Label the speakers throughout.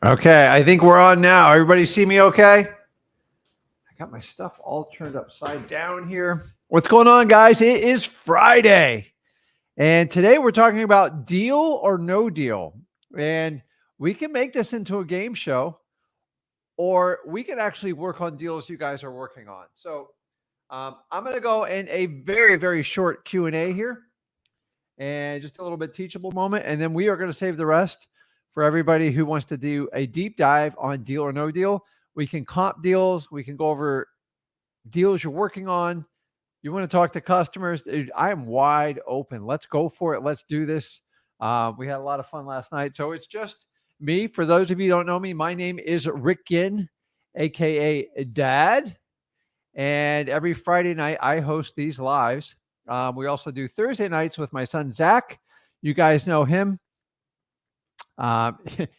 Speaker 1: Okay, I think we're on now. Everybody see me okay? I got my stuff all turned upside down here. What's going on, guys? It is Friday. And today we're talking about deal or no deal. And we can make this into a game show, or we can actually work on deals you guys are working on. So I'm going to go in a very, very short Q&A here and just a little bit teachable moment. And then we are going to save the rest for everybody who wants to do a deep dive on deal or no deal. We can comp deals. We can go over deals you're working on. You want to talk to customers? Dude, I am wide open. Let's go for it. Let's do this. We had a lot of fun last night. So it's just me. For those of you who don't know me, my name is Rick Ginn, a.k.a. Dad. And every Friday night, I host these lives. We also do Thursday nights with my son, Zach. You guys know him.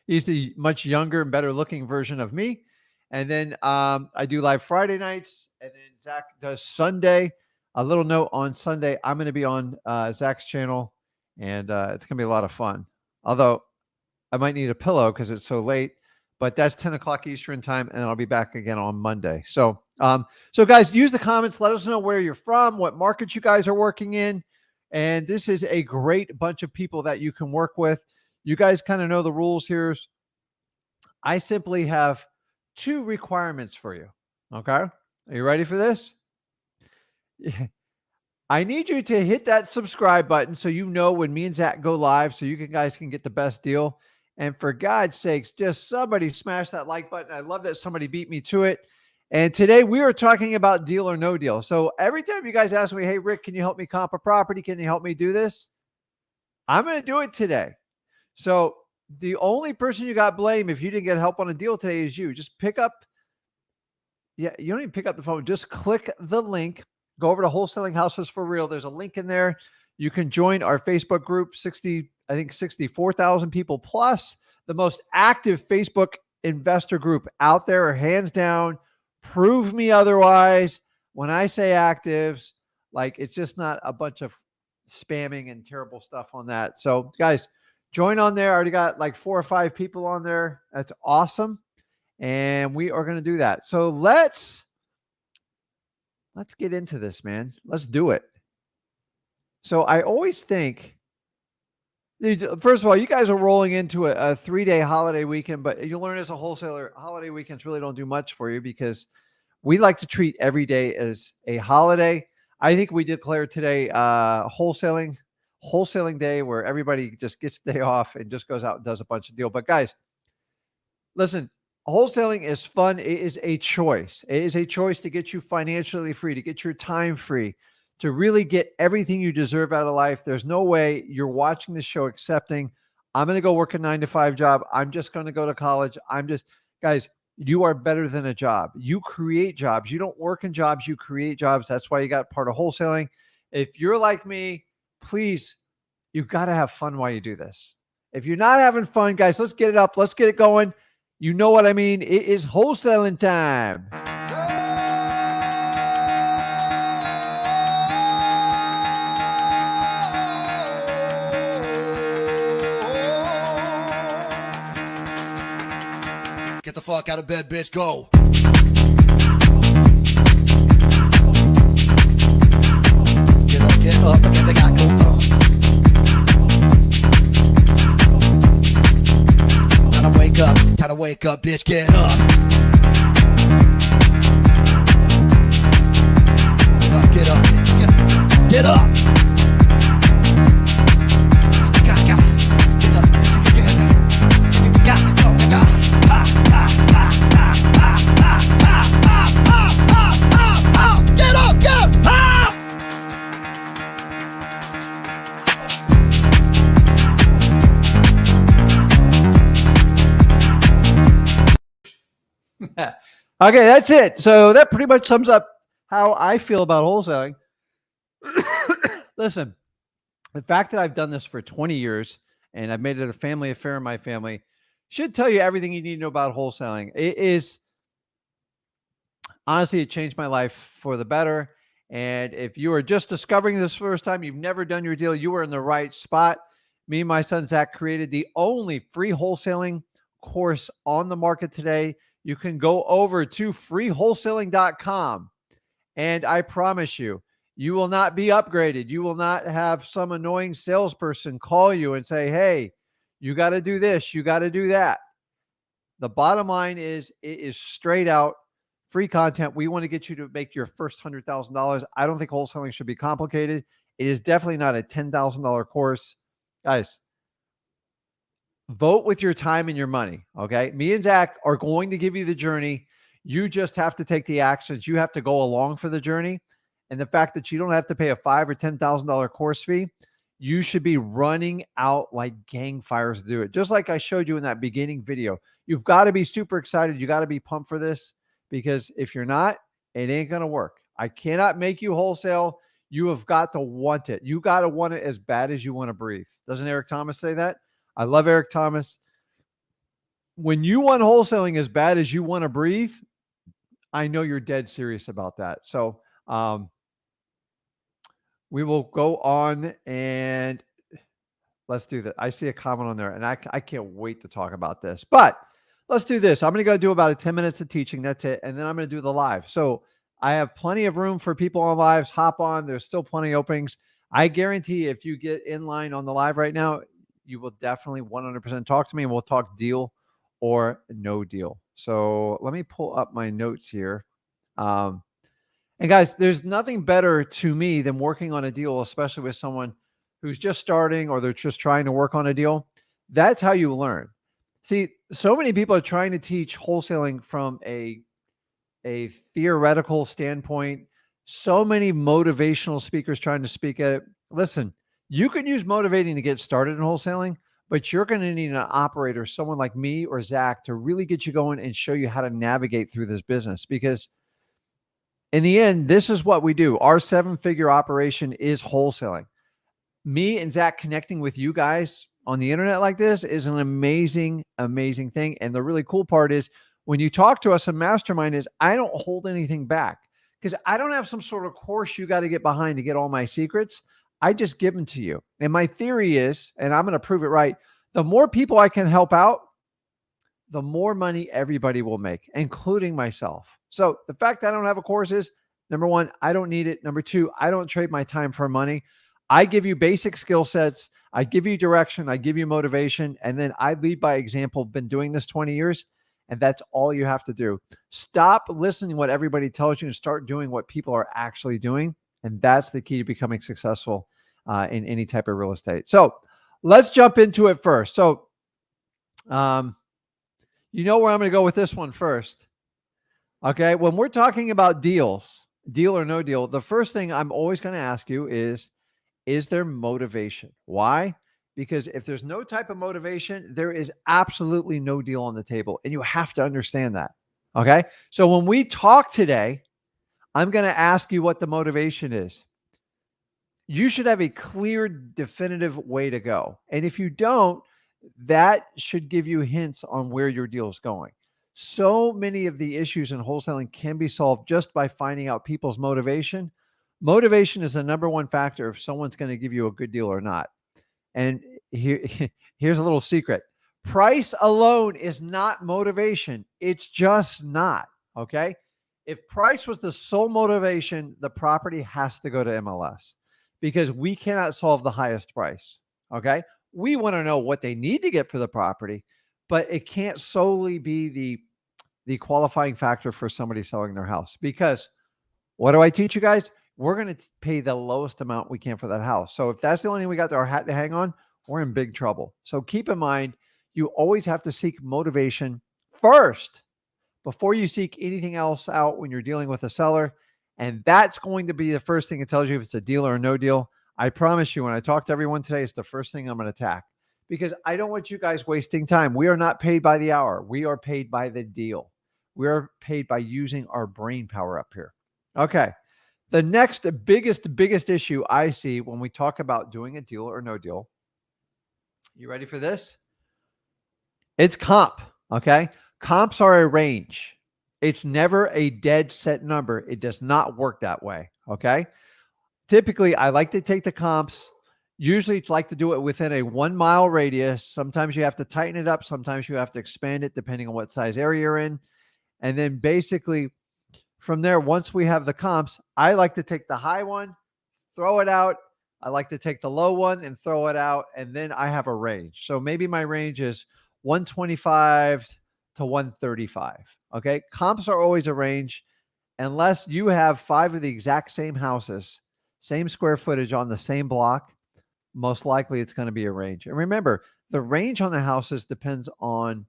Speaker 1: He's the much younger and better looking version of me. And then I do live Friday nights, and then Zach does Sunday. A little note on Sunday, I'm going to be on Zach's channel, and it's going to be a lot of fun. Although I might need a pillow because it's so late, but that's 10 o'clock Eastern time, and I'll be back again on Monday. So guys, use the comments. Let us know where you're from, what markets you guys are working in. And this is a great bunch of people that you can work with. You guys kind of know the rules here. I simply have 2 requirements for you. Okay. Are you ready for this? I need you to hit that subscribe button so you know when me and Zach go live, so you guys can get the best deal. And for God's sakes, just somebody smash that like button. I love that somebody beat me to it. And today we are talking about deal or no deal. So every time you guys ask me, hey, Rick, can you help me comp a property? Can you help me do this? I'm going to do it today. So the only person you got blame if you didn't get help on a deal today is you. Just pick up. Yeah, you don't even pick up the phone. Just click the link. Go over to Wholesaling Houses for Real. There's a link in there. You can join our Facebook group, 64,000 people plus, the most active Facebook investor group out there, hands down. Prove me otherwise. When I say actives, like it's just not a bunch of spamming and terrible stuff on that. So guys, join on there. I already got like 4 or 5 people on there. That's awesome. And we are going to do that. So let's get into this, man. Let's do it. So I always think, first of all, you guys are rolling into a 3-day holiday weekend, but you learn as a wholesaler, holiday weekends really don't do much for you because we like to treat every day as a holiday. I think we declared today wholesaling day, where everybody just gets the day off and just goes out and does a bunch of deals. But guys, listen, wholesaling is fun. It is a choice. It is a choice to get you financially free, to get your time free, to really get everything you deserve out of life. There's no way you're watching this show accepting, I'm going to go work a 9-to-5 job. I'm just going to go to college. Guys, you are better than a job. You create jobs. You don't work in jobs. You create jobs. That's why you got part of wholesaling. If you're like me, please, you got to have fun while you do this. If you're not having fun, guys, let's get it up. Let's get it going. You know what I mean? It is wholesaling time.
Speaker 2: Get the fuck out of bed, bitch. Go. Get up, and they got go. Time to wake up, bitch, get up. Get up. Get up.
Speaker 1: Okay, that's it. So that pretty much sums up how I feel about wholesaling. Listen, the fact that I've done this for 20 years and I've made it a family affair in my family should tell you everything you need to know about wholesaling. It is, honestly, it changed my life for the better. And if you are just discovering this first time, you've never done your deal, you are in the right spot. Me and my son, Zach, created the only free wholesaling course on the market today. You can go over to freewholesaling.com, and I promise you, you will not be upgraded. You will not have some annoying salesperson call you and say, hey, you got to do this, you got to do that. The bottom line is it is straight out free content. We want to get you to make your first $100,000. I don't think wholesaling should be complicated. It is definitely not a $10,000 course. Guys, vote with your time and your money. Okay. Me and Zach are going to give you the journey. You just have to take the actions. You have to go along for the journey. And the fact that you don't have to pay a $5,000 or $10,000 course fee, you should be running out like gang fires to do it. Just like I showed you in that beginning video. You've got to be super excited. You got to be pumped for this, because if you're not, it ain't going to work. I cannot make you wholesale. You have got to want it. You got to want it as bad as you want to breathe. Doesn't Eric Thomas say that? I love Eric Thomas. When you want wholesaling as bad as you want to breathe, I know you're dead serious about that. So we will go on and let's do that. I see a comment on there, and I can't wait to talk about this. But let's do this. I'm going to go do about 10 minutes of teaching. That's it. And then I'm going to do the live. So I have plenty of room for people on lives. Hop on. There's still plenty of openings. I guarantee if you get in line on the live right now, you will definitely 100% talk to me, and we'll talk deal or no deal. So let me pull up my notes here. And guys, there's nothing better to me than working on a deal, especially with someone who's just starting or they're just trying to work on a deal. That's how you learn. See, so many people are trying to teach wholesaling from a theoretical standpoint. So many motivational speakers trying to speak at it. Listen, you can use motivating to get started in wholesaling, but you're going to need an operator, someone like me or Zach, to really get you going and show you how to navigate through this business. Because in the end, this is what we do. Our 7-figure operation is wholesaling. Me and Zach connecting with you guys on the internet like this is an amazing, amazing thing. And the really cool part is when you talk to us in Mastermind is I don't hold anything back, because I don't have some sort of course you got to get behind to get all my secrets. I just give them to you. And my theory is, and I'm going to prove it right, the more people I can help out, the more money everybody will make, including myself. So the fact that I don't have a course is, number one, I don't need it. Number two, I don't trade my time for money. I give you basic skill sets. I give you direction. I give you motivation. And then I lead by example. Been doing this 20 years. And that's all you have to do. Stop listening to what everybody tells you and start doing what people are actually doing. And that's the key to becoming successful in any type of real estate. So let's jump into it first. So, you know where I'm going to go with this one first. Okay. When we're talking about deals, deal or no deal, the first thing I'm always going to ask you is there motivation? Why? Because if there's no type of motivation, there is absolutely no deal on the table. And you have to understand that. Okay. So when we talk today, I'm going to ask you what the motivation is. You should have a clear, definitive way to go. And if you don't, that should give you hints on where your deal is going. So many of the issues in wholesaling can be solved just by finding out people's motivation. Motivation is the number one factor if someone's going to give you a good deal or not. And here's a little secret. Price alone is not motivation. It's just not. Okay. If price was the sole motivation, the property has to go to MLS, because we cannot solve the highest price. Okay. We want to know what they need to get for the property, but it can't solely be the qualifying factor for somebody selling their house. Because what do I teach you guys? We're going to pay the lowest amount we can for that house. So if that's the only thing we got our hat to hang on, we're in big trouble. So keep in mind, you always have to seek motivation first before you seek anything else out when you're dealing with a seller. And that's going to be the first thing that tells you if it's a deal or a no deal. I promise you, when I talk to everyone today, it's the first thing I'm going to attack, because I don't want you guys wasting time. We are not paid by the hour. We are paid by the deal. We are paid by using our brain power up here. Okay. The next biggest issue I see when we talk about doing a deal or no deal, you ready for this? It's comp. Okay. Comps are a range. It's never a dead set number. It does not work that way. Okay. Typically, I like to take the comps. Usually it's like to do it within a 1 mile radius. Sometimes you have to tighten it up. Sometimes you have to expand it depending on what size area you're in. And then basically from there, once we have the comps, I like to take the high one, throw it out. I like to take the low one and throw it out. And then I have a range. So maybe my range is 125 to 135. Okay. Comps are always a range unless you have 5 of the exact same houses, same square footage on the same block. Most likely it's going to be a range. And remember, the range on the houses depends on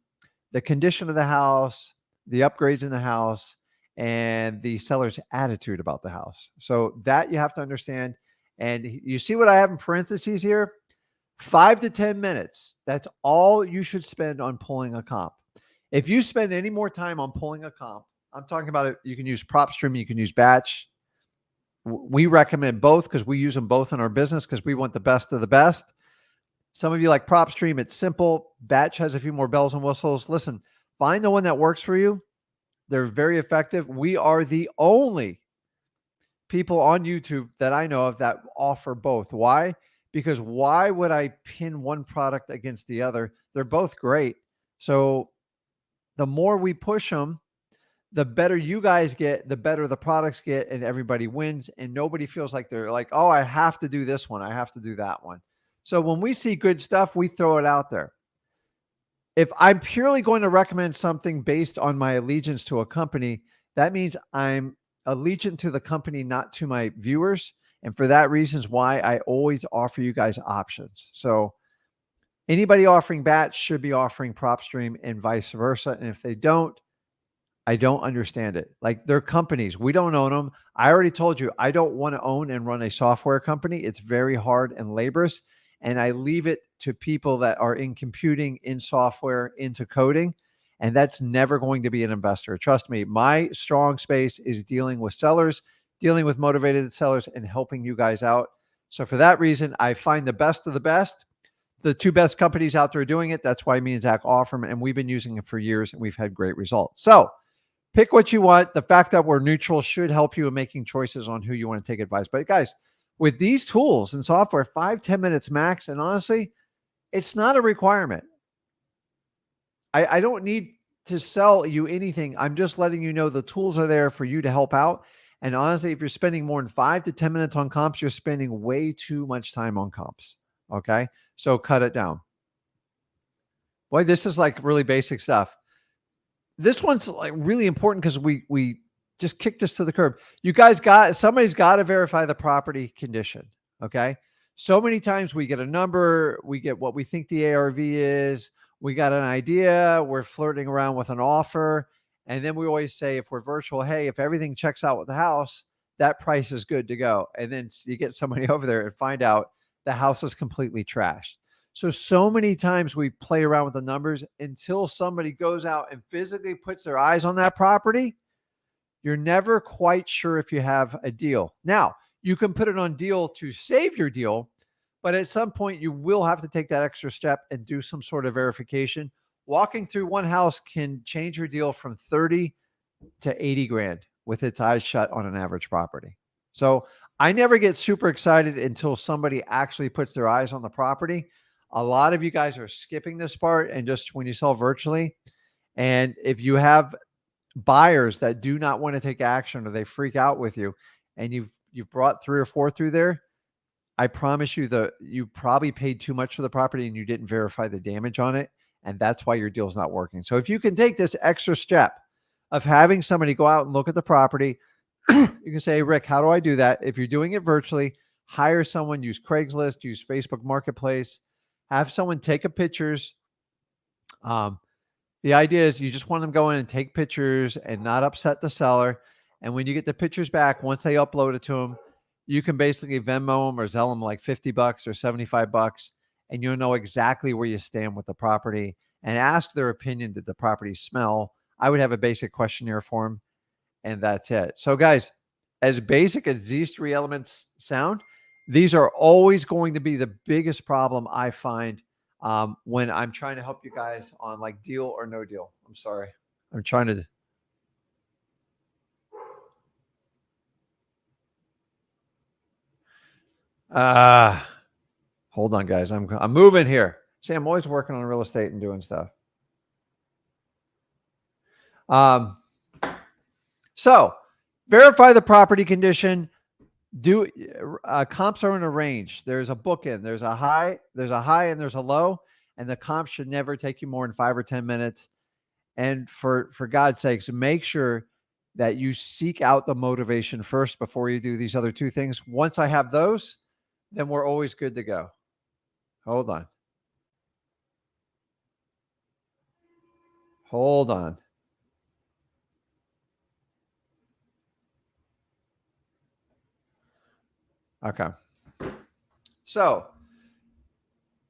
Speaker 1: the condition of the house, the upgrades in the house, and the seller's attitude about the house. So that you have to understand. And you see what I have in parentheses here? 5 to 10 minutes. That's all you should spend on pulling a comp. If you spend any more time on pulling a comp, I'm talking about it. You can use PropStream, you can use Batch. We recommend both because we use them both in our business because we want the best of the best. Some of you like PropStream, it's simple. Batch has a few more bells and whistles. Listen, find the one that works for you. They're very effective. We are the only people on YouTube that I know of that offer both. Why? Because why would I pin one product against the other? They're both great. So the more we push them, the better you guys get, the better the products get, and everybody wins. And nobody feels like they're like, oh, I have to do this one. I have to do that one. So when we see good stuff, we throw it out there. If I'm purely going to recommend something based on my allegiance to a company, that means I'm allegiant to the company, not to my viewers. And for that reason is why I always offer you guys options. So anybody offering Batch should be offering PropStream and vice versa. And if they don't, I don't understand it. Like they're companies. We don't own them. I already told you, I don't want to own and run a software company. It's very hard and laborious. And I leave it to people that are in computing, in software, into coding. And that's never going to be an investor. Trust me, my strong space is dealing with sellers, dealing with motivated sellers, and helping you guys out. So for that reason, I find the best of the best. The 2 best companies out there doing it. That's why me and Zach offer them. And we've been using it for years and we've had great results. So pick what you want. The fact that we're neutral should help you in making choices on who you want to take advice. But guys, with these tools and software, 5-10 minutes max. And honestly, it's not a requirement. I don't need to sell you anything. I'm just letting you know the tools are there for you to help out. And honestly, if you're spending more than 5 to 10 minutes on comps, you're spending way too much time on comps. Okay. So cut it down. Boy, this is like really basic stuff. This one's like really important because we just kicked us to the curb. You guys somebody's got to verify the property condition. Okay. So many times we get a number, we get what we think the ARV is, we got an idea, we're flirting around with an offer. And then we always say, if we're virtual, hey, if everything checks out with the house, that price is good to go. And then you get somebody over there and find out the house is completely trashed. So many times we play around with the numbers until somebody goes out and physically puts their eyes on that property. You're never quite sure if you have a deal. Now, you can put it on deal to save your deal, but at some point you will have to take that extra step and do some sort of verification. Walking through one house can change your deal from 30 to 80 grand with its eyes shut on an average property. So I never get super excited until somebody actually puts their eyes on the property. A lot of you guys are skipping this part and just when you sell virtually. And if you have buyers that do not want to take action or they freak out with you and you've brought 3 or 4 through there, I promise you you probably paid too much for the property and you didn't verify the damage on it. And that's why your deal's not working. So if you can take this extra step of having somebody go out and look at the property, you can say, hey, Rick, how do I do that? If you're doing it virtually, hire someone, use Craigslist, use Facebook Marketplace, have someone take pictures. The idea is you just want them to go in and take pictures and not upset the seller. And when you get the pictures back, once they upload it to them, you can basically Venmo them or Zelle them like $50 or $75, and you'll know exactly where you stand with the property and ask their opinion. Did the property smell? I would have a basic questionnaire for them, and that's it. So guys, as basic as these 3 elements sound, these are always going to be the biggest problem I find when I'm trying to help you guys on like deal or no deal. I'm sorry. I'm trying to. Hold on, guys. I'm moving here. See, I'm always working on real estate and doing stuff. So verify the property condition. Do comps are in a range. There's a bookend. There's a high, and there's a low, and the comp should never take you more than 5 or 10 minutes. And for God's sakes, make sure that you seek out the motivation first before you do these other two things. Once I have those, then we're always good to go. Hold on. Hold on. Okay. So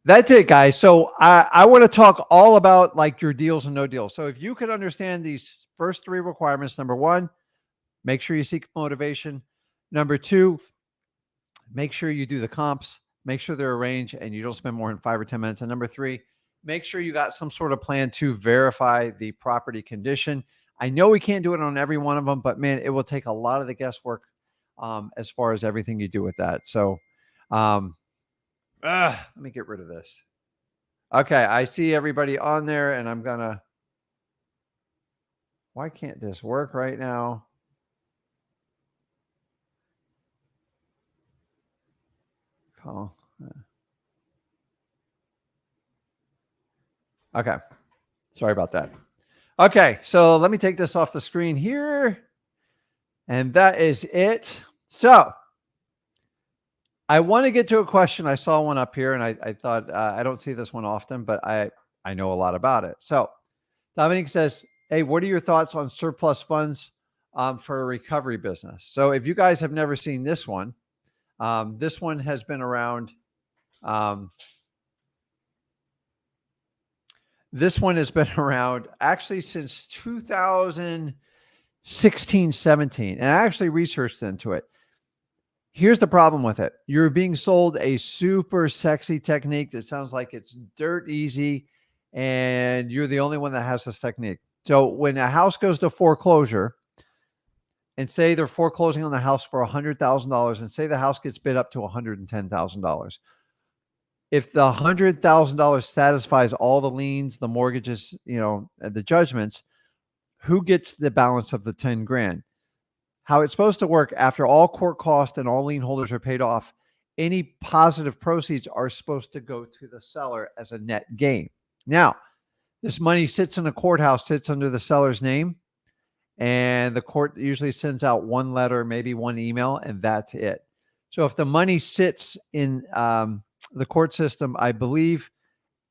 Speaker 1: that's it, guys. So I want to talk all about like your deals and no deals. So if you could understand these first three requirements, number one, make sure you seek motivation. Number two, make sure you do the comps, make sure they're arranged and you don't spend more than 5 or 10 minutes. And number three, make sure you got some sort of plan to verify the property condition. I know we can't do it on every one of them, but man, it will take a lot of the guesswork as far as everything you do with that. So let me get rid of this. Okay, I see everybody on there and I'm gonna, why can't this work right now? Call. Okay, sorry about that. Okay, so let me take this off the screen here. And that is it. So I want to get to a question. I saw one up here and I thought, I don't see this one often, but I know a lot about it. So Dominique says, hey, what are your thoughts on surplus funds for a recovery business? So if you guys have never seen this one has been around. This one has been around actually since 2016, 17. And I actually researched into it. Here's the problem with it. You're being sold a super sexy technique that sounds like it's dirt easy, and you're the only one that has this technique. So when a house goes to foreclosure, and say they're foreclosing on the house for $100,000, and say the house gets bid up to $110,000. If the $100,000 satisfies all the liens, the mortgages, the judgments, who gets the balance of the 10 grand? How it's supposed to work, after all court costs and all lien holders are paid off, any positive proceeds are supposed to go to the seller as a net gain. Now, this money sits in a courthouse, sits under the seller's name, and the court usually sends out one letter, maybe one email, and that's it. So if the money sits in the court system, I believe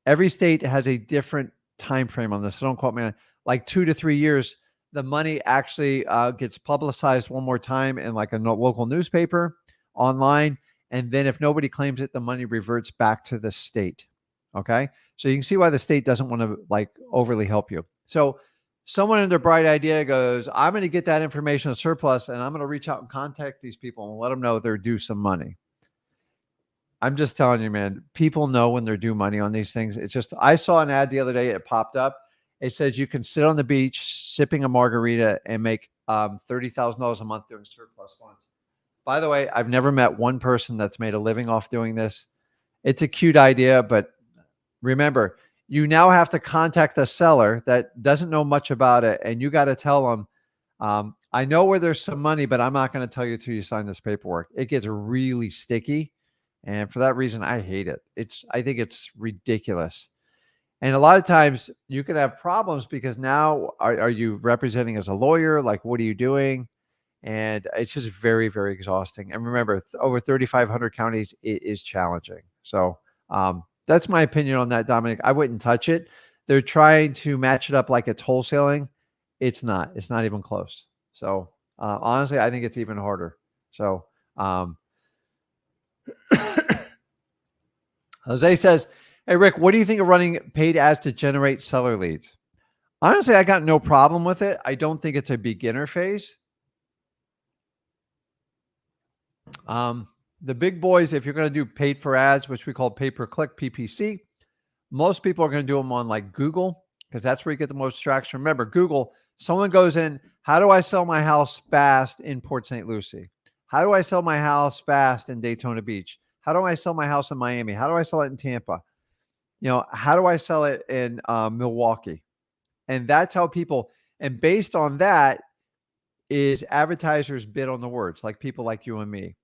Speaker 1: every state has a different time frame on this. So don't quote me on it. Like 2 to 3 years, the money actually gets publicized one more time in like a local newspaper, online. And then if nobody claims it, the money reverts back to the state. Okay. So you can see why the state doesn't want to like overly help you. So someone in their bright idea goes, I'm going to get that information on surplus and I'm going to reach out and contact these people and let them know they're due some money. I'm just telling you, man, people know when they're due money on these things. It's just, I saw an ad the other day. It popped up. It says you can sit on the beach sipping a margarita and make $30,000 a month doing surplus funds. By the way, I've never met one person that's made a living off doing this. It's a cute idea, but remember, you now have to contact the seller that doesn't know much about it. And you got to tell them, I know where there's some money, but I'm not going to tell you until you sign this paperwork. It gets really sticky. And for that reason, I hate it. I think it's ridiculous. And a lot of times you can have problems because now are you representing as a lawyer? Like, what are you doing? And it's just very, very exhausting. And remember, over 3,500 counties, it is challenging. So that's my opinion on that, Dominic. I wouldn't touch it. They're trying to match it up like it's wholesaling. It's not. It's not even close. So honestly, I think it's even harder. So Jose says, hey, Rick, what do you think of running paid ads to generate seller leads? Honestly, I got no problem with it. I don't think it's a beginner phase. The big boys, if you're going to do paid for ads, which we call pay-per-click, PPC, most people are going to do them on like Google because that's where you get the most traction. Remember, Google, someone goes in, how do I sell my house fast in Port St. Lucie? How do I sell my house fast in Daytona Beach? How do I sell my house in Miami? How do I sell it in Tampa? How do I sell it in Milwaukee? And that's how people, and based on that is advertisers bid on the words, like people like you and me.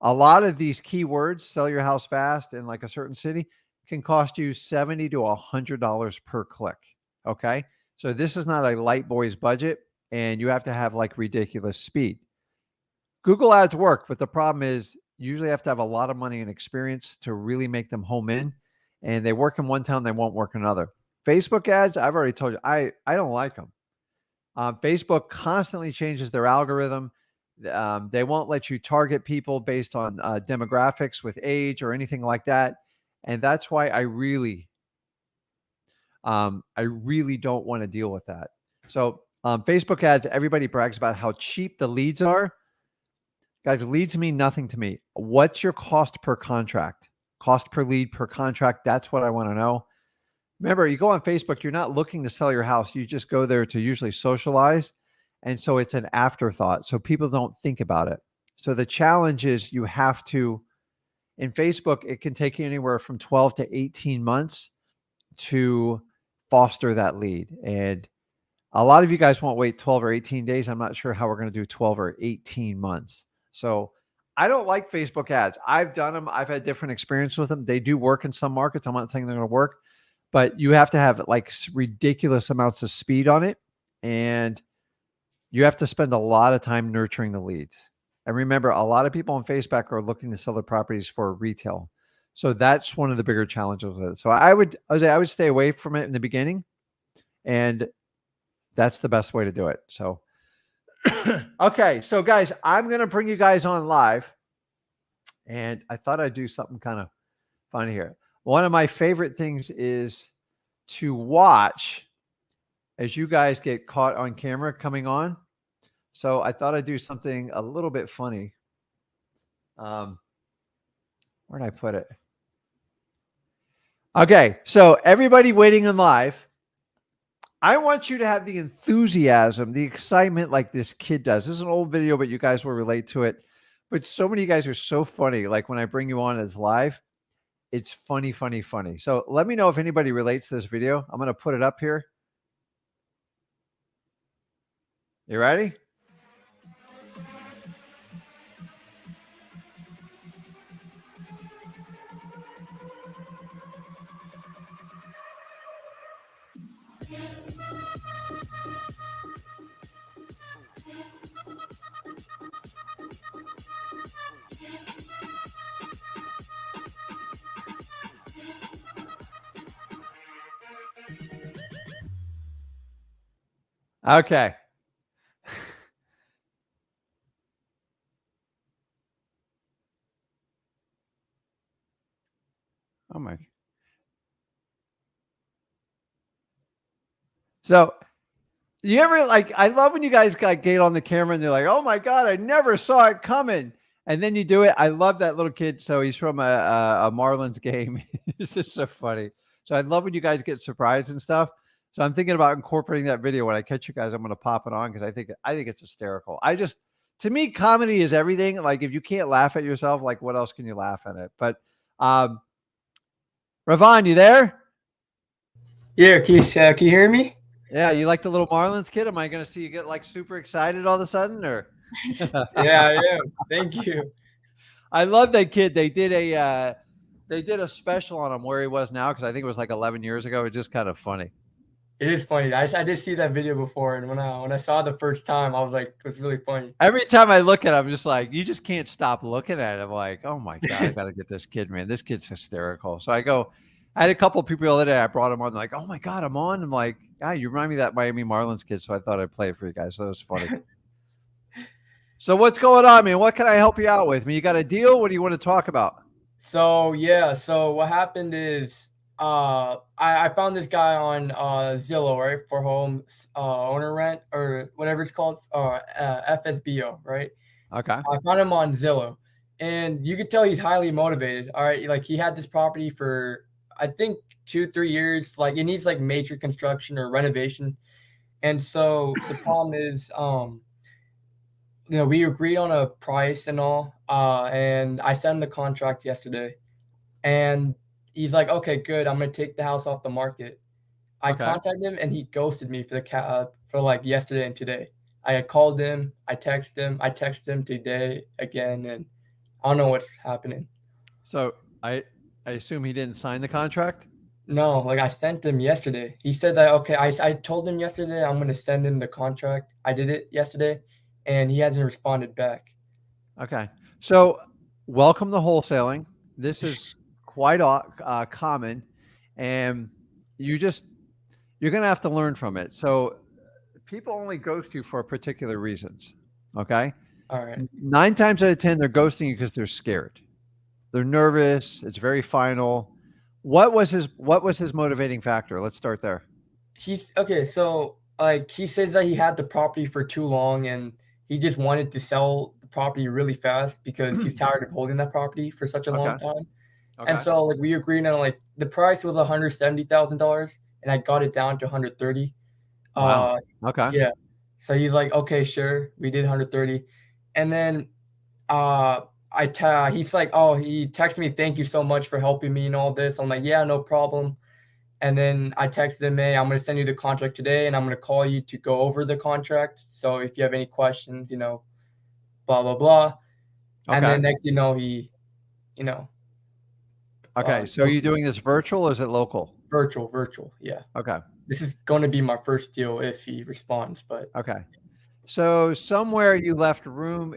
Speaker 1: A lot of these keywords, sell your house fast in like a certain city, can cost you $70 to $100 per click. Okay. So this is not a light boy's budget, and you have to have like ridiculous speed. Google ads work, but the problem is you usually have to have a lot of money and experience to really make them home in, and they work in one town, they won't work in another. Facebook ads, I've already told you, I don't like them. Facebook constantly changes their algorithm. They won't let you target people based on demographics with age or anything like that. And that's why I really don't want to deal with that. So Facebook ads, everybody brags about how cheap the leads are. Guys, leads mean nothing to me. What's your cost per contract? Cost per lead per contract? That's what I want to know. Remember, you go on Facebook, you're not looking to sell your house. You just go there to usually socialize. And so it's an afterthought. So people don't think about it. So the challenge is you have to, in Facebook, it can take you anywhere from 12 to 18 months to foster that lead. And a lot of you guys won't wait 12 or 18 days. I'm not sure how we're going to do 12 or 18 months. So I don't like Facebook ads. I've done them. I've had different experience with them. They do work in some markets. I'm not saying they're going to work, but you have to have like ridiculous amounts of speed on it. And you have to spend a lot of time nurturing the leads. And remember, a lot of people on Facebook are looking to sell their properties for retail. So that's one of the bigger challenges with it. So I would stay away from it in the beginning. And that's the best way to do it. So, okay. So guys, I'm going to bring you guys on live. And I thought I'd do something kind of fun here. One of my favorite things is to watch as you guys get caught on camera coming on. So I thought I'd do something a little bit funny. Where'd I put it? Okay. So everybody waiting in live, I want you to have the enthusiasm, the excitement like this kid does. This is an old video, but you guys will relate to it. But so many of you guys are so funny. Like when I bring you on as live, it's funny, funny, funny. So let me know if anybody relates to this video. I'm going to put it up here. You ready? Okay. Oh my. So you ever like, I love when you guys got get on the camera and they're like, oh my God, I never saw it coming. And then you do it. I love that little kid. So he's from a Marlins game. It's just so funny. So I love when you guys get surprised and stuff. So I'm thinking about incorporating that video. When I catch you guys, I'm going to pop it on because I think it's hysterical. To me, comedy is everything. Like if you can't laugh at yourself, like what else can you laugh at it? But Ravon, you there?
Speaker 3: Yeah, can you hear me?
Speaker 1: Yeah, you like the little Marlins kid? Am I going to see you get like super excited all of a sudden, or?
Speaker 3: Yeah, I am. Thank you.
Speaker 1: I love that kid. They did a special on him where he was now because I think it was like 11 years ago. It's just kind of funny.
Speaker 3: It is funny. I did see that video before, and when I saw it the first time, I was like, it was really funny.
Speaker 1: Every time I look at him, I'm just like, you just can't stop looking at him. Like, oh my God, I got to get this kid, man. This kid's hysterical. So I had a couple of people the other day. I brought him on, like, oh my God, I'm on. I'm like, yeah, you remind me of that Miami Marlins kid. So I thought I'd play it for you guys. So it was funny. So what's going on, man? What can I help you out with? I mean, you got a deal? What do you want to talk about?
Speaker 3: So what happened is I found this guy on Zillow, right, for home owner rent or whatever it's called, FSBO, right?
Speaker 1: Okay.
Speaker 3: I found him on Zillow, and you could tell he's highly motivated. All right, like he had this property for I think 2-3 years. Like it needs like major construction or renovation, and so the problem is we agreed on a price and all, and I sent him the contract yesterday, and he's like, "Okay, good. I'm gonna take the house off the market." I
Speaker 1: Okay.
Speaker 3: contacted him, and he ghosted me for like yesterday and today. I called him, I texted him today again, and I don't know what's happening.
Speaker 1: So I assume he didn't sign the contract.
Speaker 3: No, like I sent him yesterday. He said that okay. I told him yesterday I'm gonna send him the contract. I did it yesterday, and he hasn't responded back.
Speaker 1: Okay. So welcome to wholesaling. This is quite common, and you just you're going to have to learn from it. So people only ghost you for particular reasons. Okay.
Speaker 3: All right.
Speaker 1: 9 times out of 10, they're ghosting you because they're scared. They're nervous. It's very final. What was his motivating factor? Let's start there.
Speaker 3: He's okay. So like he says that he had the property for too long, and he just wanted to sell the property really fast because he's tired of holding that property for such a
Speaker 1: Okay.
Speaker 3: long time. And
Speaker 1: Okay.
Speaker 3: so like we agreed on like the price was $170,000, and I got it down to 130.
Speaker 1: Wow.
Speaker 3: Uh,
Speaker 1: Okay.
Speaker 3: yeah. So he's like, okay, sure. We did 130, and then he's like, oh, he texted me, thank you so much for helping me and all this. I'm like, yeah, no problem. And then I texted him, hey, I'm gonna send you the contract today, and I'm gonna call you to go over the contract. So if you have any questions, blah blah blah. And
Speaker 1: Okay.
Speaker 3: then next, he, you know,
Speaker 1: Okay. So are you
Speaker 3: ghosted me.
Speaker 1: doing this virtual or is it local?
Speaker 3: Virtual, yeah.
Speaker 1: Okay.
Speaker 3: This is going to be my first deal if he responds, but
Speaker 1: Okay. So somewhere you left room.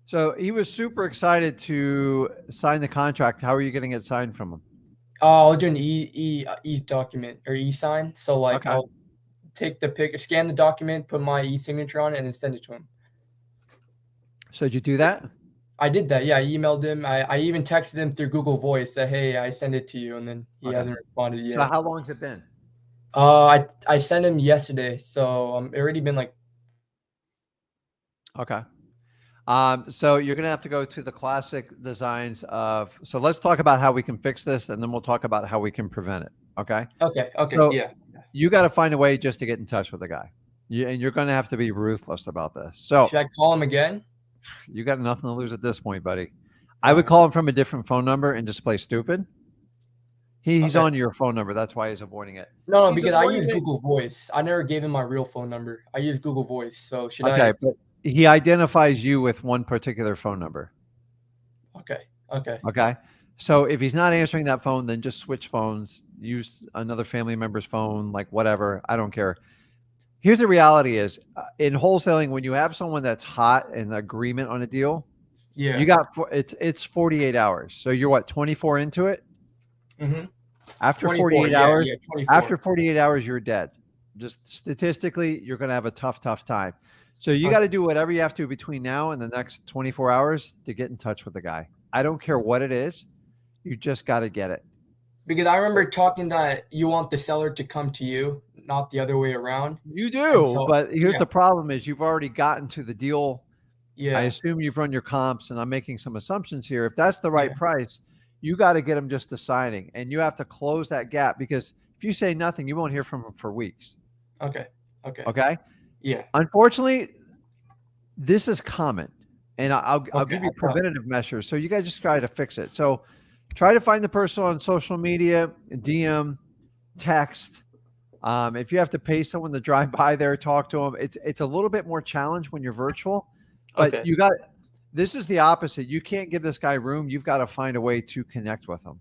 Speaker 1: So he was super excited to sign the contract. How are you getting it signed from him?
Speaker 3: I'll do an document or e-sign. So like
Speaker 1: Okay.
Speaker 3: I'll take the pic, scan the document, put my e-signature on it, and then send it to him.
Speaker 1: So did you do that?
Speaker 3: I did that. Yeah, I emailed him. I even texted him through Google Voice that hey, I sent it to you, and then he
Speaker 1: Okay.
Speaker 3: hasn't responded
Speaker 1: So
Speaker 3: yet.
Speaker 1: how long's it been?
Speaker 3: I sent him yesterday, so it already been like
Speaker 1: Okay. So you're gonna have to go to the classic designs of. So let's talk about how we can fix this, and then we'll talk about how we can prevent it. Okay.
Speaker 3: okay,
Speaker 1: So
Speaker 3: yeah,
Speaker 1: you got to find a way just to get in touch with the guy. And you're going to have to be ruthless about this. So
Speaker 3: should I call him again?
Speaker 1: you got nothing to lose at this point, buddy. I
Speaker 3: All
Speaker 1: would
Speaker 3: right,
Speaker 1: call him from a different phone number and just play stupid. He's
Speaker 3: okay.
Speaker 1: on your phone number. That's why he's avoiding it.
Speaker 3: No,
Speaker 1: He's
Speaker 3: because I
Speaker 1: avoiding
Speaker 3: use
Speaker 1: it.
Speaker 3: Google Voice. I never gave him my real phone number. I use Google Voice. So should
Speaker 1: Okay,
Speaker 3: I?
Speaker 1: but he identifies you with one particular phone number.
Speaker 3: Okay.
Speaker 1: Okay. So if he's not answering that phone, then just switch phones, use another family member's phone, like whatever. I don't care. Here's the reality is in wholesaling, when you have someone that's hot in agreement on a deal,
Speaker 3: Yeah.
Speaker 1: you got it's 48 hours. So you're what, 24 into it?
Speaker 3: Mm-hmm.
Speaker 1: After
Speaker 3: 24.
Speaker 1: 48
Speaker 3: Yeah,
Speaker 1: hours,
Speaker 3: yeah.
Speaker 1: after
Speaker 3: 24.
Speaker 1: 48 hours, you're dead. Just statistically, you're going to have a tough time. So you got
Speaker 3: Okay.
Speaker 1: to do whatever you have to between now and the next 24 hours to get in touch with the guy. I don't care what it is. You just got to get it.
Speaker 3: Because I remember talking that you want the seller to come to you, not the other way around.
Speaker 1: You
Speaker 3: And
Speaker 1: do,
Speaker 3: so,
Speaker 1: but here's
Speaker 3: yeah,
Speaker 1: the problem is you've already gotten to the deal. I
Speaker 3: yeah,
Speaker 1: assume you've run your comps, and I'm making some assumptions here. If that's the
Speaker 3: yeah.
Speaker 1: right price, you got to get them just to signing, and you have to close that gap because if you say nothing, you won't hear from them for weeks.
Speaker 3: Okay. Okay.
Speaker 1: Okay.
Speaker 3: Yeah.
Speaker 1: Unfortunately, this is common, and I'll
Speaker 3: Okay.
Speaker 1: give you preventative measures. So you guys just try to fix it. So try to find the person on social media, DM, text. If you have to pay someone to drive by there, talk to them. It's a little bit more challenge when you're virtual, but
Speaker 3: Okay.
Speaker 1: you got. This is the opposite. You can't give this guy room. You've got to find a way to connect with him.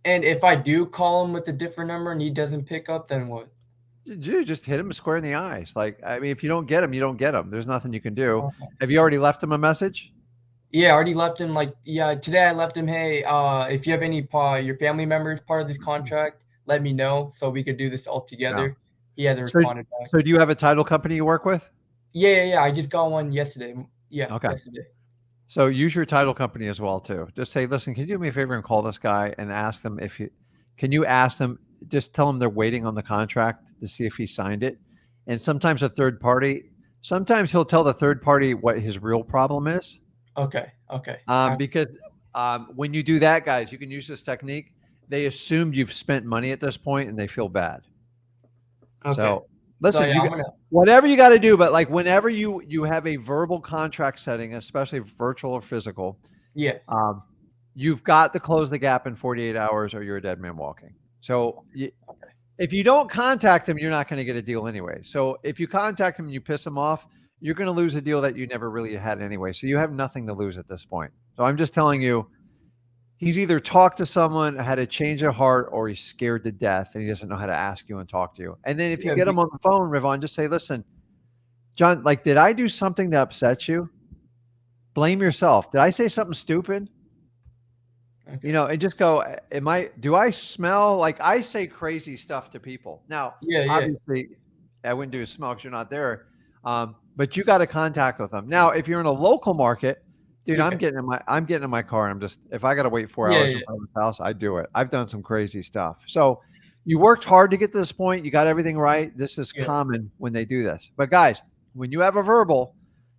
Speaker 3: And if I do call him with a different number and he doesn't pick up, then what?
Speaker 1: Dude, just hit him square in the eyes. Like, I mean, if you don't get him, you don't get him. There's nothing you can do.
Speaker 3: Okay.
Speaker 1: Have you already left him a message?
Speaker 3: Yeah, I already left him today I left him, hey, if you have any your family members part of this contract, let me know so we could do this all
Speaker 1: Yeah.
Speaker 3: together. He hasn't
Speaker 1: So,
Speaker 3: responded back.
Speaker 1: so do you have a title company you work with?
Speaker 3: Yeah. I just got one yesterday. Yeah,
Speaker 1: Okay.
Speaker 3: yesterday.
Speaker 1: So use your title company as well too. Just say, listen, can you do me a favor and call this guy and ask them can you ask them, just tell them they're waiting on the contract to see if he signed it. And sometimes sometimes he'll tell the third party what his real problem is.
Speaker 3: Okay.
Speaker 1: Because when you do that, guys, you can use this technique. They assumed you've spent money at this point and they feel bad.
Speaker 3: Okay.
Speaker 1: So Listen,
Speaker 3: yeah,
Speaker 1: whatever you got to do, but like whenever you have a verbal contract setting, especially virtual or physical,
Speaker 3: yeah,
Speaker 1: you've got to close the gap in 48 hours or you're a dead man walking. So if you don't contact him, you're not going to get a deal anyway. So if you contact him and you piss him off, you're going to lose a deal that you never really had anyway. So you have nothing to lose at this point. So I'm just telling you, he's either talked to someone, had a change of heart, or he's scared to death and he doesn't know how to ask you and talk to you. And then if you
Speaker 3: yeah,
Speaker 1: get him on the phone, Rivon, just say, listen, John, like, did I do something that upset you? Blame yourself. Did I say something stupid?
Speaker 3: okay.
Speaker 1: You know, and just go, do I smell like I say crazy stuff to people? Now,
Speaker 3: Yeah, yeah,
Speaker 1: obviously, I wouldn't do a smell because you're not there. But you got to contact with them. Now, if you're in a local market, dude,
Speaker 3: okay.
Speaker 1: I'm getting in my car and if I got to wait 4
Speaker 3: Yeah,
Speaker 1: hours
Speaker 3: yeah,
Speaker 1: in front of the house, I do it. I've done some crazy stuff. So you worked hard to get to this point. You got everything right. This is
Speaker 3: yeah.
Speaker 1: common when they do this. But guys, when you have a verbal,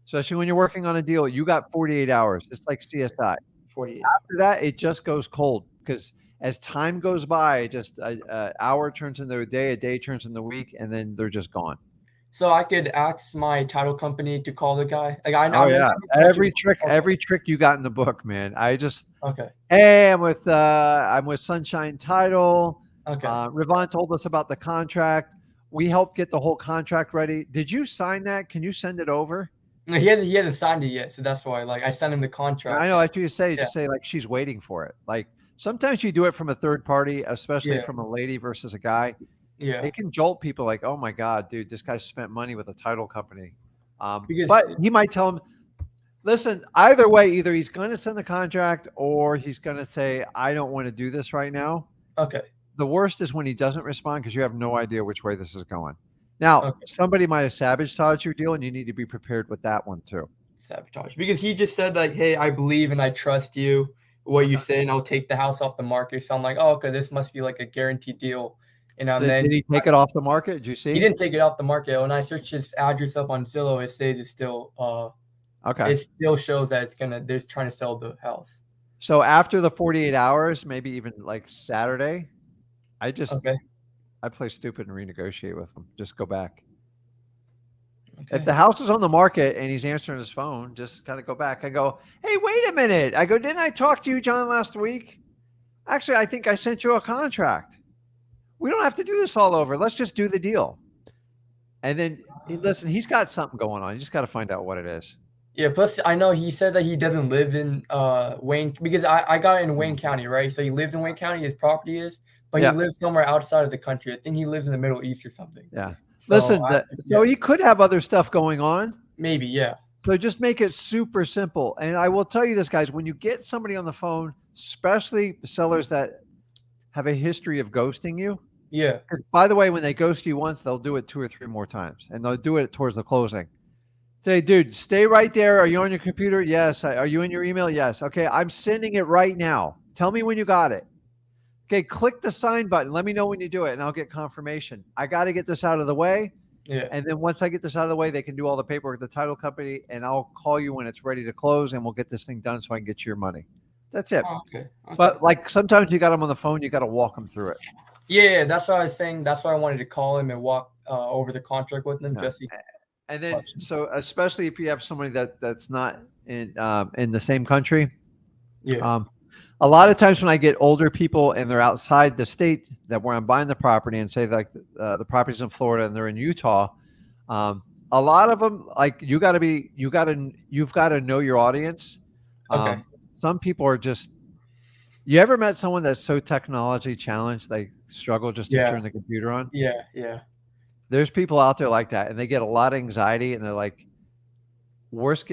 Speaker 1: especially when you're working on a deal, you got 48 hours. It's like CSI.
Speaker 3: 48.
Speaker 1: After that, it just goes cold because as time goes by, just an hour turns into a day turns into a week, and then they're just gone.
Speaker 3: So I could ask my title company to call the guy. Like I
Speaker 1: Oh
Speaker 3: know
Speaker 1: yeah,
Speaker 3: that
Speaker 1: every trick you got in the book, man.
Speaker 3: Okay.
Speaker 1: Hey, I'm with Sunshine Title.
Speaker 3: Okay.
Speaker 1: Rivon told us about the contract. We helped get the whole contract ready. Did you sign that? Can you send it over?
Speaker 3: No, he hasn't signed it yet, so that's why. Like I sent him the contract.
Speaker 1: I know. That's what you say.
Speaker 3: Yeah.
Speaker 1: Just say like she's waiting for it. Like sometimes you do it from a third party, especially
Speaker 3: Yeah.
Speaker 1: from a lady versus a guy.
Speaker 3: Yeah.
Speaker 1: It can jolt people like, oh my God, dude, this guy spent money with a title company.
Speaker 3: Because
Speaker 1: But he might tell him, listen, either way, either he's going to send the contract or he's going to say, I don't want to do this right now.
Speaker 3: okay.
Speaker 1: The worst is when he doesn't respond because you have no idea which way this is going. Now,
Speaker 3: Okay.
Speaker 1: somebody might have sabotaged your deal and you need to be prepared with that one too.
Speaker 3: Sabotage. Because he just said like, hey, I believe and I trust you. What you say, and I'll take the house off the market. So I'm like, oh, okay, this must be like a guaranteed deal. And
Speaker 1: So
Speaker 3: then
Speaker 1: did he take it off the market? Did you see?
Speaker 3: he didn't take it off the market. When I search his address up on Zillow, it says it's still
Speaker 1: Okay.
Speaker 3: it still shows that they're trying to sell the house.
Speaker 1: So after the 48 hours, maybe even like Saturday,
Speaker 3: Okay.
Speaker 1: I play stupid and renegotiate with him. Just go back.
Speaker 3: Okay.
Speaker 1: If the house is on the market and he's answering his phone, just kind of go back. I go, hey, wait a minute. I go, didn't I talk to you, John, last week? Actually, I think I sent you a contract. We don't have to do this all over. Let's just do the deal. And then, listen, he's got something going on. You just got to find out what it is.
Speaker 3: Yeah, plus I know he said that he doesn't live in Wayne, because I got it in Wayne County, right? So he lives in Wayne County, his property is, but
Speaker 1: Yeah.
Speaker 3: he lives somewhere outside of the country. I think he lives in the Middle East or something.
Speaker 1: Yeah.
Speaker 3: So
Speaker 1: Listen, so he could have other stuff going on.
Speaker 3: maybe, yeah.
Speaker 1: So just make it super simple. And I will tell you this, guys, when you get somebody on the phone, especially sellers that have a history of ghosting you.
Speaker 3: Yeah.
Speaker 1: By the way, when they ghost you once, they'll do it 2 or 3 more times, and they'll do it towards the closing. Say, dude, stay right there. Are you on your computer? Yes. Are you in your email? Yes. Okay, I'm sending it right now. Tell me when you got it. Okay, click the sign button. Let me know when you do it, and I'll get confirmation. I got to get this out of the way.
Speaker 3: Yeah.
Speaker 1: And then once I get this out of the way, they can do all the paperwork with the title company, and I'll call you when it's ready to close, and we'll get this thing done so I can get you your money. That's it.
Speaker 3: Oh, okay.
Speaker 1: But like sometimes you got them on the phone, you got to walk them through it.
Speaker 3: Yeah, that's what I was saying. That's why I wanted to call him and walk over the contract with him.
Speaker 1: Yeah.
Speaker 3: Just
Speaker 1: And then, so especially if you have somebody that's not in the same country.
Speaker 3: yeah.
Speaker 1: A lot of times when I get older people and they're outside the state that where I'm buying the property, and say like the property's in Florida and they're in Utah, a lot of them, like you've got to know your audience.
Speaker 3: Okay.
Speaker 1: Some people are just. You ever met someone that's so technology challenged they struggle just to
Speaker 3: Yeah.
Speaker 1: turn the computer on?
Speaker 3: Yeah. Yeah.
Speaker 1: There's people out there like that, and they get a lot of anxiety, and they're like,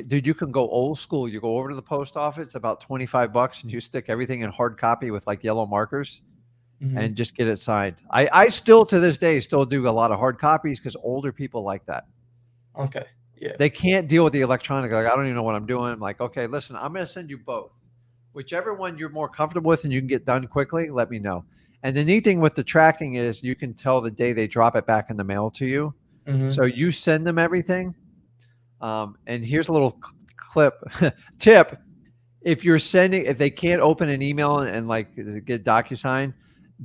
Speaker 1: dude, you can go old school. You go over to the post office, about $25, and you stick everything in hard copy with like yellow markers and just get it signed. I still to this day still do a lot of hard copies because older people like that.
Speaker 3: Okay. Yeah.
Speaker 1: They can't deal with the electronic. Like, I don't even know what I'm doing. I'm like, okay, listen, I'm going to send you both. Whichever one you're more comfortable with and you can get done quickly, let me know. And the neat thing with the tracking is you can tell the day they drop it back in the mail to you. So you send them everything. And here's a little tip. If they can't open an email and like get DocuSign,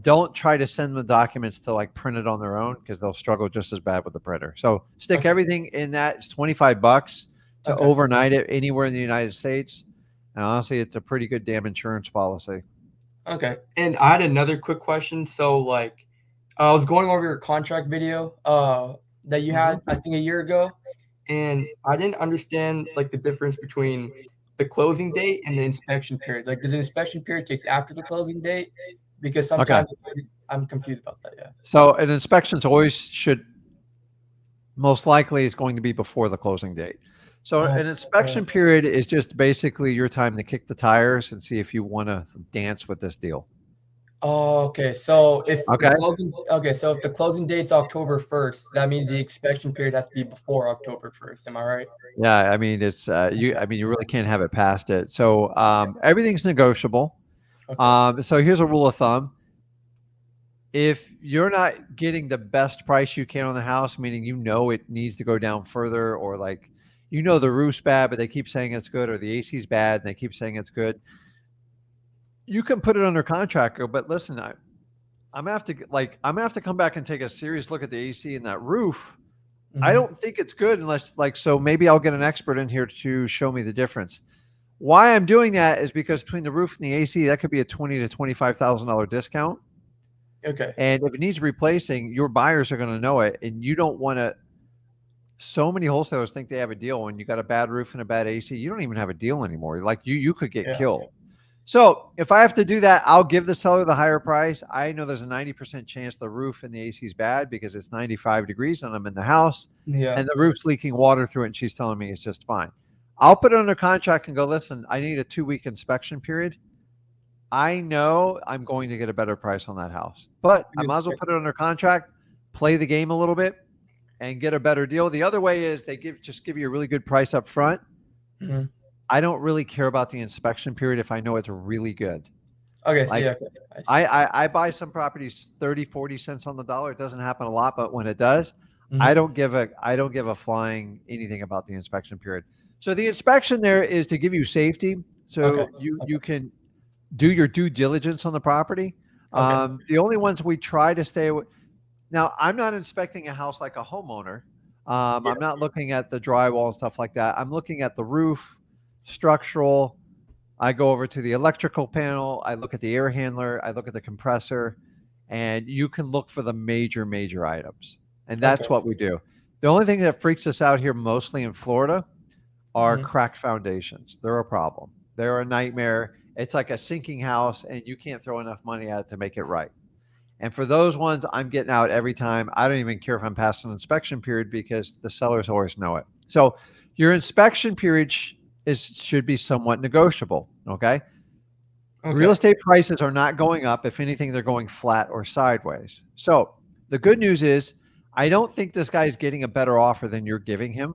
Speaker 1: don't try to send them the documents to like print it on their own because they'll struggle just as bad with the printer. So stick
Speaker 3: Okay.
Speaker 1: everything in that. It's $25 to
Speaker 3: Okay.
Speaker 1: overnight it anywhere in the United States. And honestly, it's a pretty good damn insurance policy.
Speaker 3: Okay. And I had another quick question. So like I was going over your contract video that you had I think a year ago, and I didn't understand like the difference between the closing date and the inspection period. Like does the inspection period takes after the closing date? Because
Speaker 1: Okay.
Speaker 3: sometimes I'm confused about that, yeah.
Speaker 1: So an inspection's always should most likely is going to be before the closing date. So
Speaker 3: Oh,
Speaker 1: an inspection period is just basically your time to kick the tires and see if you want to dance with this deal.
Speaker 3: oh, okay. So if the
Speaker 1: Okay.
Speaker 3: closing date's October 1st, that means the inspection period has to be before October 1st. Am I right?
Speaker 1: Yeah, I mean it's I mean you really can't have it past it. So everything's negotiable.
Speaker 3: Okay.
Speaker 1: So here's a rule of thumb. If you're not getting the best price you can on the house, meaning you know it needs to go down further, or like you know the roof's bad, but they keep saying it's good, or the AC's bad and they keep saying it's good, you can put it under contract. But listen, I'm gonna have to come back and take a serious look at the AC and that roof. I
Speaker 3: Mhm.
Speaker 1: don't think it's good unless so maybe I'll get an expert in here to show me the difference. Why I'm doing that is because between the roof and the AC, that could be a $20,000 to $25,000 discount.
Speaker 3: Okay.
Speaker 1: And if it needs replacing, your buyers are going to know it, and you don't want to. So many wholesalers think they have a deal when you got a bad roof and a bad AC. You don't even have a deal anymore. Like you could get
Speaker 3: Yeah.
Speaker 1: killed. So if I have to do that, I'll give the seller the higher price. I know there's a 90% chance the roof and the AC is bad because it's 95 degrees and I'm in the house
Speaker 3: Yeah.
Speaker 1: and the roof's leaking water through it and she's telling me it's just fine. I'll put it under contract and go, listen, I need a 2-week inspection period. I know I'm going to get a better price on that house, but I might as well put it under contract, play the game a little bit and get a better deal. The other way is they just give you a really good price up front.
Speaker 3: Mhm.
Speaker 1: I don't really care about the inspection period if I know it's really good.
Speaker 3: Okay.
Speaker 1: Like
Speaker 3: Yeah. Okay. I see.
Speaker 1: I buy some properties 30, 40 cents on the dollar. It doesn't happen a lot, but when it does, I
Speaker 3: Mhm.
Speaker 1: don't give a flying anything about the inspection period. So the inspection there is to give you safety.
Speaker 3: Okay.
Speaker 1: So you can do your due diligence on the property.
Speaker 3: Okay.
Speaker 1: The only ones we try to stay with. Now, I'm not inspecting a house like a homeowner.
Speaker 3: Yeah.
Speaker 1: I'm not looking at the drywall and stuff like that. I'm looking at the roof, structural. I go over to the electrical panel. I look at the air handler. I look at the compressor, and you can look for the major items. And
Speaker 3: Okay.
Speaker 1: that's what we do. The only thing that freaks us out here, mostly in Florida, are
Speaker 3: Mhm.
Speaker 1: cracked foundations. They're a problem. They're a nightmare. It's like a sinking house, and you can't throw enough money at it to make it right. And for those ones, I'm getting out every time. I don't even care if I'm past an inspection period because the sellers always know it. So your inspection period should be somewhat negotiable. Okay. Real
Speaker 3: Okay.
Speaker 1: estate prices are not going up. If anything, they're going flat or sideways. So the good news is, I don't think this guy is getting a better offer than you're giving him.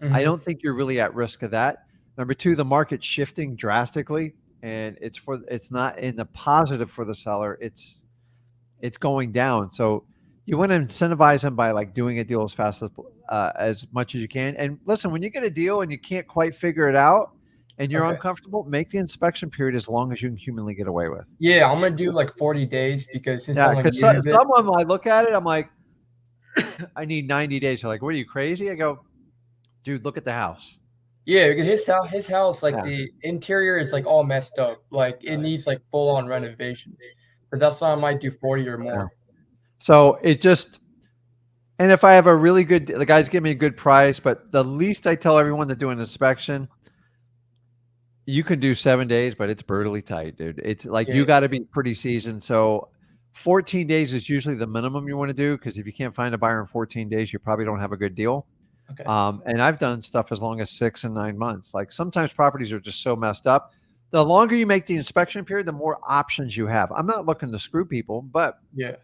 Speaker 1: I
Speaker 3: Mhm.
Speaker 1: don't think you're really at risk of that. Number two, the market's shifting drastically, and it's not in the positive for the seller. It's going down. So you want to incentivize them by like doing a deal as fast as much as you can. And listen, when you get a deal and you can't quite figure it out and you're
Speaker 3: Okay.
Speaker 1: uncomfortable, make the inspection period as long as you can humanly get away with.
Speaker 3: Yeah, I'm gonna do like 40 days because since
Speaker 1: Yeah,
Speaker 3: I'm like
Speaker 1: because
Speaker 3: new to this.
Speaker 1: someone I look at it, I'm like, I need 90 days. They're like, what are you crazy? I go, dude, look at the house.
Speaker 3: Yeah, because his house, like
Speaker 1: Yeah.
Speaker 3: the interior is like all messed up. Like it needs like full on renovation. But that's why I might do 40 or
Speaker 1: Yeah.
Speaker 3: more.
Speaker 1: So it just, and if I have a really good, the guys give me a good price, but the least I tell everyone to do an inspection, you can do 7 days, but it's brutally tight, dude. It's like
Speaker 3: Yeah.
Speaker 1: you got to be pretty seasoned. So 14 days is usually the minimum you want to do because if you can't find a buyer in 14 days, you probably don't have a good deal.
Speaker 3: Okay.
Speaker 1: And I've done stuff as long as 6 and 9 months. Like sometimes properties are just so messed up. The longer you make the inspection period, the more options you have. I'm not looking to screw people, but
Speaker 3: Yeah.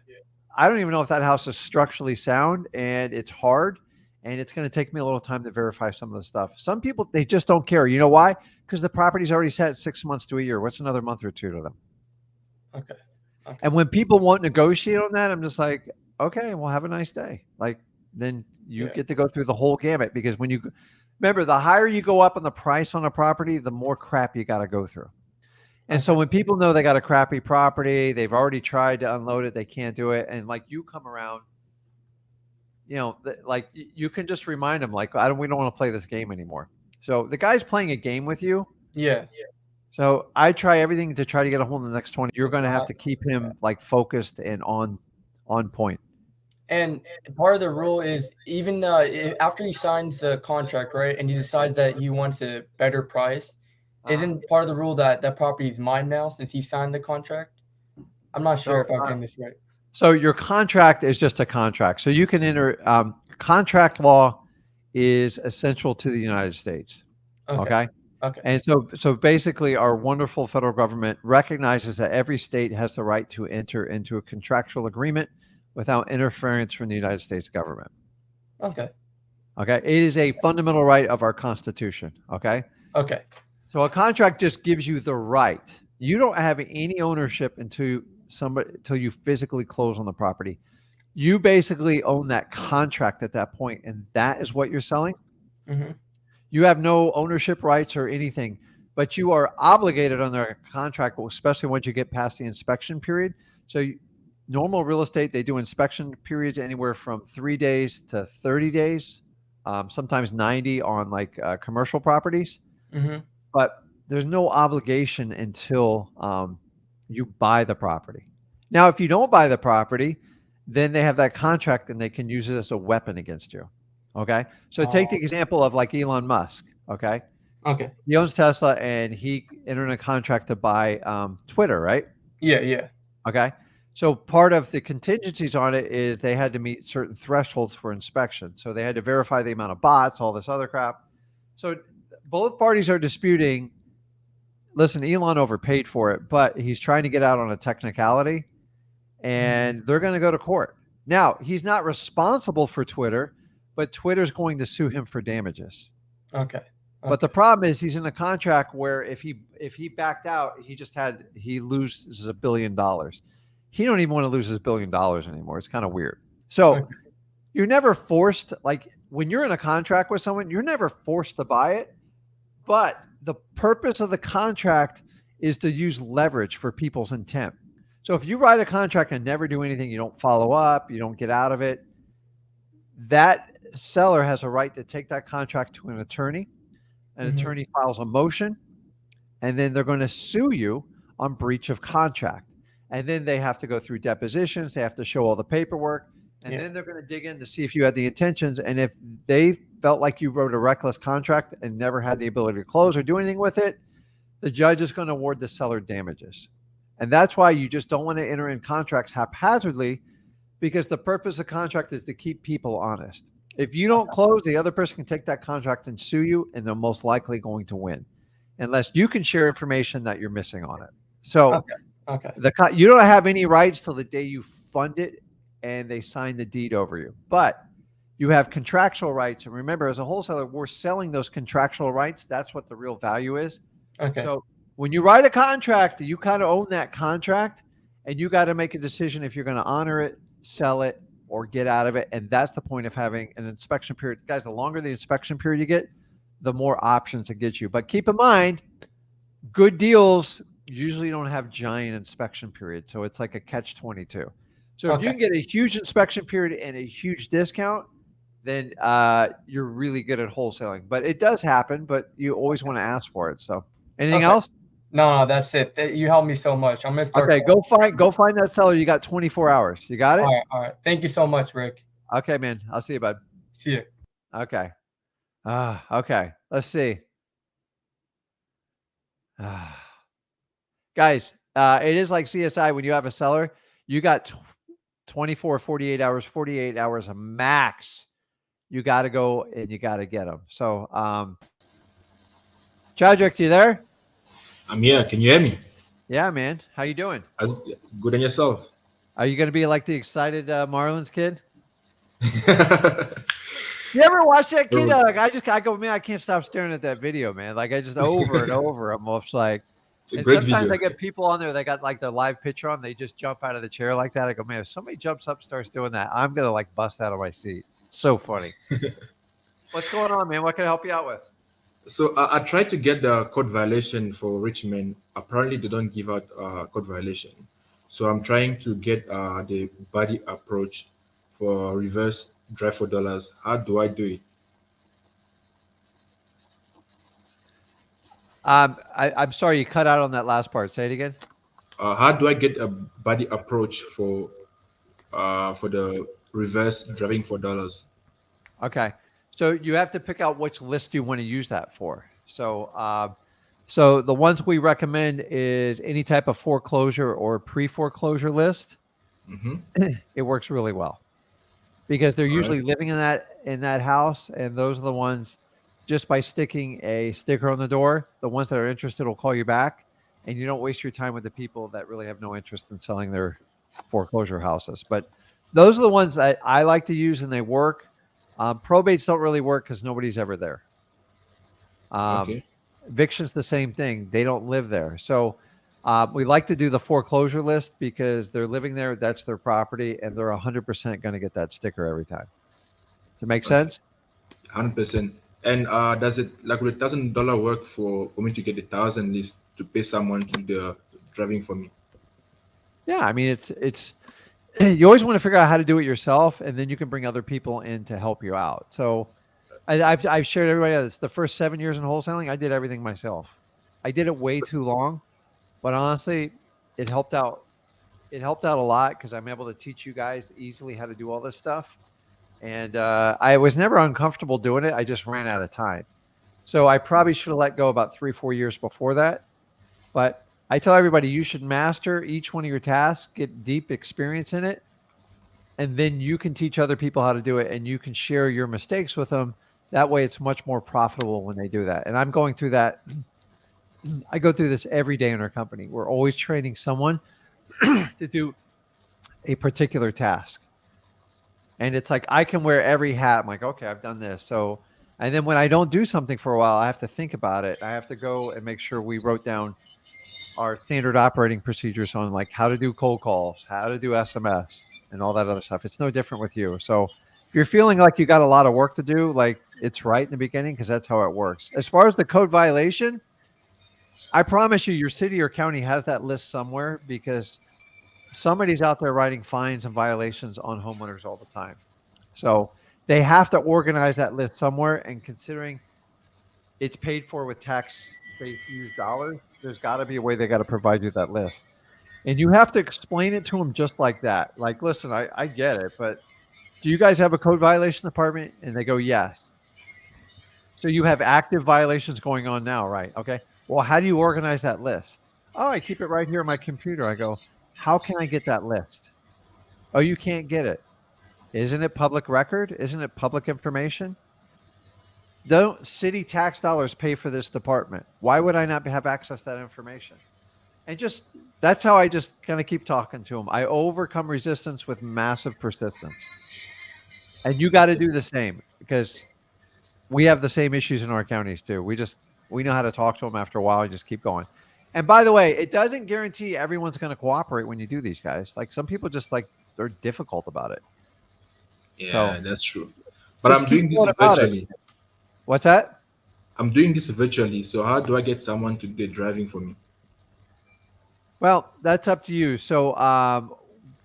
Speaker 1: I don't even know if that house is structurally sound and it's hard. And it's going to take me a little time to verify some of the stuff. Some people, they just don't care. You know why? Because the property's already set 6 months to a year. What's another month or two to them?
Speaker 3: Okay. Okay.
Speaker 1: And when people won't negotiate on that, I'm just like, okay, well, have a nice day. Like, then you
Speaker 3: Yeah.
Speaker 1: get to go through the whole gamut because when you remember, the higher you go up on the price on a property, the more crap you got to go through. And so when people know they got a crappy property, they've already tried to unload it, they can't do it. And like you come around, you know, like you can just remind them like, we don't want to play this game anymore. So the guy's playing a game with you.
Speaker 3: Yeah.
Speaker 1: So I try everything to try to get a hold of the next 20. You're going to have to keep him like focused and on point.
Speaker 3: And part of the rule is even after he signs the contract, right, and he decides that he wants a better price, isn't part of the rule that that property is mine now since he signed the contract? I'm not sure if I'm getting this right.
Speaker 1: So your contract is just a contract. So you can enter contract law is essential to the United States. Okay. And so basically our wonderful federal government recognizes that every state has the right to enter into a contractual agreement without interference from the United States government. Okay. It is a fundamental right of our Constitution. Okay. So a contract just gives you the right. You don't have any ownership until you physically close on the property. You basically own that contract at that point, and that is what you're selling. You have no ownership rights or anything, but you are obligated under a contract, especially once you get past the inspection period. So normal real estate, they do inspection periods anywhere from 3 days to 30 days, sometimes 90 on like commercial properties. But there's no obligation until you buy the property. Now, if you don't buy the property, then they have that contract and they can use it as a weapon against you. Okay. So take the example of like Elon Musk. Okay. He owns Tesla and he entered a contract to buy Twitter, right?
Speaker 3: Yeah.
Speaker 1: Okay. So part of the contingencies on it is they had to meet certain thresholds for inspection. So they had to verify the amount of bots, all this other crap. So both parties are disputing, listen, Elon overpaid for it, but he's trying to get out on a technicality and they're going to go to court. Now, he's not responsible for Twitter, but Twitter's going to sue him for damages. But the problem is he's in a contract where if he backed out, he loses $1 billion. He don't even want to lose his $1 billion anymore. It's kind of weird. So you're never forced, like when you're in a contract with someone, you're never forced to buy it. But the purpose of the contract is to use leverage for people's intent. So if you write a contract and never do anything, you don't follow up, you don't get out of it, that seller has a right to take that contract to an attorney. An attorney files a motion, and then they're going to sue you on breach of contract. And then they have to go through depositions. They have to show all the paperwork. And then they're going to dig in to see if you had the intentions. And if they felt like you wrote a reckless contract and never had the ability to close or do anything with it, the judge is going to award the seller damages. And that's why you just don't want to enter in contracts haphazardly, because the purpose of contract is to keep people honest. If you don't close, the other person can take that contract and sue you, and they're most likely going to win, unless you can share information that you're missing on it. So you don't have any rights till the day you fund it and they sign the deed over you. But you have contractual rights. And remember, as a wholesaler, we're selling those contractual rights. That's what the real value is. So when you write a contract, you kind of own that contract, and you got to make a decision if you're going to honor it, sell it, or get out of it. And that's the point of having an inspection period. Guys, the longer the inspection period you get, the more options it gets you. But keep in mind, good deals usually don't have giant inspection periods. So it's like a catch-22. So if you can get a huge inspection period and a huge discount, then you're really good at wholesaling. But it does happen, but you always want to ask for it. So anything else?
Speaker 3: No, that's it. You helped me so much. I'm gonna start.
Speaker 1: Okay, go find that seller. You got 24 hours. You got it?
Speaker 3: All right. Thank you so much, Rick.
Speaker 1: Okay, man. I'll see you, bud.
Speaker 3: See you.
Speaker 1: Okay. Okay. Let's see. Guys, it is like CSI. When you have a seller, you got 24, 48 hours, 48 hours max. You got to go and you got to get them. So, Chadrick, you there?
Speaker 4: I'm here. Can you hear me?
Speaker 1: Yeah, man. How you doing?
Speaker 4: Good, and yourself?
Speaker 1: Are you going to be like the excited Marlins kid? You ever watch that kid? I go, man, I can't stop staring at that video, man. Like I just over and over, I'm almost like, and sometimes I get people on there, they got like their live picture on, they just jump out of the chair like that. I go, man, if somebody jumps up, starts doing that, I'm going to like bust out of my seat. So funny. What's going on, man? What can I help you out with?
Speaker 4: So I tried to get the code violation for Richmond. Apparently, they don't give out code violation. So I'm trying to get the body approach for reverse drive for dollars. How do I do it?
Speaker 1: I'm sorry, you cut out on that last part. Say it again.
Speaker 4: How do I get a body approach for the reverse driving for dollars?
Speaker 1: Okay. So you have to pick out which list you want to use that for. So the ones we recommend is any type of foreclosure or pre-foreclosure list.
Speaker 4: Mm-hmm.
Speaker 1: It works really well because they're
Speaker 4: All right.
Speaker 1: usually living in that house, and those are the ones. Just by sticking a sticker on the door, the ones that are interested will call you back, and you don't waste your time with the people that really have no interest in selling their foreclosure houses. But those are the ones that I like to use, and they work. Probates don't really work because nobody's ever there. Um,
Speaker 4: Okay.
Speaker 1: Eviction's the same thing. They don't live there. So we like to do the foreclosure list because they're living there. That's their property, and they're 100% going to get that sticker every time. Does it make
Speaker 4: Okay.
Speaker 1: sense?
Speaker 4: 100%. And does it like with $1,000 work for me to get 1,000 list to pay someone to do the driving for me?
Speaker 1: Yeah. I mean, it's you always want to figure out how to do it yourself, and then you can bring other people in to help you out. So I've shared everybody else. The first 7 years in wholesaling, I did everything myself. I did it way too long, but honestly, it helped out. It helped out a lot because I'm able to teach you guys easily how to do all this stuff. And I was never uncomfortable doing it. I just ran out of time. So I probably should have let go about 3, 4 years before that. But I tell everybody you should master each one of your tasks, get deep experience in it, and then you can teach other people how to do it and you can share your mistakes with them. That way it's much more profitable when they do that. And I'm going through that. I go through this every day in our company. We're always training someone to do a particular task. And it's like I can wear every hat. I'm like, okay, I've done this. So, and then when I don't do something for a while, I have to think about it. I have to go and make sure we wrote down our standard operating procedures on like how to do cold calls, how to do SMS, and all that other stuff. It's no different with you. So, if you're feeling like you got a lot of work to do, like it's right in the beginning because that's how it works. As far as the code violation, I promise you, your city or county has that list somewhere because somebody's out there writing fines and violations on homeowners all the time. So they have to organize that list somewhere. And considering it's paid for with tax-based dollars, there's got to be a way they got to provide you that list. And you have to explain it to them just like that. Like, listen, I get it, but do you guys have a code violation department? And they go, yes. So you have active violations going on now, right? Okay. Well, how do you organize that list? Oh, I keep it right here on my computer. I go, how can I get that list? Oh, you can't get it. Isn't it public record? Isn't it public information? Don't city tax dollars pay for this department? Why would I not have access to that information? And just that's how I just kind of keep talking to them. I overcome resistance with massive persistence. And you got to do the same because we have the same issues in our counties too. We know how to talk to them after a while and just keep going. And by the way, it doesn't guarantee everyone's going to cooperate when you do these guys. Like some people just like they're difficult about it.
Speaker 4: Yeah,
Speaker 1: So
Speaker 4: that's true. But
Speaker 1: just
Speaker 4: I'm
Speaker 1: keep
Speaker 4: doing this
Speaker 1: going about it.
Speaker 4: virtually.
Speaker 1: What's that?
Speaker 4: I'm doing this virtually. So how do I get someone to do the driving for me?
Speaker 1: Well, that's up to you. So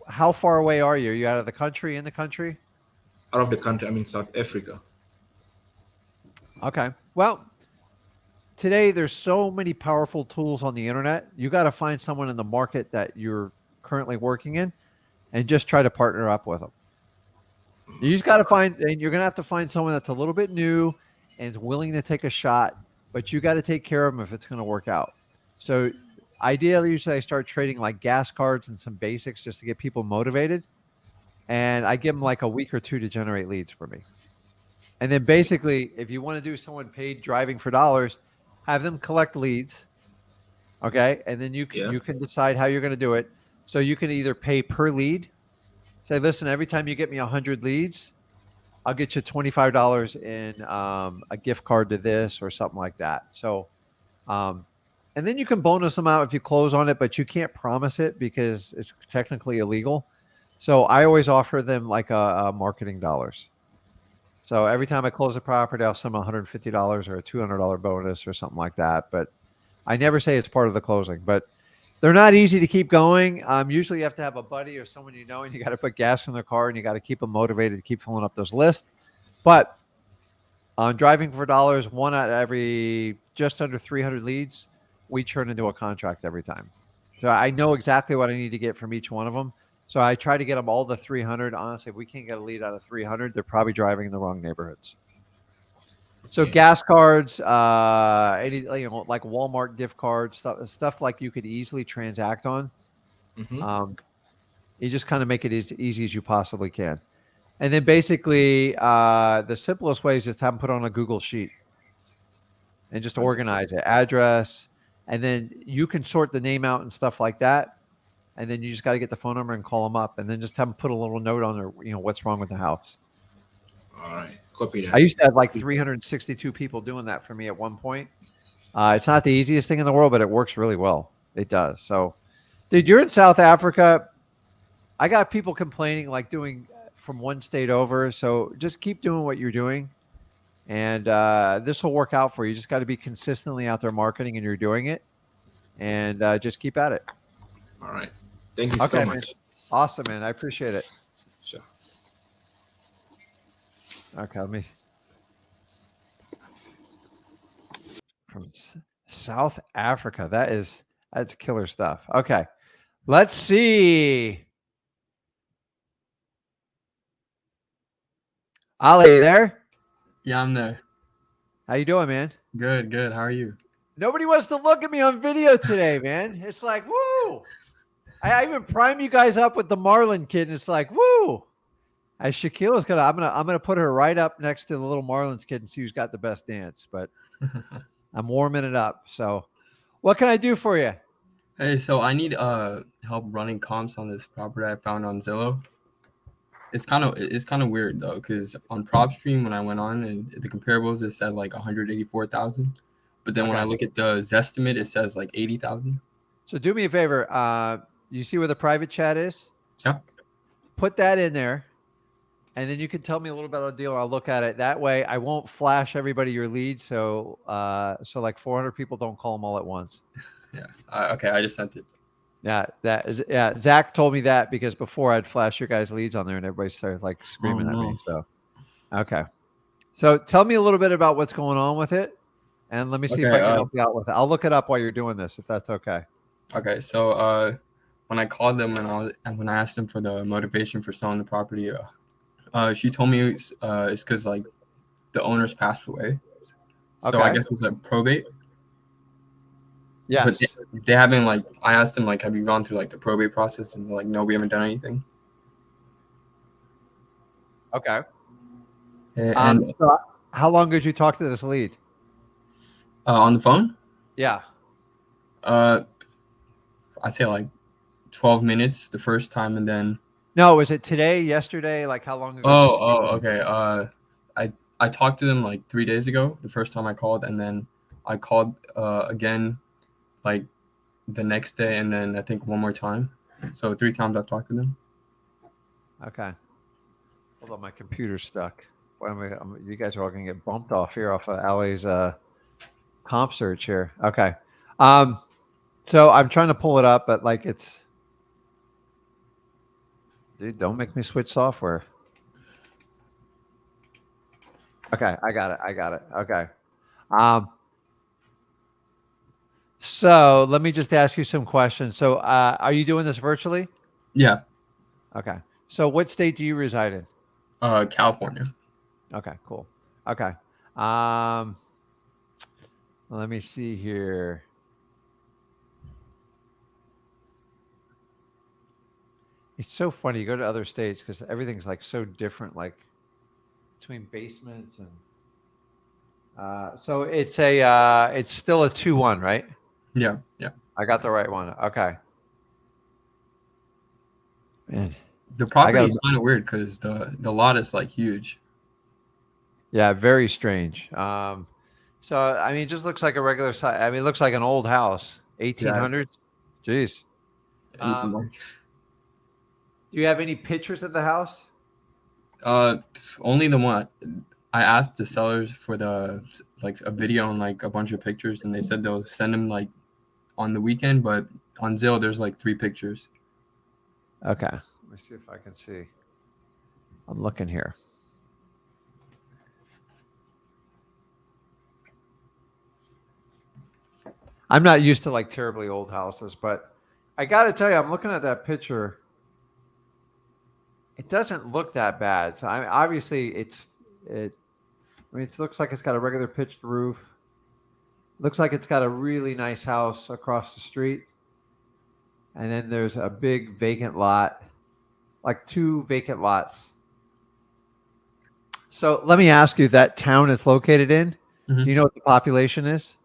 Speaker 1: how far away are you? Are you out of the country, in the country?
Speaker 4: Out of the country, I'm in South Africa.
Speaker 1: Okay. Well, today there's so many powerful tools on the internet. You got to find someone in the market that you're currently working in and just try to partner up with them. You just got to find, and you're going to have to find someone that's a little bit new and is willing to take a shot, but you got to take care of them if it's going to work out. So ideally, usually I start trading like gas cards and some basics just to get people motivated. And I give them like a week or two to generate leads for me. And then basically, if you want to do someone paid driving for dollars, have them collect leads. Okay. And then you can decide how you're going to do it. So you can either pay per lead. Say, listen, every time you get me 100 leads, I'll get you $25 in a gift card to this or something like that. So, and then you can bonus them out if you close on it, but you can't promise it because it's technically illegal. So I always offer them like a marketing dollars. So every time I close a property, I'll send them $150 or a $200 bonus or something like that. But I never say it's part of the closing. But they're not easy to keep going. Usually you have to have a buddy or someone you know, and you got to put gas in their car, and you got to keep them motivated to keep filling up those lists. But on Driving for Dollars, one out of every just under 300 leads, we turn into a contract every time. So I know exactly what I need to get from each one of them. So I try to get them all to 300. Honestly, if we can't get a lead out of 300, they're probably driving in the wrong neighborhoods. So
Speaker 4: Okay.
Speaker 1: gas cards, any like Walmart gift cards, stuff like you could easily transact on.
Speaker 4: Mm-hmm.
Speaker 1: You just kind of make it as easy as you possibly can. And then basically, the simplest way is just have them put on a Google sheet and just organize it, address, and then you can sort the name out and stuff like that. And then you just got to get the phone number and call them up, and then just have them put a little note on there, what's wrong with the house.
Speaker 4: All right. Copy that.
Speaker 1: I used to have like 362 people doing that for me at one point. It's not the easiest thing in the world, but it works really well. It does. So, dude, you're in South Africa. I got people complaining like doing from one state over. So just keep doing what you're doing, and this will work out for you. You just got to be consistently out there marketing, and you're doing it, and just keep at it.
Speaker 4: All right. Thank you
Speaker 1: Okay,
Speaker 4: so
Speaker 1: man.
Speaker 4: much.
Speaker 1: Awesome, man. I appreciate it.
Speaker 4: Sure.
Speaker 1: Okay, let me. From South Africa. That's killer stuff. Okay. Let's see. Ali, you there?
Speaker 5: Yeah, I'm there.
Speaker 1: How you doing, man?
Speaker 5: Good, good. How are you?
Speaker 1: Nobody wants to look at me on video today, man. It's like, woo. I even prime you guys up with the Marlin kid, and it's like, woo. As Shaquila's I'm gonna put her right up next to the little Marlins kid and see who's got the best dance. But I'm warming it up. So, what can I do for you?
Speaker 5: Hey, so I need help running comps on this property I found on Zillow. It's kind of weird though, because on PropStream when I went on and the comparables it said like 184,000, but then when I
Speaker 1: Okay.
Speaker 5: look at the Zestimate it says like 80,000.
Speaker 1: So do me a favor. You see where the private chat is?
Speaker 5: Yeah.
Speaker 1: Put that in there, and then you can tell me a little bit of the deal. I'll look at it. That way, I won't flash everybody your leads. So like 400 people don't call them all at once.
Speaker 5: Yeah. Okay, I just sent it.
Speaker 1: Yeah, Zach told me that because before I'd flash your guys' leads on there, and everybody started like screaming at me. So, okay. So tell me a little bit about what's going on with it, and let me see if I can help you out with it. I'll look it up while you're doing this, if that's okay.
Speaker 5: Okay, so when I called them and when I asked them for the motivation for selling the property, she told me it's because like the owners passed away, so
Speaker 1: Okay.
Speaker 5: I guess it's like probate.
Speaker 1: Yes.
Speaker 5: But they haven't like. I asked them like, have you gone through like the probate process? And they're like, no, we haven't done anything.
Speaker 1: Okay.
Speaker 5: And
Speaker 1: So how long did you talk to this lead?
Speaker 5: on the phone,
Speaker 1: Yeah.
Speaker 5: I say like 12 minutes the first time, and then
Speaker 1: No, was it today, yesterday? Like how long ago?
Speaker 5: okay. I talked to them like 3 days ago, the first time I called, and then I called again like the next day, and then I think one more time. So 3 times I've talked to them.
Speaker 1: Okay. Hold on, my computer's stuck. You guys are all gonna get bumped off here off of Ali's comp search here. Okay. So I'm trying to pull it up, but like dude, don't make me switch software. Okay, I got it. Okay. So let me just ask you some questions. So are you doing this virtually?
Speaker 5: Yeah,
Speaker 1: Okay. So what state do you reside in?
Speaker 5: California.
Speaker 1: Okay, cool. Okay. Let me see here. It's so funny. You go to other states because everything's like so different, like between basements and so it's it's still a 2-1, right?
Speaker 5: Yeah.
Speaker 1: I got the right one. Okay. Man.
Speaker 5: The property is kind of weird because the lot is like huge.
Speaker 1: Yeah, very strange. So I mean, it just looks like a regular size. I mean, it looks like an old house, 1800s. Jeez.
Speaker 5: It needs some work.
Speaker 1: Do you have any pictures of the house?
Speaker 5: Only the one. I asked the sellers for a video and like a bunch of pictures, and they said they'll send them like on the weekend. But on Zillow, there's like 3 pictures.
Speaker 1: Okay. Let me see if I can see. I'm looking here. I'm not used to like terribly old houses, but I got to tell you, I'm looking at that picture. It doesn't look that bad. So obviously it looks like it's got a regular pitched roof. Looks like it's got a really nice house across the street. And then there's a big vacant lot, like 2 vacant lots. So let me ask you, that town it's located in,
Speaker 5: Mhm.
Speaker 1: do you know what the population is?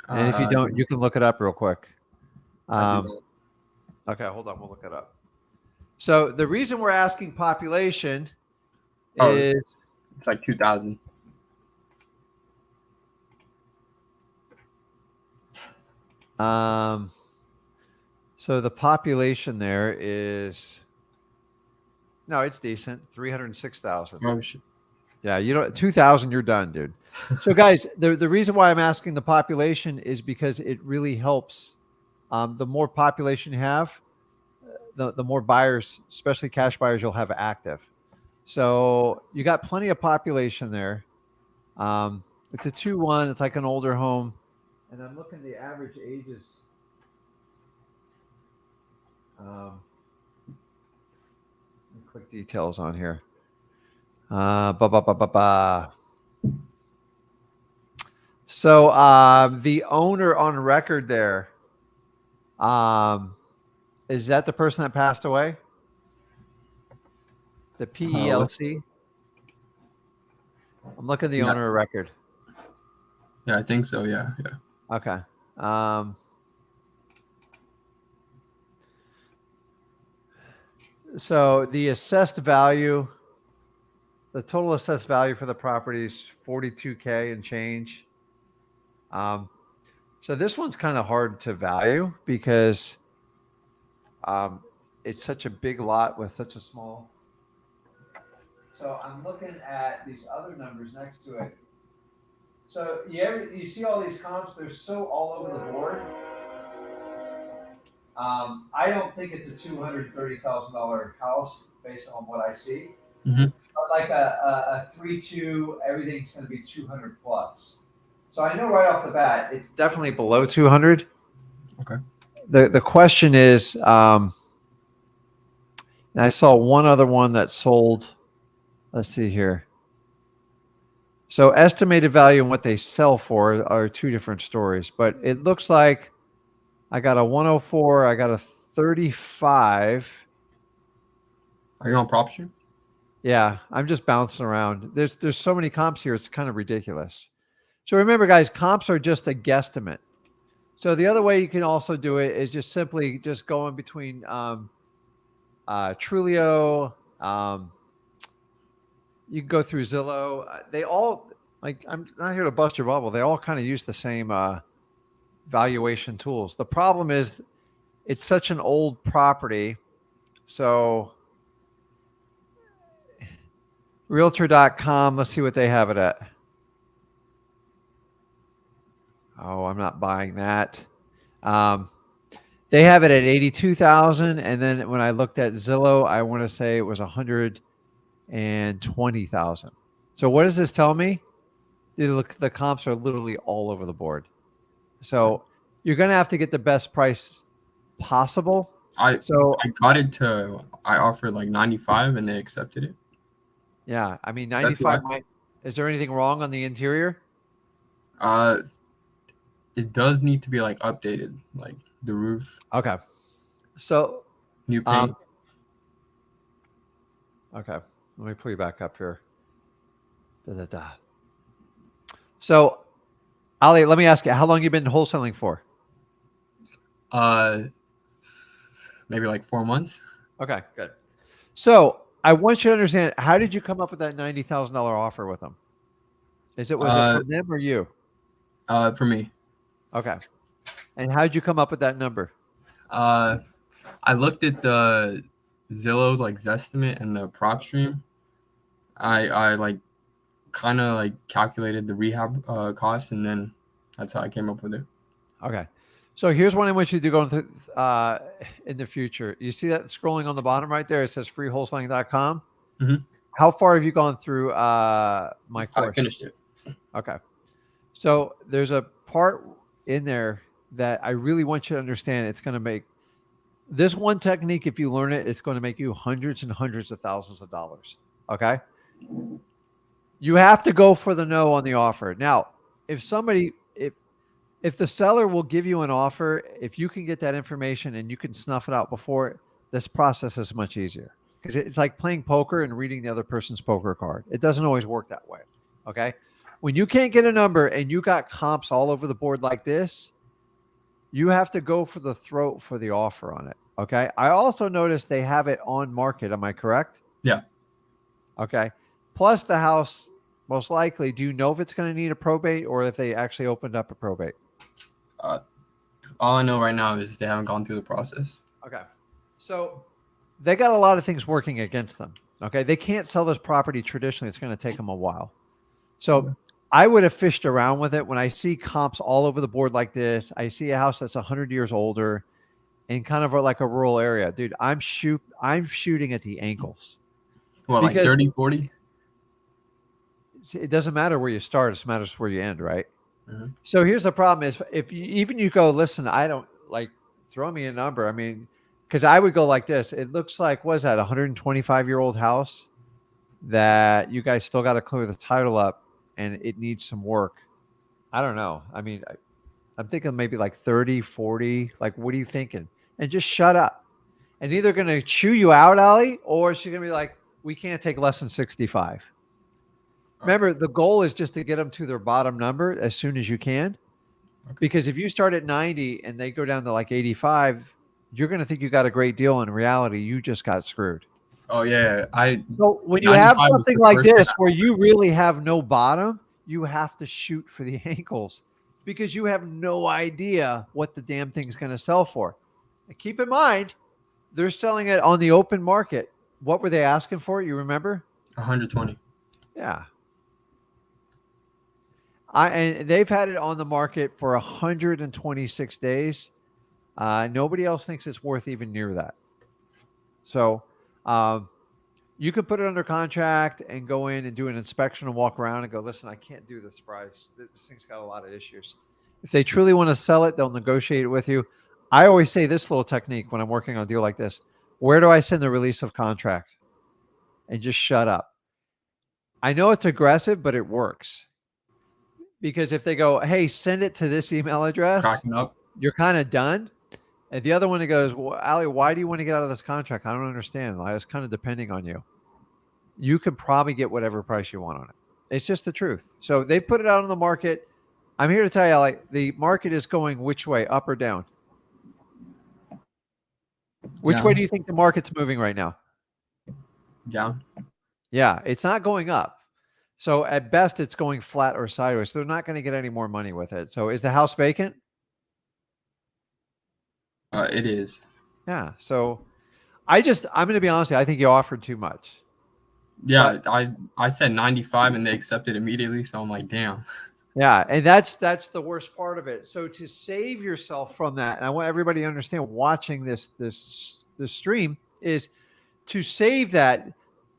Speaker 1: And if you
Speaker 5: I
Speaker 1: don't,
Speaker 5: do-
Speaker 1: you can look it up real quick.
Speaker 5: I do not.
Speaker 1: Okay, hold on. We'll look it up. So the reason we're asking population
Speaker 5: Oh,
Speaker 1: is
Speaker 5: it's like 2,000.
Speaker 1: so the population there is no, it's decent, 306,000.
Speaker 5: Oh shit.
Speaker 1: Yeah, 2,000, you're done, dude. So guys, the reason why I'm asking the population is because it really helps. The more population you have, the more buyers, especially cash buyers, you'll have active. So you got plenty of population there. It's a 2-1. It's like an older home, and I'm looking. The average age is. Quick details on here. So the owner on record there, is that the person that passed away? The PELC? I'm looking at the
Speaker 5: Yeah.
Speaker 1: owner of record.
Speaker 5: Yeah, I think so. Yeah.
Speaker 1: Okay. So the assessed value, the total assessed value for the property is $42K and change. So this one's kind of hard to value because it's such a big lot with such a small. So I'm looking at these other numbers next to it. So you see all these comps, they're so all over the board. I don't think it's a $230,000 house based on what I see.
Speaker 5: Mhm.
Speaker 1: But like a 3.2, everything's going to be 200 plus. So I know right off the bat, it's definitely below 200.
Speaker 5: Okay.
Speaker 1: The question is, and I saw one other one that sold. Let's see here. So estimated value and what they sell for are 2 different stories, but it looks like I got a 104, I got a 35.
Speaker 5: Are you on PropStream?
Speaker 1: Yeah, I'm just bouncing around. There's so many comps here, it's kind of ridiculous. So remember, guys, comps are just a guesstimate. So the other way you can also do it is just simply just going between Trulio. You can go through Zillow. They all, like, I'm not here to bust your bubble. They all kind of use the same valuation tools. The problem is it's such an old property. So Realtor.com, let's see what they have it at. Oh, I'm not buying that. They have it at 82,000, and then when I looked at Zillow, I want to say it was 120,000. So what does this tell me? The comps are literally all over the board. So you're going to have to get the best price possible.
Speaker 5: I got it to. I offered like 95, and they accepted it.
Speaker 1: Yeah, I mean 95 might. Is there anything wrong on the interior?
Speaker 5: It does need to be like updated, like the roof.
Speaker 1: Okay. So
Speaker 5: new paint.
Speaker 1: Okay, let me pull you back up here. So, Ali, let me ask you, how long you been wholesaling for?
Speaker 5: Maybe like 4 months.
Speaker 1: Okay, good. So I want you to understand, how did you come up with that $90,000 offer with them? Was it from them or you?
Speaker 5: For me.
Speaker 1: Okay. And how did you come up with that number?
Speaker 5: I looked at the Zillow like Zestimate and the PropStream. I like kind of like calculated the rehab costs, and then that's how I came up with it.
Speaker 1: Okay. So here's one I want you to do going through in the future. You see that scrolling on the bottom right there? It says freewholesaling.com.
Speaker 5: Mhm.
Speaker 1: How far have you gone through my
Speaker 5: I
Speaker 1: course?
Speaker 5: finished it.
Speaker 1: Okay. So there's a part in there that I really want you to understand. It's going to make this one technique, if you learn it, it's going to make you hundreds and hundreds of thousands of dollars. Okay. You have to go for the no on the offer. Now, if the seller will give you an offer, if you can get that information and you can snuff it out before, this process is much easier, because it's like playing poker and reading the other person's poker card. It doesn't always work that way. Okay. When you can't get a number and you got comps all over the board like this, you have to go for the throat for the offer on it. Okay. I also noticed they have it on market. Am I correct?
Speaker 5: Yeah.
Speaker 1: Okay. Plus the house, most likely, do you know if it's going to need a probate or if they actually opened up a probate?
Speaker 5: All I know right now is they haven't gone through the process.
Speaker 1: Okay. So they got a lot of things working against them. Okay. They can't sell this property traditionally. It's going to take them a while. So I would have fished around with it. When I see comps all over the board like this, I see a house that's 100 years older in kind of like a rural area. Dude, I'm shooting at the ankles.
Speaker 5: What, like
Speaker 1: Because
Speaker 5: 30, 40?
Speaker 1: it doesn't matter where you start. It matters where you end, right?
Speaker 5: Mm-hmm.
Speaker 1: So here's the problem is if you go, listen, I don't like, throw me a number. I mean, because I would go like this. It looks like, what is that, 125-year-old house that you guys still got to clear the title up and it needs some work. I don't know. I mean, I'm thinking maybe like 30, 40. Like, what are you thinking? And just shut up. And either going to chew you out, Ali, or she's going to be like, we can't take less than 65. Remember, the goal is just to get them to their bottom number as soon as you can. Okay. Because if you start at 90 and they go down to like 85, you're going to think you got a great deal. In reality, you just got screwed.
Speaker 5: Oh, yeah.
Speaker 1: So when you have something like this where you really have no bottom, you have to shoot for the ankles because you have no idea what the damn thing's going to sell for. And keep in mind, they're selling it on the open market. What were they asking for? You remember?
Speaker 5: 120.
Speaker 1: Yeah. And they've had it on the market for 126 days. Nobody else thinks it's worth even near that. So you could put it under contract and go in and do an inspection and walk around and go, listen, I can't do this price. This thing's got a lot of issues. If they truly want to sell it, they'll negotiate it with you. I always say this little technique when I'm working on a deal like this. Where do I send the release of contract? And just shut up. I know it's aggressive, but it works. Because if they go, hey, send it to this email address,
Speaker 5: cracking up,
Speaker 1: you're kind of done. And the other one that goes, well, Ali, why do you want to get out of this contract? I don't understand. I was kind of depending on you. You can probably get whatever price you want on it. It's just the truth. So they put it out on the market. I'm here to tell you, Ali, the market is going which way, up or down? Which way do you think the market's moving right now?
Speaker 5: Down.
Speaker 1: Yeah, it's not going up. So at best, it's going flat or sideways. So they're not going to get any more money with it. So is the house vacant?
Speaker 5: It is.
Speaker 1: Yeah. So I'm going to be honest with you, I think you offered too much.
Speaker 5: Yeah, but I said 95 and they accepted immediately. So I'm like, damn.
Speaker 1: Yeah. And that's the worst part of it. So to save yourself from that, and I want everybody to understand watching this stream, is to save that.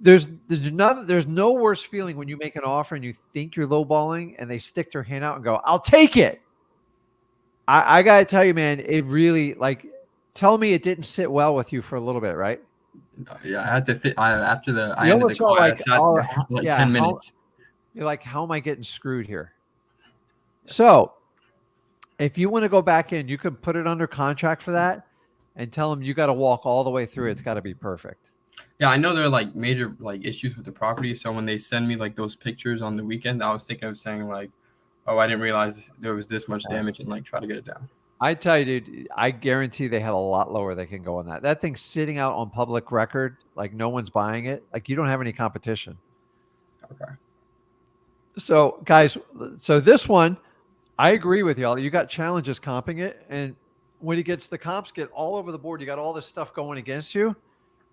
Speaker 1: There's no worse feeling when you make an offer and you think you're lowballing and they stick their hand out and go, I'll take it. I got to tell you, man, it really, like, tell me it didn't sit well with you for a little bit, right?
Speaker 5: Yeah, I had to fit. After I
Speaker 1: you
Speaker 5: ended the call,
Speaker 1: like,
Speaker 5: I sat like 10 minutes.
Speaker 1: You're like, how am I getting screwed here? So if you want to go back in, you can put it under contract for that and tell them you got to walk all the way through. It's got to be perfect.
Speaker 5: Yeah, I know there are like major like issues with the property. So when they send me like those pictures on the weekend, I was thinking of saying like, oh, I didn't realize there was this much damage and like try to get it down.
Speaker 1: I tell you, dude, I guarantee they had a lot lower they can go on that. That thing's sitting out on public record. Like no one's buying it. Like you don't have any competition.
Speaker 5: Okay.
Speaker 1: So guys, so this one, I agree with y'all. You got challenges comping it. And when it gets, the comps get all over the board, you got all this stuff going against you.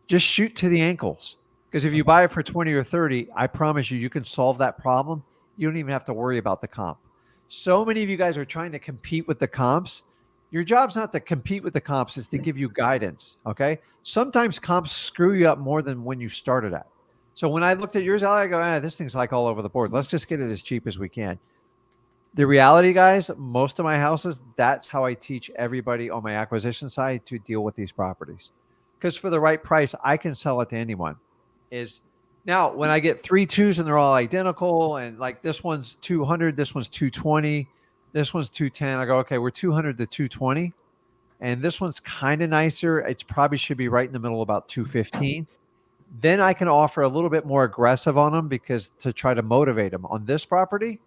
Speaker 1: Just shoot to the ankles. Because if you buy it for 20 or 30, I promise you, you can solve that problem. You don't even have to worry about the comp. So many of you guys are trying to compete with the comps. Your job's not to compete with the comps, it's to give you guidance. Okay. Sometimes comps screw you up more than when you started at. So when I looked at yours, I go, this thing's like all over the board. Let's just get it as cheap as we can. The reality, guys, most of my houses, that's how I teach everybody on my acquisition side to deal with these properties. Because for the right price, I can sell it to anyone. Is now when I get 3 2s and they're all identical, and like this one's 200, this one's 220, this one's 210. I go, okay, we're 200 to 220. And this one's kind of nicer. It's probably should be right in the middle, about 215. Then I can offer a little bit more aggressive on them because to try to motivate them on this property,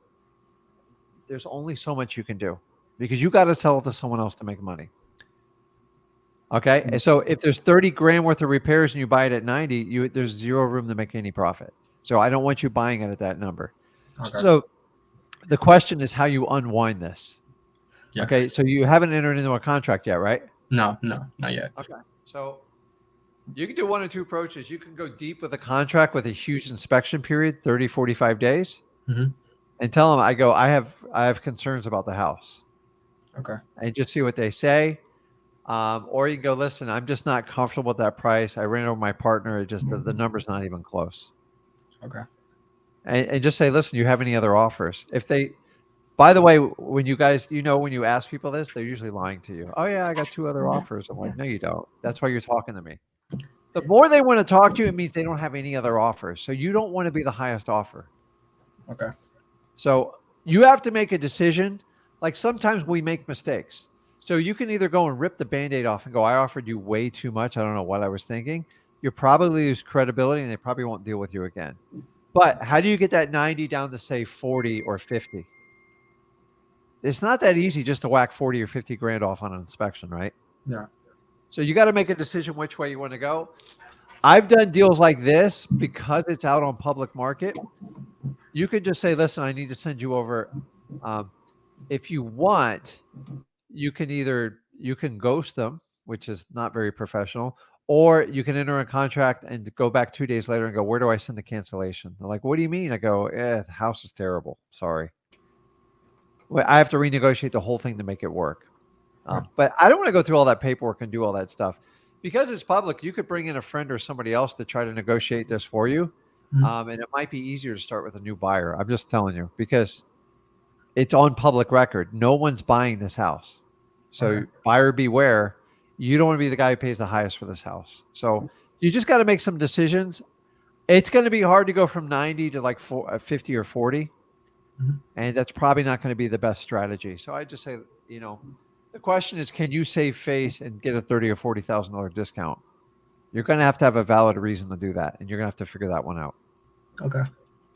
Speaker 1: there's only so much you can do because you got to sell it to someone else to make money. Okay. And so if there's 30 grand worth of repairs and you buy it at 90, there's zero room to make any profit. So I don't want you buying it at that number. Okay. So the question is how you unwind this. Yeah. Okay. So you haven't entered into a contract yet, right?
Speaker 5: No, not yet.
Speaker 1: Okay. So you can do one or two approaches. You can go deep with a contract with a huge inspection period, 30, 45 days. Mm-hmm. And tell them, I have concerns about the house.
Speaker 5: Okay.
Speaker 1: And just see what they say. Or you can go, listen, I'm just not comfortable with that price. I ran over my partner. It just, the number's not even close.
Speaker 5: Okay.
Speaker 1: And just say, listen, you have any other offers? If they, by the way, when you guys, when you ask people this, they're usually lying to you. Oh yeah, I got 2 other offers. I'm like, no, you don't. That's why you're talking to me. The more they want to talk to you, it means they don't have any other offers. So you don't want to be the highest offer.
Speaker 5: Okay.
Speaker 1: So you have to make a decision. Like sometimes we make mistakes. So you can either go and rip the Band-Aid off and go, I offered you way too much. I don't know what I was thinking. You'll probably lose credibility and they probably won't deal with you again. But how do you get that 90 down to say 40 or 50? It's not that easy just to whack 40 or 50 grand off on an inspection, right?
Speaker 5: Yeah.
Speaker 1: So you got to make a decision which way you want to go. I've done deals like this because it's out on public market. You could just say, listen, I need to send you over. If you want, you can ghost them, which is not very professional, or you can enter a contract and go back 2 days later and go, where do I send the cancellation? They're like, what do you mean? I go, the house is terrible. Sorry. Well, I have to renegotiate the whole thing to make it work. But I don't want to go through all that paperwork and do all that stuff. Because it's public, you could bring in a friend or somebody else to try to negotiate this for you. Mm-hmm. And it might be easier to start with a new buyer. I'm just telling you, because it's on public record. No one's buying this house. So buyer beware. You don't want to be the guy who pays the highest for this house. So you just got to make some decisions. It's going to be hard to go from 90 to like 50 or 40. Mm-hmm. And that's probably not going to be the best strategy. So I just say, the question is, can you save face and get a $30,000 or $40,000 discount? You're going to have a valid reason to do that. And you're going to have to figure that one out.
Speaker 5: Okay.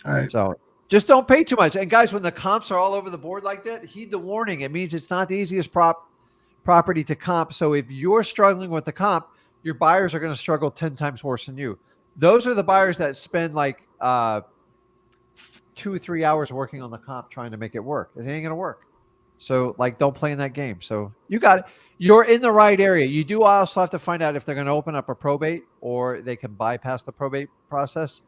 Speaker 5: All right.
Speaker 1: So just don't pay too much. And guys, when the comps are all over the board like that, heed the warning. It means it's not the easiest property to comp. So if you're struggling with the comp, your buyers are going to struggle 10 times worse than you. Those are the buyers that spend like 2 or 3 hours working on the comp trying to make it work. It ain't going to work. So don't play in that game. So you got it. You're in the right area. You do also have to find out if they're going to open up a probate or they can bypass the probate process.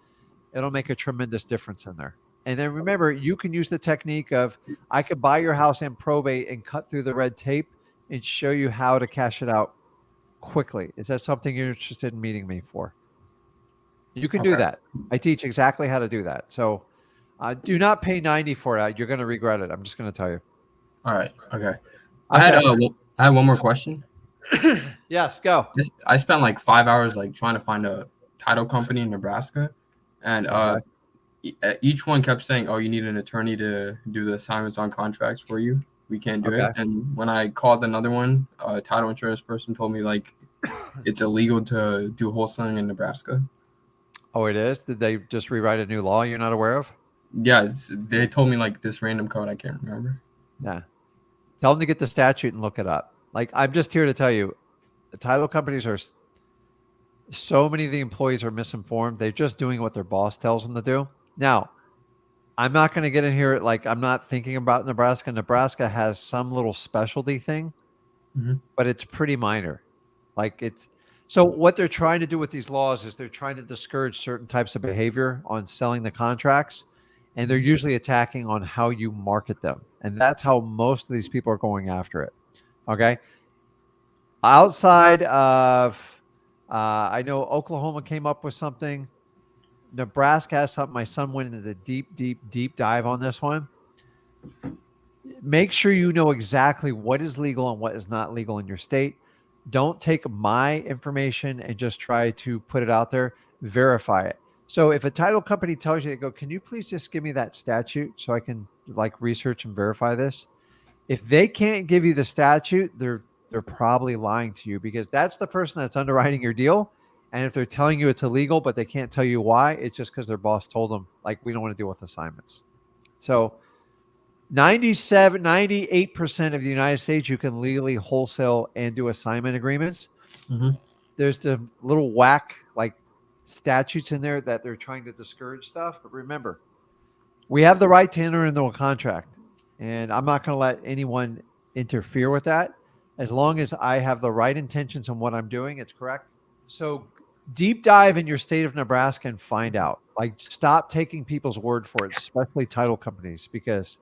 Speaker 1: It'll make a tremendous difference in there. And then remember, you can use the technique of, I could buy your house and probate and cut through the red tape and show you how to cash it out quickly. Is that something you're interested in meeting me for? You can do that. I teach exactly how to do that. So do not pay 90 for it. You're going to regret it. I'm just going to tell you.
Speaker 5: All right. Okay. I had one more question.
Speaker 1: Yes, go.
Speaker 5: I spent like 5 hours trying to find a title company in Nebraska, and each one kept saying, "Oh, you need an attorney to do the assignments on contracts for you. We can't do it." And when I called another one, a title insurance person told me it's illegal to do wholesaling in Nebraska.
Speaker 1: Oh, it is? Did they just rewrite a new law you're not aware of?
Speaker 5: Yeah, they told me this random code I can't remember.
Speaker 1: Yeah. Tell them to get the statute and look it up. I'm just here to tell you, the title companies are, so many of the employees are misinformed. They're just doing what their boss tells them to do. Now, I'm not going to get in here. I'm not thinking about Nebraska. Nebraska has some little specialty thing, but it's pretty minor. So what they're trying to do with these laws is they're trying to discourage certain types of behavior on selling the contracts, and they're usually attacking on how you market them. And that's how most of these people are going after it. Okay. Outside of, I know Oklahoma came up with something. Nebraska has something. My son went into the deep dive on this one. Make sure you know exactly what is legal and what is not legal in your state. Don't take my information and just try to put it out there. Verify it. So if a title company tells you, they go, can you please just give me that statute so I can like research and verify this? If they can't give you the statute, they're probably lying to you, because that's the person that's underwriting your deal. And if they're telling you it's illegal, but they can't tell you why, it's just because their boss told them, like, we don't want to deal with assignments. So 98% of the United States, you can legally wholesale and do assignment agreements.
Speaker 5: Mhm.
Speaker 1: There's the little whack like statutes in there that they're trying to discourage stuff. But remember, we have the right to enter into a contract, and I'm not going to let anyone interfere with that. As long as I have the right intentions on what I'm doing, it's correct. So deep dive in your state of Nebraska and find out. Like, stop taking people's word for it, especially title companies, because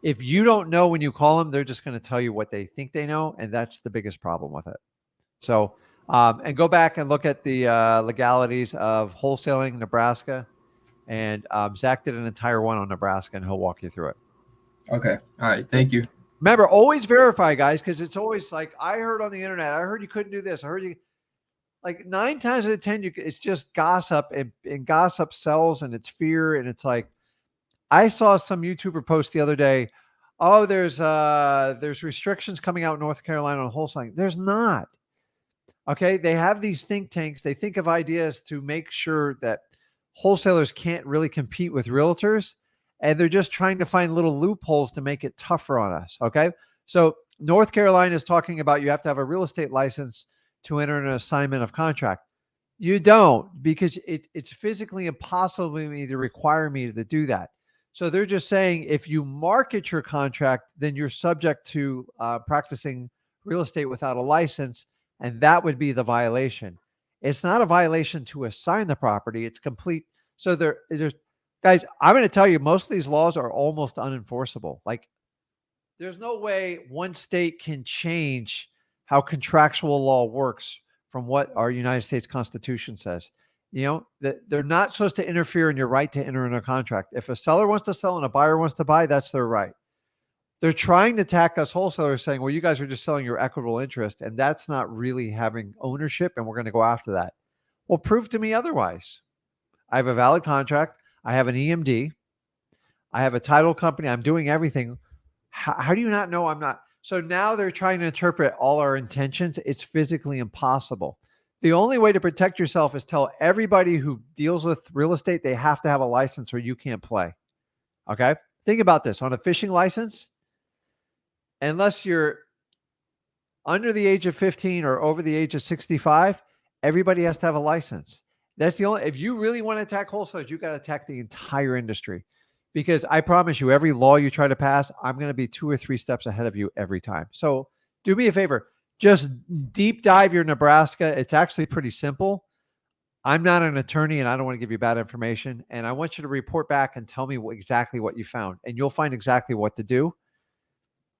Speaker 1: if you don't know when you call them, they're just going to tell you what they think they know, and that's the biggest problem with it. So, and go back and look at the legalities of wholesaling Nebraska. And Zach did an entire one on Nebraska, and he'll walk you through it.
Speaker 5: Okay. All right. Thank you.
Speaker 1: Remember, always verify, guys, because it's always like, I heard on the internet, I heard you couldn't do this. I heard you. Like 9 times out of 10, it's just gossip, and gossip sells, and it's fear. And it's like, I saw some YouTuber post the other day, oh, there's restrictions coming out in North Carolina on wholesaling. There's not. Okay. They have these think tanks. They think of ideas to make sure that wholesalers can't really compete with realtors. And they're just trying to find little loopholes to make it tougher on us. Okay. So North Carolina is talking about you have to have a real estate license to enter an assignment of contract. You don't, because it's physically impossible for me to require me to do that. So they're just saying if you market your contract, then you're subject to practicing real estate without a license, and that would be the violation. It's not a violation to assign the property. It's complete. So there's guys, I'm going to tell you, most of these laws are almost unenforceable. Like, there's no way one state can change how contractual law works from what our United States Constitution says. You know, that they're not supposed to interfere in your right to enter in a contract. If a seller wants to sell and a buyer wants to buy, that's their right. They're trying to attack us wholesalers, saying, well, you guys are just selling your equitable interest, and that's not really having ownership, and we're going to go after that. Well, prove to me otherwise. I have a valid contract. I have an EMD. I have a title company. I'm doing everything. How do you not know I'm not? So now they're trying to interpret all our intentions. It's physically impossible. The only way to protect yourself is tell everybody who deals with real estate they have to have a license or you can't play. Okay? Think about this. On a fishing license, unless you're under the age of 15 or over the age of 65, everybody has to have a license. That's the only, if you really want to attack wholesalers, you got to attack the entire industry. Because I promise you, every law you try to pass, I'm going to be 2 or 3 steps ahead of you every time. So do me a favor, just deep dive your Nebraska. It's actually pretty simple. I'm not an attorney and I don't want to give you bad information. And I want you to report back and tell me exactly what you found. And you'll find exactly what to do.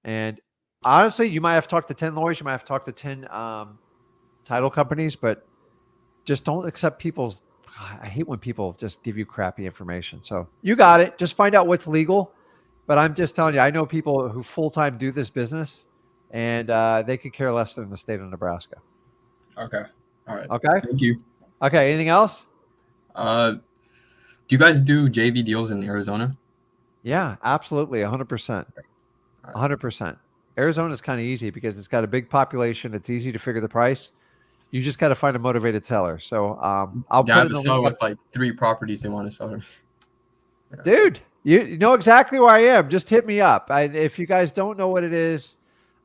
Speaker 1: And honestly, you might have talked to 10 lawyers. You might have talked to 10 title companies, but just don't accept people's. I hate when people just give you crappy information. So you got it. Just find out what's legal. But I'm just telling you, I know people who full-time do this business, and they could care less than the state of Nebraska.
Speaker 5: Okay. All right.
Speaker 1: Okay.
Speaker 5: Thank you.
Speaker 1: Okay. Anything else?
Speaker 5: Do you guys do JV deals in Arizona?
Speaker 1: Yeah, absolutely. 100%. 100%. Arizona is kind of easy because it's got a big population. It's easy to figure the price. You just got to find a motivated seller. So I'll
Speaker 5: Yeah, I
Speaker 1: put
Speaker 5: have
Speaker 1: it
Speaker 5: a
Speaker 1: in
Speaker 5: seller
Speaker 1: the
Speaker 5: with like 3 properties they want to sell.
Speaker 1: Dude, you know exactly where I am. Just hit me up. If you guys don't know what it is,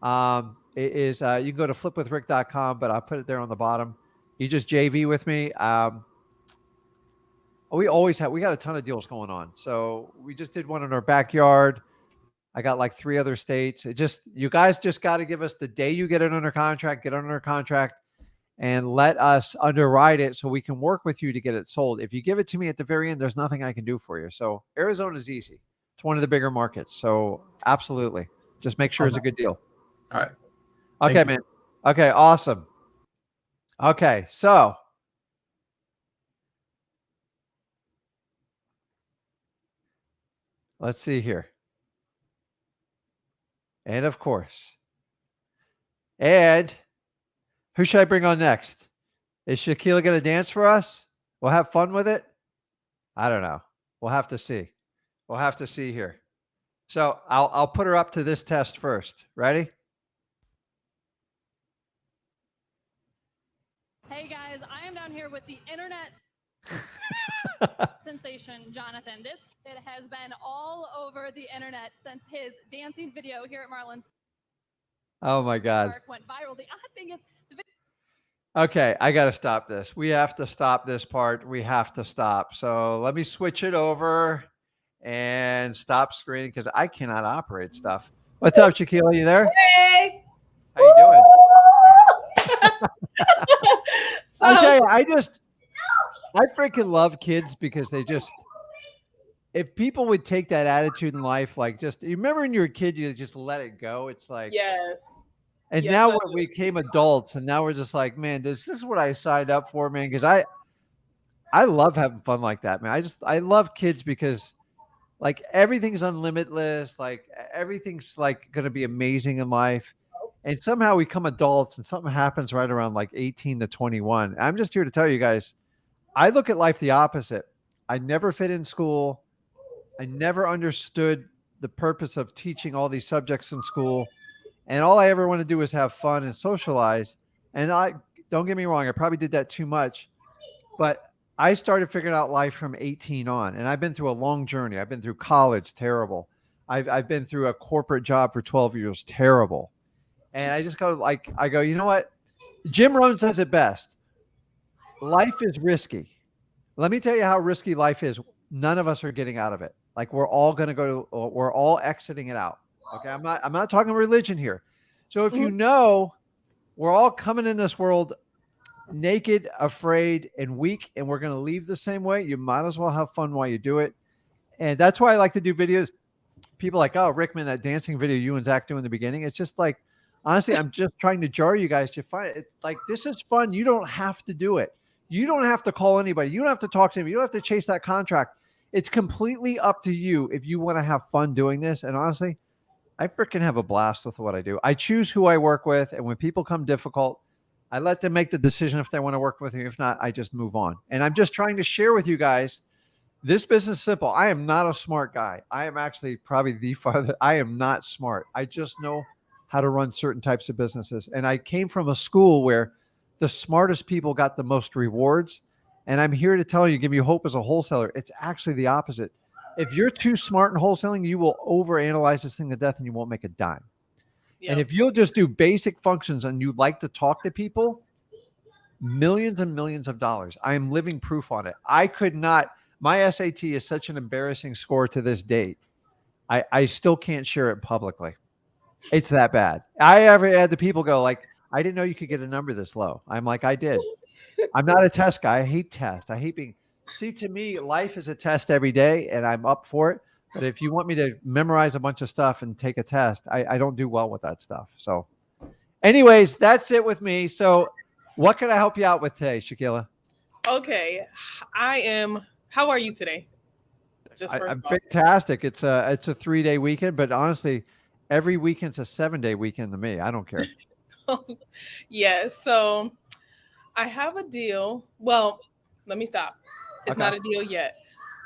Speaker 1: you can go to flipwithrick.com, but I'll put it there on the bottom. You just JV with me. We got a ton of deals going on. So we just did one in our backyard. I got like 3 other states. You guys just got to give us the day you get it under contract, and let us underwrite it so we can work with you to get it sold. If you give it to me at the very end, there's nothing I can do for you. So Arizona is easy. It's one of the bigger markets. So absolutely. Just make sure it's a good deal.
Speaker 5: All right.
Speaker 1: Okay,
Speaker 5: Thank you.
Speaker 1: man. Okay, awesome. Okay, so let's see here. And of course, and who should I bring on next? Is Shaquille going to dance for us? We'll have fun with it. I don't know. We'll have to see. We'll have to see here. So I'll put her up to this test first. Ready?
Speaker 6: Hey guys, I am down here with the internet sensation, Jonathan. This kid has been all over the internet since his dancing video here at Marlins
Speaker 1: Oh my God.
Speaker 6: Park went viral. The odd thing is, the video
Speaker 1: Okay, I got to stop this. We have to stop this part. We have to stop. So let me switch it over and stop screen because I cannot operate stuff. What's up, Shaquille? You there?
Speaker 7: Hey.
Speaker 1: How you doing?
Speaker 7: So,
Speaker 1: I tell you, I freaking love kids because they just, if people would take that attitude in life, like just, you remember when you were a kid, you just let it go. It's like,
Speaker 7: yes.
Speaker 1: and
Speaker 7: Yes,
Speaker 1: now
Speaker 7: I
Speaker 1: we became adults and now we're just like, man, this is what I signed up for, man. Cause I love having fun like that, man. I love kids because like everything's unlimitless. Like everything's like going to be amazing in life. And somehow we become adults and something happens right around like 18 to 21. I'm just here to tell you guys, I look at life the opposite. I never fit in school. I never understood the purpose of teaching all these subjects in school. And all I ever want to do is have fun and socialize. And I don't get me wrong, I probably did that too much. But I started figuring out life from 18 on. And I've been through a long journey. I've been through college, terrible. I've been through a corporate job for 12 years, terrible. And I just go like, I go, you know what? Jim Rohn says it best. Life is risky. Let me tell you how risky life is. None of us are getting out of it. Like we're all going to we're all exiting it out. Okay. I'm not talking religion here. So if you know, we're all coming in this world naked, afraid, and weak, and we're going to leave the same way, you might as well have fun while you do it. And that's why I like to do videos. People like, oh, Rickman, that dancing video you and Zach do in the beginning. It's just like, honestly, I'm just trying to jar you guys to find it. It's like, this is fun. You don't have to do it. You don't have to call anybody. You don't have to talk to anybody. You don't have to chase that contract. It's completely up to you if you want to have fun doing this. And honestly, I freaking have a blast with what I do. I choose who I work with. And when people come difficult, I let them make the decision if they want to work with me. If not, I just move on. And I'm just trying to share with you guys, this business is simple. I am not a smart guy. I am actually probably the farthest. I am not smart. I just know how to run certain types of businesses. And I came from a school where the smartest people got the most rewards. And I'm here to tell you, give you hope as a wholesaler. It's actually the opposite. If you're too smart in wholesaling, you will overanalyze this thing to death and you won't make a dime.
Speaker 7: Yep.
Speaker 1: And if you'll just do basic functions and you like to talk to people, millions and millions of dollars. I am living proof on it. I could not, my SAT is such an embarrassing score to this date. I still can't share it publicly. It's that bad. I ever had the people go like, I didn't know you could get a number this low. I'm like, I did. I'm not a test guy. I hate tests. I hate being, see, to me, life is a test every day and I'm up for it. But if you want me to memorize a bunch of stuff and take a test, I don't do well with that stuff. So anyways, that's it with me. So what can I help you out with today, Shaquilla?
Speaker 7: Okay. How are you today? Just first
Speaker 1: I'm
Speaker 7: off.
Speaker 1: fantastic. It's a 3-day weekend, but honestly, every weekend's a 7-day weekend to me. I don't care.
Speaker 7: Yeah. So I have a deal. Well, let me stop. It's
Speaker 1: Okay.
Speaker 7: not a deal yet.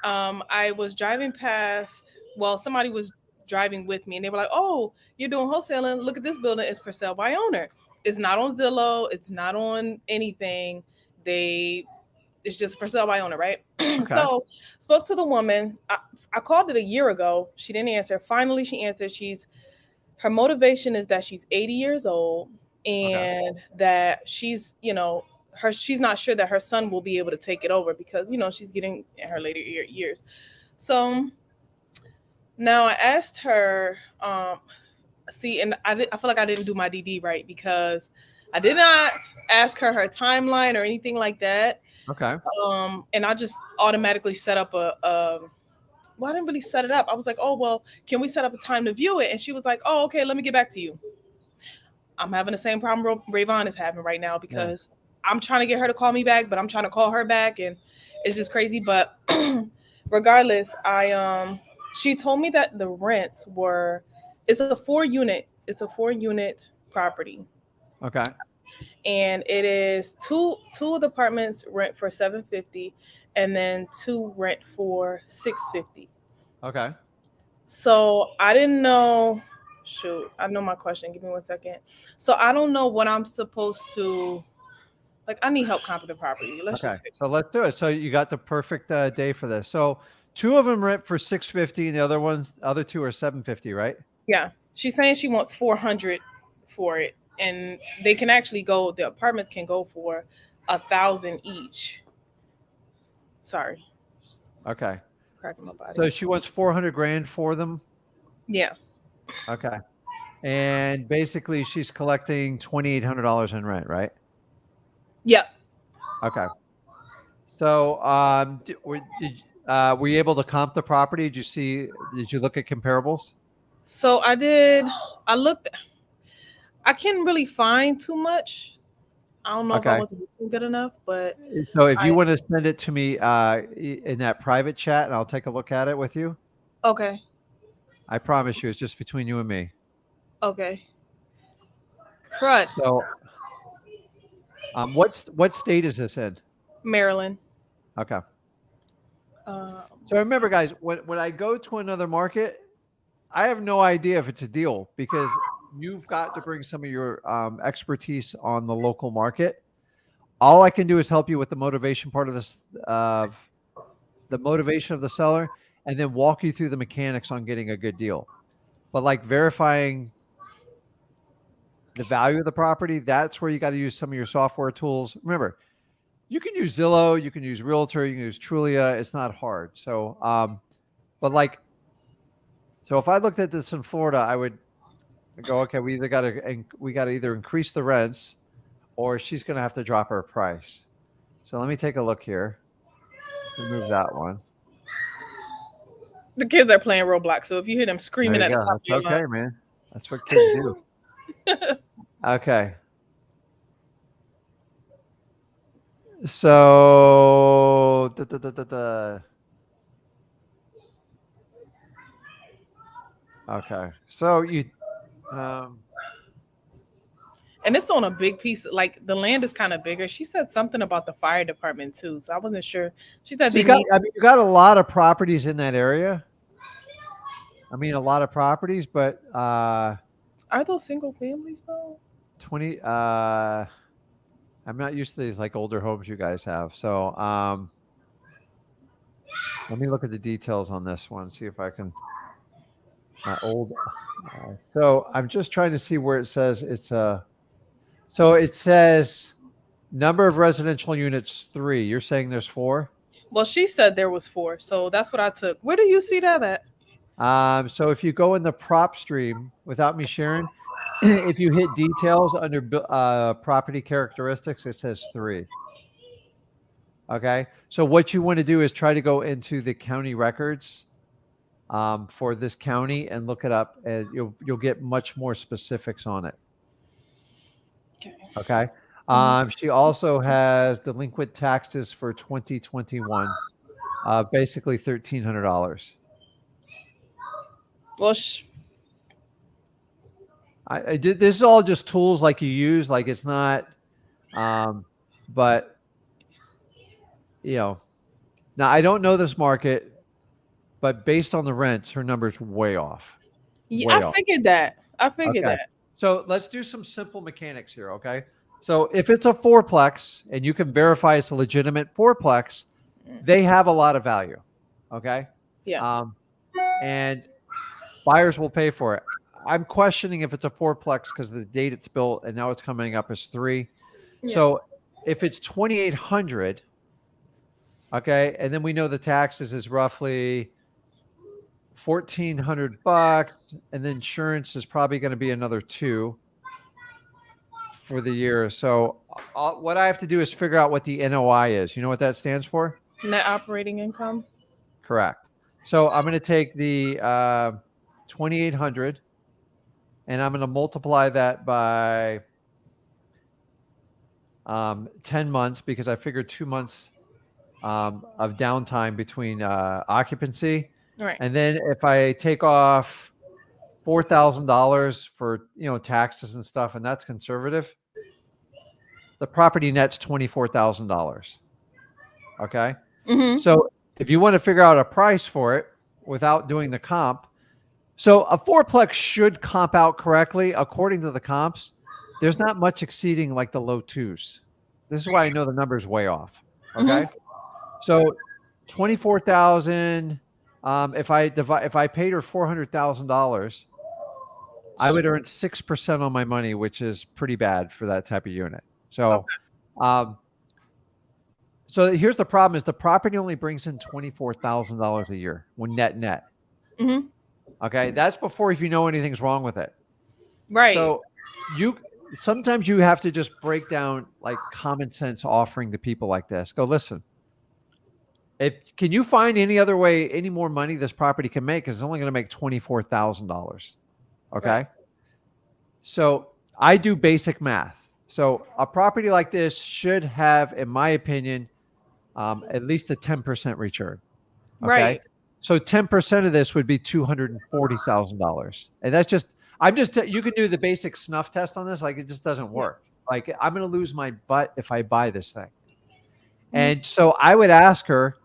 Speaker 7: I was driving past, somebody was driving with me and they were like, oh, you're doing wholesaling. Look at this building. It's for sale by owner. It's not on Zillow. It's not on anything. It's just for sale by owner, right?
Speaker 1: Okay.
Speaker 7: So spoke to the woman. I called it a year ago. She didn't answer. Finally, she answered. Her motivation is that she's 80 years old and that she's not sure that her son will be able to take it over because, she's getting in her later years. So now I asked her, and I feel like I didn't do my DD right because I did not ask her timeline or anything like that.
Speaker 1: Okay.
Speaker 7: And I just automatically set up well, I didn't really set it up. I was like, oh, well, can we set up a time to view it? And she was like, oh, okay, let me get back to you. I'm having the same problem Rayvon is having right now because I'm trying to get her to call me back, but I'm trying to call her back, and it's just crazy. But regardless, she told me that the rents were, it's a 4-unit property.
Speaker 1: Okay.
Speaker 7: And it is two of the apartments rent for $750, and then 2 rent for $650.
Speaker 1: Okay.
Speaker 7: So I didn't know. Shoot, I know my question. Give me 1 second. So I don't know what I'm supposed to. Like, I need help comping the property.
Speaker 1: Okay. So let's do it. So you got the perfect day for this. So 2 of them rent for $650, and the other 2 are $750, right?
Speaker 7: Yeah, she's saying she wants $400 for it, and they can actually go. The apartments can go for $1,000 each. Sorry.
Speaker 1: Okay.
Speaker 7: Cracking my body.
Speaker 1: So she wants 400 grand for them.
Speaker 7: Yeah.
Speaker 1: Okay. And basically she's collecting $2,800 in rent, right?
Speaker 7: Yep.
Speaker 1: Okay. So, were you able to comp the property? Did you look at comparables?
Speaker 7: So I did. I looked. I couldn't really find too much. I don't know if I wasn't looking good enough, but
Speaker 1: so if you want to send it to me in that private chat, and I'll take a look at it with you.
Speaker 7: Okay.
Speaker 1: I promise you, it's just between you and me.
Speaker 7: Okay. Crud.
Speaker 1: So, what state is this in?
Speaker 7: Maryland.
Speaker 1: Okay. So remember, guys, when I go to another market, I have no idea if it's a deal because you've got to bring some of your expertise on the local market. All I can do is help you with the motivation part of this, the motivation of the seller, and then walk you through the mechanics on getting a good deal. But like verifying the value of the property, that's where you got to use some of your software tools. Remember, you can use Zillow, you can use Realtor, you can use Trulia. It's not hard. So, so if I looked at this in Florida, I would go, okay, we got to either increase the rents, or she's going to have to drop her price. So let me take a look here. Remove that one.
Speaker 7: The kids are playing Roblox, so if you hear them screaming at the top of your
Speaker 1: okay,
Speaker 7: lungs.
Speaker 1: man. That's what kids do. Okay. So okay. So you
Speaker 7: and it's on a big piece. Like, the land is kind of bigger. She said something about the fire department too, so I wasn't sure. She said
Speaker 1: so you got a lot of properties in that area. I mean, a lot of properties, but
Speaker 7: are those single families though?
Speaker 1: 20 I'm not used to these like older homes you guys have. So let me look at the details on this one, see if I can so I'm just trying to see where it says it's a so it says number of residential units 3. You're saying there's 4?
Speaker 7: Well, she said there was 4, so that's what I took. Where do you see that at?
Speaker 1: So if you go in the PropStream without me sharing, if you hit details under property characteristics, it says 3. Okay. So what you want to do is try to go into the county records for this county and look it up, and you'll get much more specifics on it. Okay. She also has delinquent taxes for 2021, basically $1,300.
Speaker 7: Well,
Speaker 1: I did. This is all just tools like you use. Like it's not, but now I don't know this market, but based on the rents, her number's way off.
Speaker 7: Yeah, I figured that. that.
Speaker 1: So let's do some simple mechanics here, okay? So if it's a 4-plex and you can verify it's a legitimate 4-plex, they have a lot of value, okay?
Speaker 7: Yeah.
Speaker 1: And buyers will pay for it. I'm questioning if it's a 4-plex because of the date it's built, and now it's coming up as 3. Yeah. So if it's 2,800, okay, and then we know the taxes is roughly $1,400, and then insurance is probably going to be another $2 for the year. So what I have to do is figure out what the NOI is. You know what that stands for?
Speaker 7: Net operating income.
Speaker 1: Correct. So I'm going to take the 2,800 and I'm going to multiply that by 10 months because I figured 2 months of downtime between occupancy.
Speaker 7: Right.
Speaker 1: And then if I take off $4,000 for, taxes and stuff, and that's conservative, the property net's $24,000. Okay.
Speaker 7: Mm-hmm.
Speaker 1: So if you want to figure out a price for it without doing the comp, so a fourplex should comp out correctly according to the comps. There's not much exceeding like the low twos. This is why I know the number's way off. Okay. So 24,000. If I paid her $400,000, I would earn 6% on my money, which is pretty bad for that type of unit. So, so here's the problem: is the property only brings in $24,000 a year when net.
Speaker 7: Mm-hmm.
Speaker 1: Okay, that's before if you know anything's wrong with it.
Speaker 7: Right.
Speaker 1: So sometimes you have to just break down like common sense offering to people like this. Go, listen. Can you find any other way, any more money this property can make? Because it's only going to make $24,000. Okay.
Speaker 7: Right.
Speaker 1: So I do basic math. So a property like this should have, in my opinion, at least a 10% return. Okay.
Speaker 7: Right.
Speaker 1: So 10% of this would be $240,000. And that's just, you can do the basic snuff test on this. Like it just doesn't work. Like I'm going to lose my butt if I buy this thing. And so I would ask her,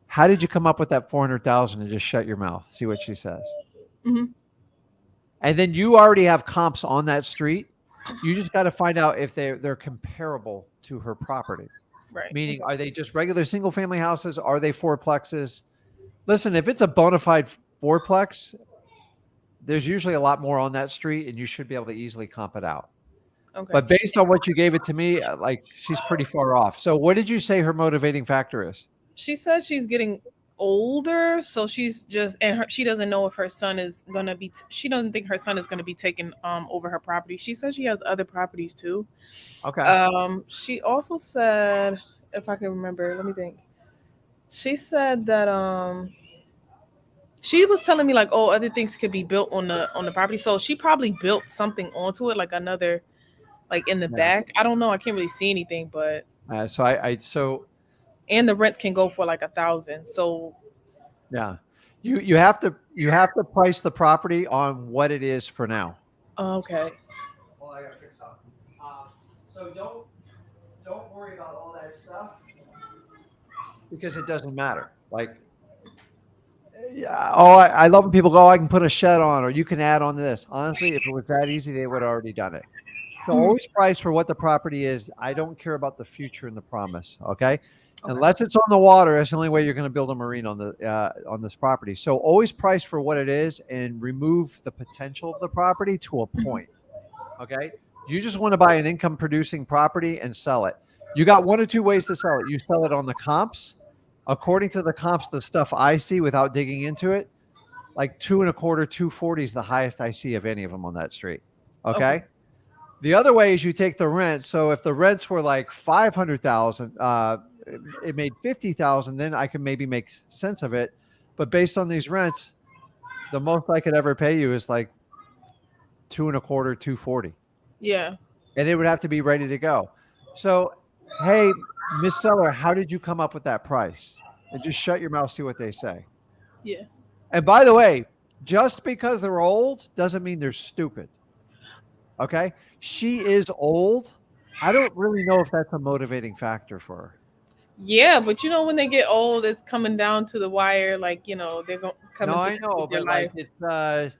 Speaker 1: how did you come up with that 400,000 and just shut your mouth? See what she says.
Speaker 7: Mm-hmm.
Speaker 1: And then you already have comps on that street. You just got to find out if they're comparable to her property.
Speaker 7: Right.
Speaker 1: Meaning, are they just regular single family houses? Are they fourplexes? Listen, if it's a bona fide fourplex, there's usually a lot more on that street and you should be able to easily comp it out.
Speaker 7: Okay.
Speaker 1: But based on what you gave it to me, like she's pretty far off. So what did you say her motivating factor is?
Speaker 7: She says she's getting older, so she's just she doesn't know if her son is gonna be. She doesn't think her son is gonna be taking over her property. She says she has other properties too.
Speaker 1: Okay.
Speaker 7: She also said, if I can remember, let me think. She said that she was telling me like, oh, other things could be built on the property. So she probably built something onto it, like another, like in the back. I don't know. I can't really see anything, but
Speaker 1: so
Speaker 7: and the rents can go for like 1,000. So
Speaker 1: yeah, you have to price the property on what it is for now.
Speaker 7: Okay.
Speaker 1: Well, I gotta fix something. So don't worry about all that stuff because it doesn't matter. Like, yeah, I love when people go, I can put a shed on, or you can add on to this. Honestly, if it was that easy, they would have already done it. So always price for what the property is. I don't care about the future and the promise. Okay. Unless it's on the water, that's the only way you're going to build a marina on this property. So always price for what it is and remove the potential of the property to a point. Okay. You just want to buy an income producing property and sell it. You got one or two ways to sell it. You sell it on the comps. According to the comps, the stuff I see without digging into it, like 2.25, 240 is the highest I see of any of them on that street. Okay. The other way is you take the rent. So if the rents were like 500,000, it made 50,000, then I can maybe make sense of it. But based on these rents, the most I could ever pay you is like 2.25, 240.
Speaker 7: Yeah.
Speaker 1: And it would have to be ready to go. So, hey, Miss Seller, how did you come up with that price? And just shut your mouth, see what they say.
Speaker 7: Yeah.
Speaker 1: And by the way, just because they're old doesn't mean they're stupid. Okay. She is old. I don't really know if that's a motivating factor for her.
Speaker 7: Yeah, but when they get old, it's coming down to the wire. Like, they're going to come into
Speaker 1: I know, but
Speaker 7: life.
Speaker 1: like it's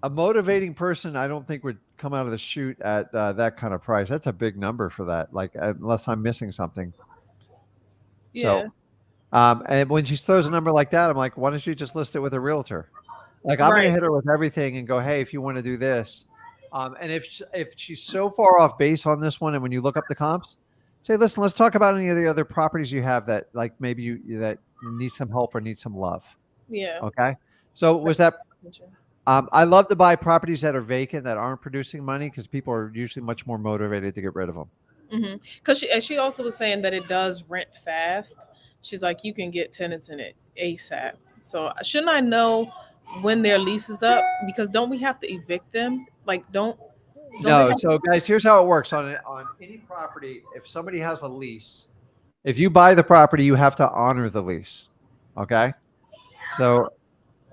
Speaker 1: a motivating person. I don't think would come out of the chute at that kind of price. That's a big number for that. Like, unless I'm missing something.
Speaker 7: Yeah.
Speaker 1: So, and when she throws a number like that, I'm like, why don't you just list it with a realtor? Like, I'm going to hit her with everything and go, hey, if you want to do this. And if she's so far off base on this one, and when you look up the comps, say, listen, let's talk about any of the other properties you have that like maybe that need some help or need some love.
Speaker 7: Yeah.
Speaker 1: Okay. So was that I love to buy properties that are vacant that aren't producing money because people are usually much more motivated to get rid of them.
Speaker 7: Because she also was saying that it does rent fast. She's like, you can get tenants in it ASAP. So shouldn't I know when their lease is up? Because don't we have to evict them? Like, don't they
Speaker 1: No,
Speaker 7: have
Speaker 1: so guys, here's how it works on any property. If somebody has a lease, if you buy the property, you have to honor the lease. Okay. So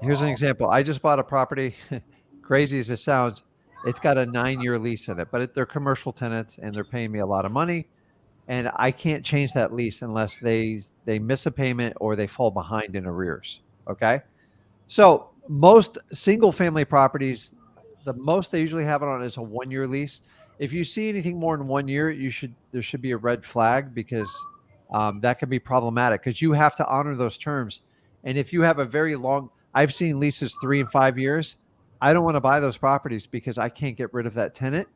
Speaker 1: here's an example. I just bought a property, crazy as it sounds. It's got a 9-year lease in it, but they're commercial tenants and they're paying me a lot of money. And I can't change that lease unless they miss a payment or they fall behind in arrears. Okay. So most single family properties, the most they usually have it on is a 1-year lease. If you see anything more than 1 year, there should be a red flag because that can be problematic because you have to honor those terms. And if you have a very long, I've seen leases 3 and 5 years. I don't want to buy those properties because I can't get rid of that tenant.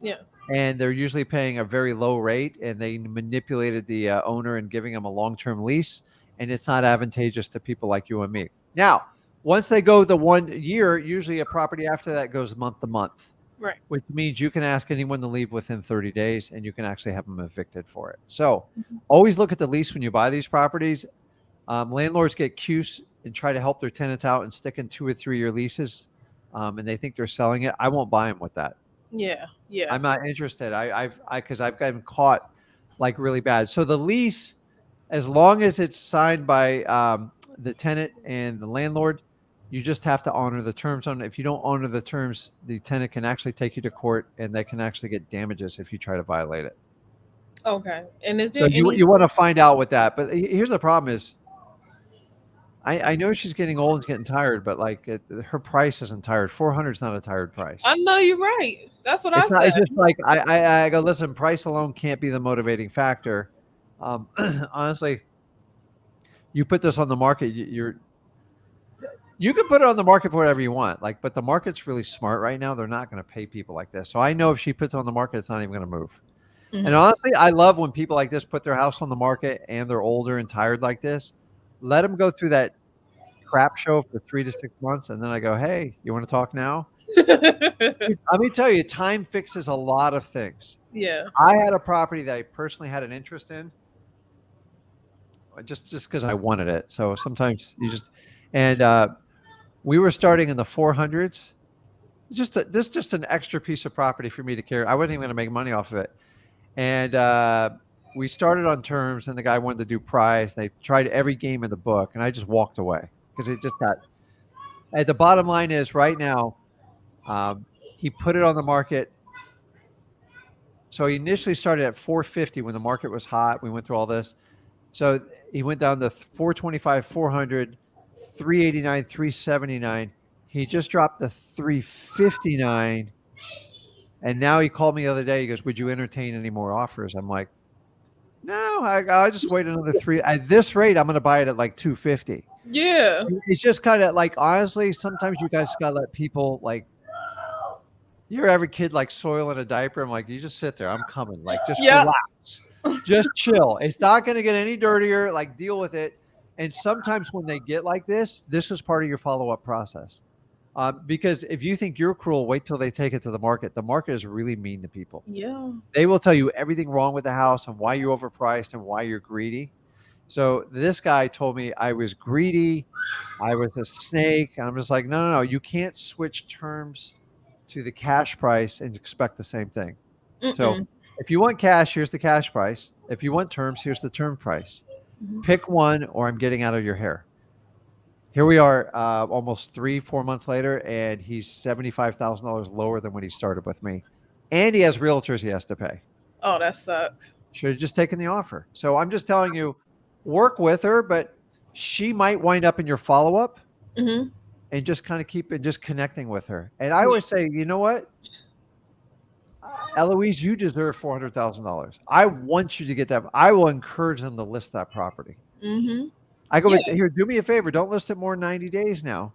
Speaker 7: Yeah.
Speaker 1: And they're usually paying a very low rate, and they manipulated the owner and giving them a long-term lease, and it's not advantageous to people like you and me. Now, once they go the 1 year, usually a property after that goes month to month,
Speaker 7: Right.
Speaker 1: which means you can ask anyone to leave within 30 days, and you can actually have them evicted for it. So always look at the lease when you buy these properties. Landlords get cute and try to help their tenants out and stick in 2 or 3 year leases, and they think they're selling it. I won't buy them with that.
Speaker 7: Yeah. Yeah.
Speaker 1: I'm not interested. Because I've gotten caught like really bad. So the lease, as long as it's signed by the tenant and the landlord, you just have to honor the terms on it. If you don't honor the terms, the tenant can actually take you to court, and they can actually get damages if you try to violate it.
Speaker 7: Okay. And is there
Speaker 1: So
Speaker 7: any
Speaker 1: you want to find out with that. But here's the problem is, I know she's getting old and getting tired, but like her price isn't tired. 400 is not a tired price.
Speaker 7: I know you're right. That's what
Speaker 1: It's
Speaker 7: I
Speaker 1: not. It's
Speaker 7: said.
Speaker 1: just like I go. Listen, price alone can't be the motivating factor. Honestly, you put this on the market, you can put it on the market for whatever you want. Like, but the market's really smart right now. They're not going to pay people like this. So I know if she puts it on the market, it's not even going to move. And honestly, I love when people like this put their house on the market and they're older and tired like this. Let them go through that crap show for 3 to 6 months, and then I go, hey, you want to talk now? Let me tell you, time fixes a lot of things.
Speaker 7: Yeah.
Speaker 1: I had a property that I personally had an interest in, just because I wanted it. So sometimes you just, and we were starting in the 400s. Just an extra piece of property for me to carry. I wasn't even going to make money off of it, and we started on terms, and the guy wanted to do price. They tried every game in the book, and I just walked away because it just got. At the bottom line is right now, he put it on the market. So he initially started at 450 when the market was hot. We went through all this. So he went down to 425, 400, 389, 379. He just dropped to 359. And now he called me the other day. He goes, would you entertain any more offers? I'm like, no, I'll just wait another 3. At this rate, I'm going to buy it at like 250.
Speaker 7: Yeah.
Speaker 1: It's just kind of like, honestly, sometimes you guys got to let people like, you're every kid like soiling a diaper. I'm like, you just sit there. I'm coming. Like, just relax. Just chill. It's not going to get any dirtier. Like, deal with it. And sometimes when they get like this is part of your follow-up process. Because if you think you're cruel, wait till they take it to the market. The market is really mean to people.
Speaker 7: Yeah.
Speaker 1: They will tell you everything wrong with the house and why you're overpriced and why you're greedy. So this guy told me I was greedy. I was a snake. And I'm just like, no. You can't switch terms to the cash price and expect the same thing. So if you want cash, here's the cash price. If you want terms, here's the term price. Pick one or I'm getting out of your hair. Here we are almost 3-4 months later, and he's $75,000 lower than when he started with me. And he has realtors he has to pay.
Speaker 7: Oh, that sucks.
Speaker 1: Should have just taken the offer. So I'm just telling you, work with her, but she might wind up in your follow-up. And just kind of keep it, just connecting with her. And I always say, you know what? Eloise, you deserve $400,000. I want you to get that. I will encourage them to list that property. I go, here, do me a favor. Don't list it more than 90 days now.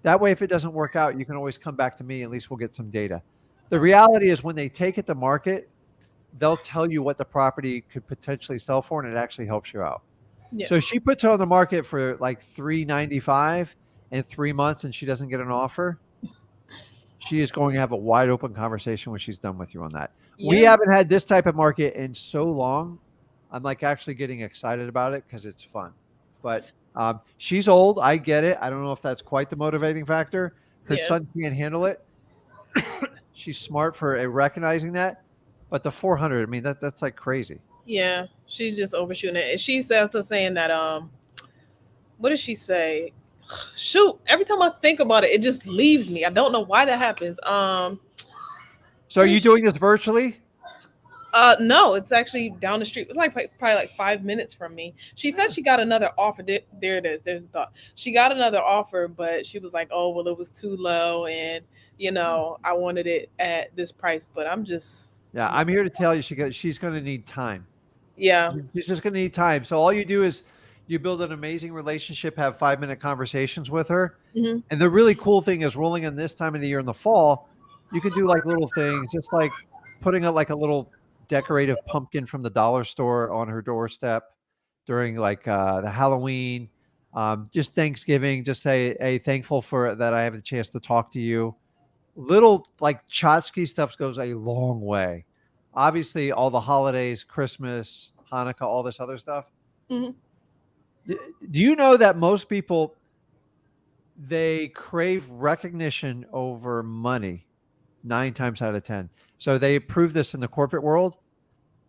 Speaker 1: That way, if it doesn't work out, you can always come back to me. At least we'll get some data. The reality is when they take it to market, they'll tell you what the property could potentially sell for, and it actually helps you out. So she puts it on the market for like $395 in 3 months and she doesn't get an offer. she is going to have a wide open conversation when she's done with you on that. We
Speaker 7: Yeah.
Speaker 1: haven't had this type of market in so long. I'm like actually getting excited about it because it's fun. But she's old. I get it. I don't know if that's quite the motivating factor. Her
Speaker 7: Yeah.
Speaker 1: son can't handle it. She's smart for recognizing that. But the 400, I mean, that's like crazy.
Speaker 7: Yeah, she's just overshooting it. And she's also saying that what does she say? Shoot, every time I think about it, it just leaves me. I don't know why that happens.
Speaker 1: So are you doing this virtually?
Speaker 7: No, it's actually down the street. It's like probably like 5 minutes from me. She said she got another offer. There it is. There's the thought. She got another offer, but she was like, "Oh, well, it was too low, and I wanted it at this price." But I'm just
Speaker 1: I'm here to tell you she's going to need time.
Speaker 7: yeah.
Speaker 1: She's just going to need time. So all you do is you build an amazing relationship, have 5-minute conversations with her.
Speaker 7: Mm-hmm.
Speaker 1: And the really cool thing is rolling in this time of the year in the fall, you can do like little things, just like putting up like a little decorative pumpkin from the dollar store on her doorstep during like the Halloween, just Thanksgiving, just say, hey, thankful for that I have the chance to talk to you. Little like tchotchke stuff goes a long way. Obviously, all the holidays, Christmas, Hanukkah, all this other stuff.
Speaker 7: Mm-hmm.
Speaker 1: Do you know that most people, they crave recognition over money 9 times out of 10? So they prove this in the corporate world.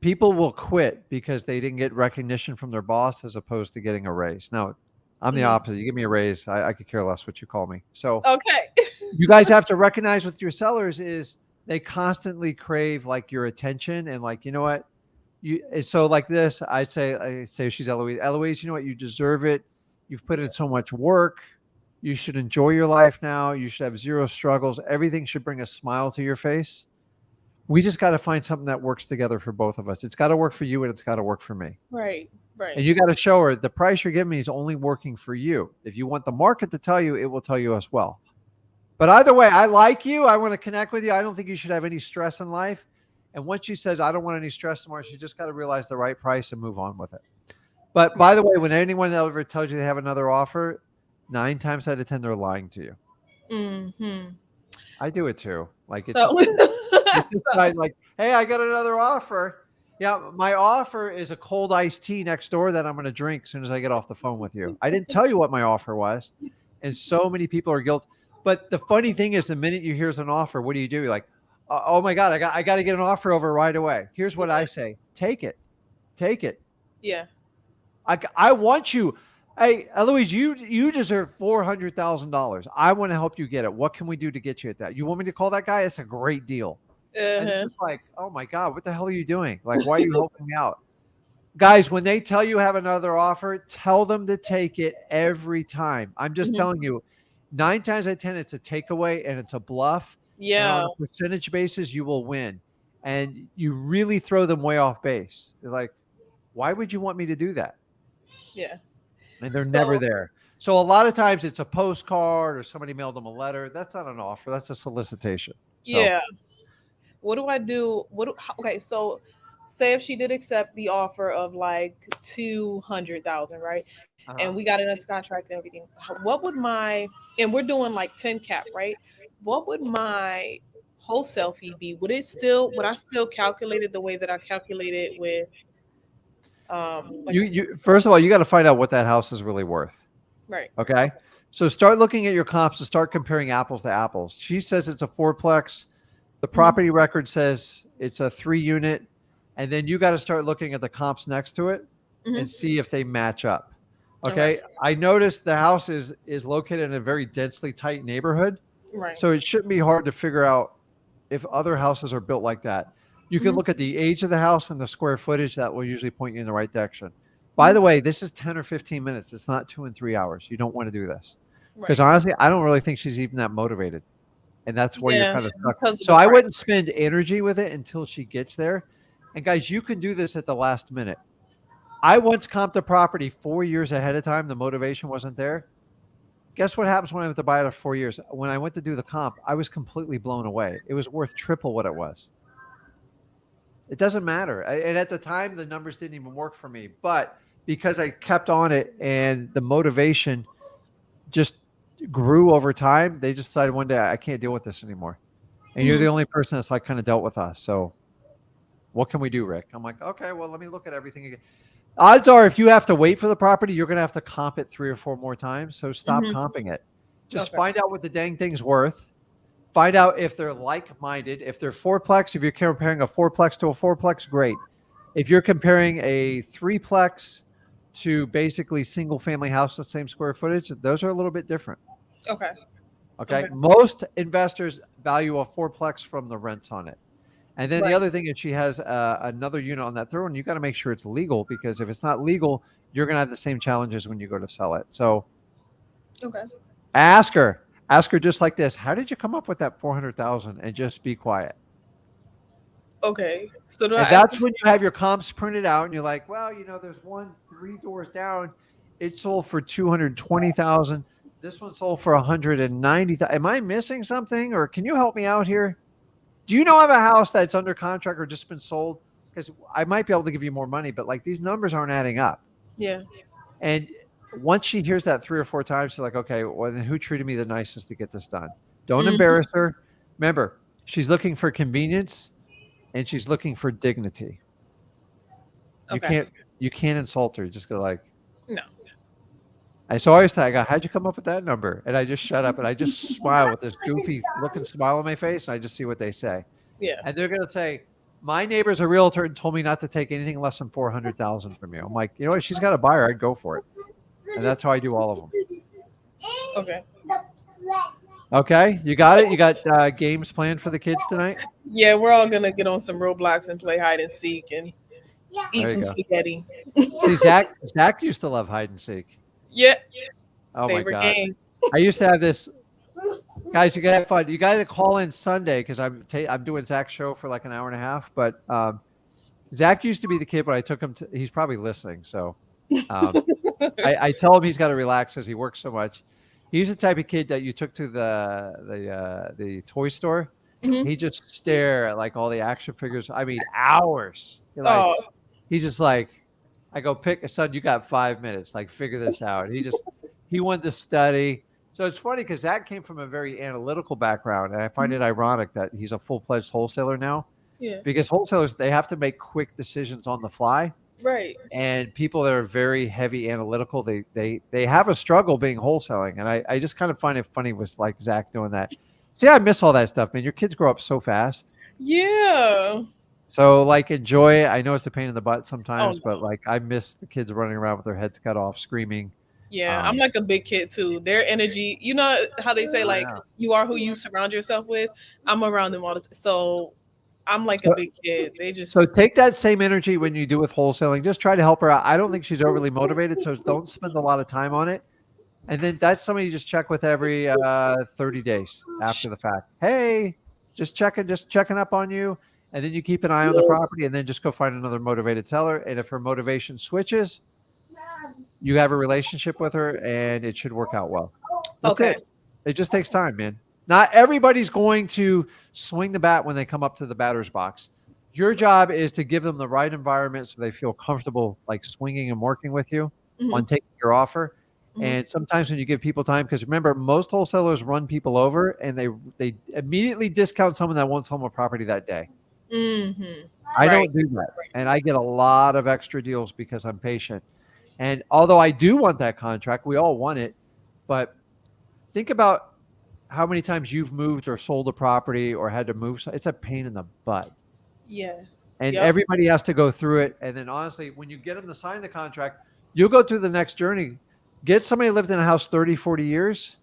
Speaker 1: People will quit because they didn't get recognition from their boss as opposed to getting a raise. Now, I'm the opposite. You give me a raise, I could care less what you call me. So
Speaker 7: Okay.
Speaker 1: you guys have to recognize with your sellers is they constantly crave like your attention and like, you know what? So like this, I say she's Eloise. Eloise, you know what? You deserve it. You've put in so much work. You should enjoy your life now. You should have zero struggles. Everything should bring a smile to your face. We just got to find something that works together for both of us. It's got to work for you and it's got to work for me.
Speaker 7: Right.
Speaker 1: And you got to show her the price you're giving me is only working for you. If you want the market to tell you, it will tell you as well. But either way, I like you. I want to connect with you. I don't think you should have any stress in life. And once she says, I don't want any stress tomorrow, she just got to realize the right price and move on with it. But by the way, when anyone ever tells you they have another offer, 9 times out of 10, they're lying to you.
Speaker 7: Mm-hmm.
Speaker 1: I do it too. Like it's
Speaker 7: So,
Speaker 1: just like, hey, I got another offer. Yeah, my offer is a cold iced tea next door that I'm going to drink as soon as I get off the phone with you. I didn't tell you what my offer was. And so many people are guilty. But the funny thing is the minute you hear an offer, what do? You're like, oh my God, I got to get an offer over right away. Here's what I say. Take it. Take it.
Speaker 7: yeah.
Speaker 1: I want you. Hey, Eloise, you deserve $400,000. I want to help you get it. What can we do to get you at that? You want me to call that guy? It's a great deal. And it's like, oh my God, what the hell are you doing? Like, why are you helping me out? Guys, when they tell you have another offer, tell them to take it every time. I'm just telling you, 9 times out of 10, it's a takeaway and it's a bluff.
Speaker 7: Yeah.
Speaker 1: And on a percentage basis, you will win. And you really throw them way off base. They're like, why would you want me to do that?
Speaker 7: Yeah.
Speaker 1: And they're never there. So a lot of times it's a postcard or somebody mailed them a letter. That's not an offer. That's a solicitation. So,
Speaker 7: yeah. What do I do? Okay, so say if she did accept the offer of like 200,000, right? And we got it into contract and everything. What would and we're doing like 10 cap, right? What would my wholesale fee be? Would I still calculate it the way that I calculated with
Speaker 1: you first of all, you got to find out what that house is really worth.
Speaker 7: Right.
Speaker 1: Okay. So start looking at your comps and start comparing apples to apples. She says it's a 4-plex. The property record says it's a 3-unit. And then you got to start looking at the comps next to it and see if they match up. Okay. I noticed the house is located in a very densely tight neighborhood.
Speaker 7: Right.
Speaker 1: So it shouldn't be hard to figure out if other houses are built like that. You can look at the age of the house and the square footage. That will usually point you in the right direction. By the way, this is 10 or 15 minutes. It's not 2 and 3 hours. You don't want to do this. Because honestly, I don't really think she's even that motivated. And that's where you're kind of stuck. So I wouldn't spend energy with it until she gets there. And guys, you can do this at the last minute. I once comped a property 4 years ahead of time. The motivation wasn't there. Guess what happens when I went to buy it after 4 years? When I went to do the comp, I was completely blown away. It was worth triple what it was. It doesn't matter. And at the time, the numbers didn't even work for me. But because I kept on it and the motivation just grew over time, they just decided one day, I can't deal with this anymore. and you're the only person that's like kind of dealt with us. So what can we do, Rick? I'm like, okay, well, let me look at everything again. Odds are, if you have to wait for the property, you're going to have to comp it 3 or 4 more times. So stop comping it. Just find out what the dang thing's worth. Find out if they're like-minded. If they're fourplex, if you're comparing a fourplex to a fourplex, great. If you're comparing a threeplex to basically single-family house, the same square footage, those are a little bit different. Okay. Most investors value a fourplex from the rents on it. And then the other thing is she has another unit on that third one. You got to make sure it's legal, because if it's not legal, you're going to have the same challenges when you go to sell it. So ask her just like this. How did you come up with that 400,000? And just be quiet.
Speaker 7: So
Speaker 1: that's when you have your comps printed out and you're like, well, there's one 3 doors down. It sold for 220,000. This one sold for 190,000. Am I missing something, or can you help me out here? Do you know of a house that's under contract or just been sold? Because I might be able to give you more money, but like these numbers aren't adding up. And once she hears that 3 or 4 times, she's like, okay, well, then who treated me the nicest to get this done? Don't embarrass her. Remember, she's looking for convenience and she's looking for dignity. You can't insult her. You just go like,
Speaker 7: no.
Speaker 1: I always tell, I go, how'd you come up with that number? And I just shut up and I just smile with this goofy looking smile on my face, and I just see what they say. And they're going to say, my neighbor's a realtor and told me not to take anything less than 400,000 from you. I'm like, you know what? She's got a buyer. I'd go for it. And that's how I do all of them. Okay. You got it? You got games planned for the kids tonight?
Speaker 7: Yeah, we're all going to get on some Roblox and play hide and seek and eat some spaghetti.
Speaker 1: See, Zach used to love hide and seek. Oh
Speaker 7: Favorite
Speaker 1: my God.
Speaker 7: game.
Speaker 1: I used to have this. Guys, you gotta have fun. You gotta call in Sunday, because I'm doing Zach's show for like an hour and a half. But Zach used to be the kid, but I took him to. He's probably listening, so I tell him he's got to relax because he works so much. He's the type of kid that you took to the toy store. He just stare at like all the action figures. I mean, hours. Like, he's just like, I go, son, you got 5 minutes. Like, figure this out. He wanted to study. So it's funny because Zach came from a very analytical background. And I find it ironic that he's a full-fledged wholesaler now. Because wholesalers, they have to make quick decisions on the fly. And people that are very heavy analytical, they have a struggle being wholesaling. And I just kind of find it funny with like Zach doing that. See, I miss all that stuff, man. Your kids grow up so fast. So, like, enjoy it. I know it's a pain in the butt sometimes, but, like, I miss the kids running around with their heads cut off, screaming.
Speaker 7: I'm like a big kid, too. Their energy, you know how they say, like, you are who you surround yourself with? I'm around them all the time. So, I'm like a big kid. So,
Speaker 1: take that same energy when you do with wholesaling. Just try to help her out. I don't think she's overly motivated, so don't spend a lot of time on it. And then that's somebody you just check with every 30 days after the fact. Hey, just checking up on you. And then you keep an eye on the property, and then just go find another motivated seller. And if her motivation switches, you have a relationship with her, and it should work out well. That's it. It just takes time, man. Not everybody's going to swing the bat when they come up to the batter's box. Your job is to give them the right environment so they feel comfortable, like swinging and working with you on taking your offer. And sometimes when you give people time, because remember, most wholesalers run people over, and they immediately discount someone that won't sell them a property that day. I don't do that. And I get a lot of extra deals because I'm patient. And although I do want that contract, we all want it. But think about how many times you've moved or sold a property or had to move. It's a pain in the butt. And everybody has to go through it. And then honestly, when you get them to sign the contract, you'll go through the next journey. Get somebody who lived in a house 30, 40 years.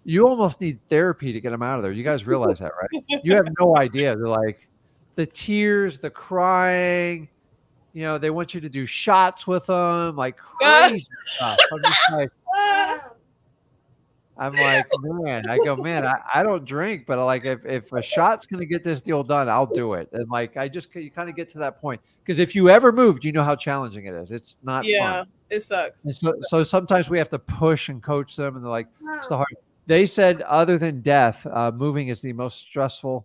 Speaker 1: You almost need therapy to get them out of there. You guys realize that, right? You have no idea. They're like, the tears, the crying, they want you to do shots with them, like crazy stuff. I'm like, man, I don't drink, but like, if a shot's going to get this deal done, I'll do it. And like, you kind of get to that point. Because if you ever moved, you know how challenging it is. It's not fun.
Speaker 7: It sucks.
Speaker 1: And so sometimes we have to push and coach them, and they're like, it's the hard. They said other than death, moving is the most stressful.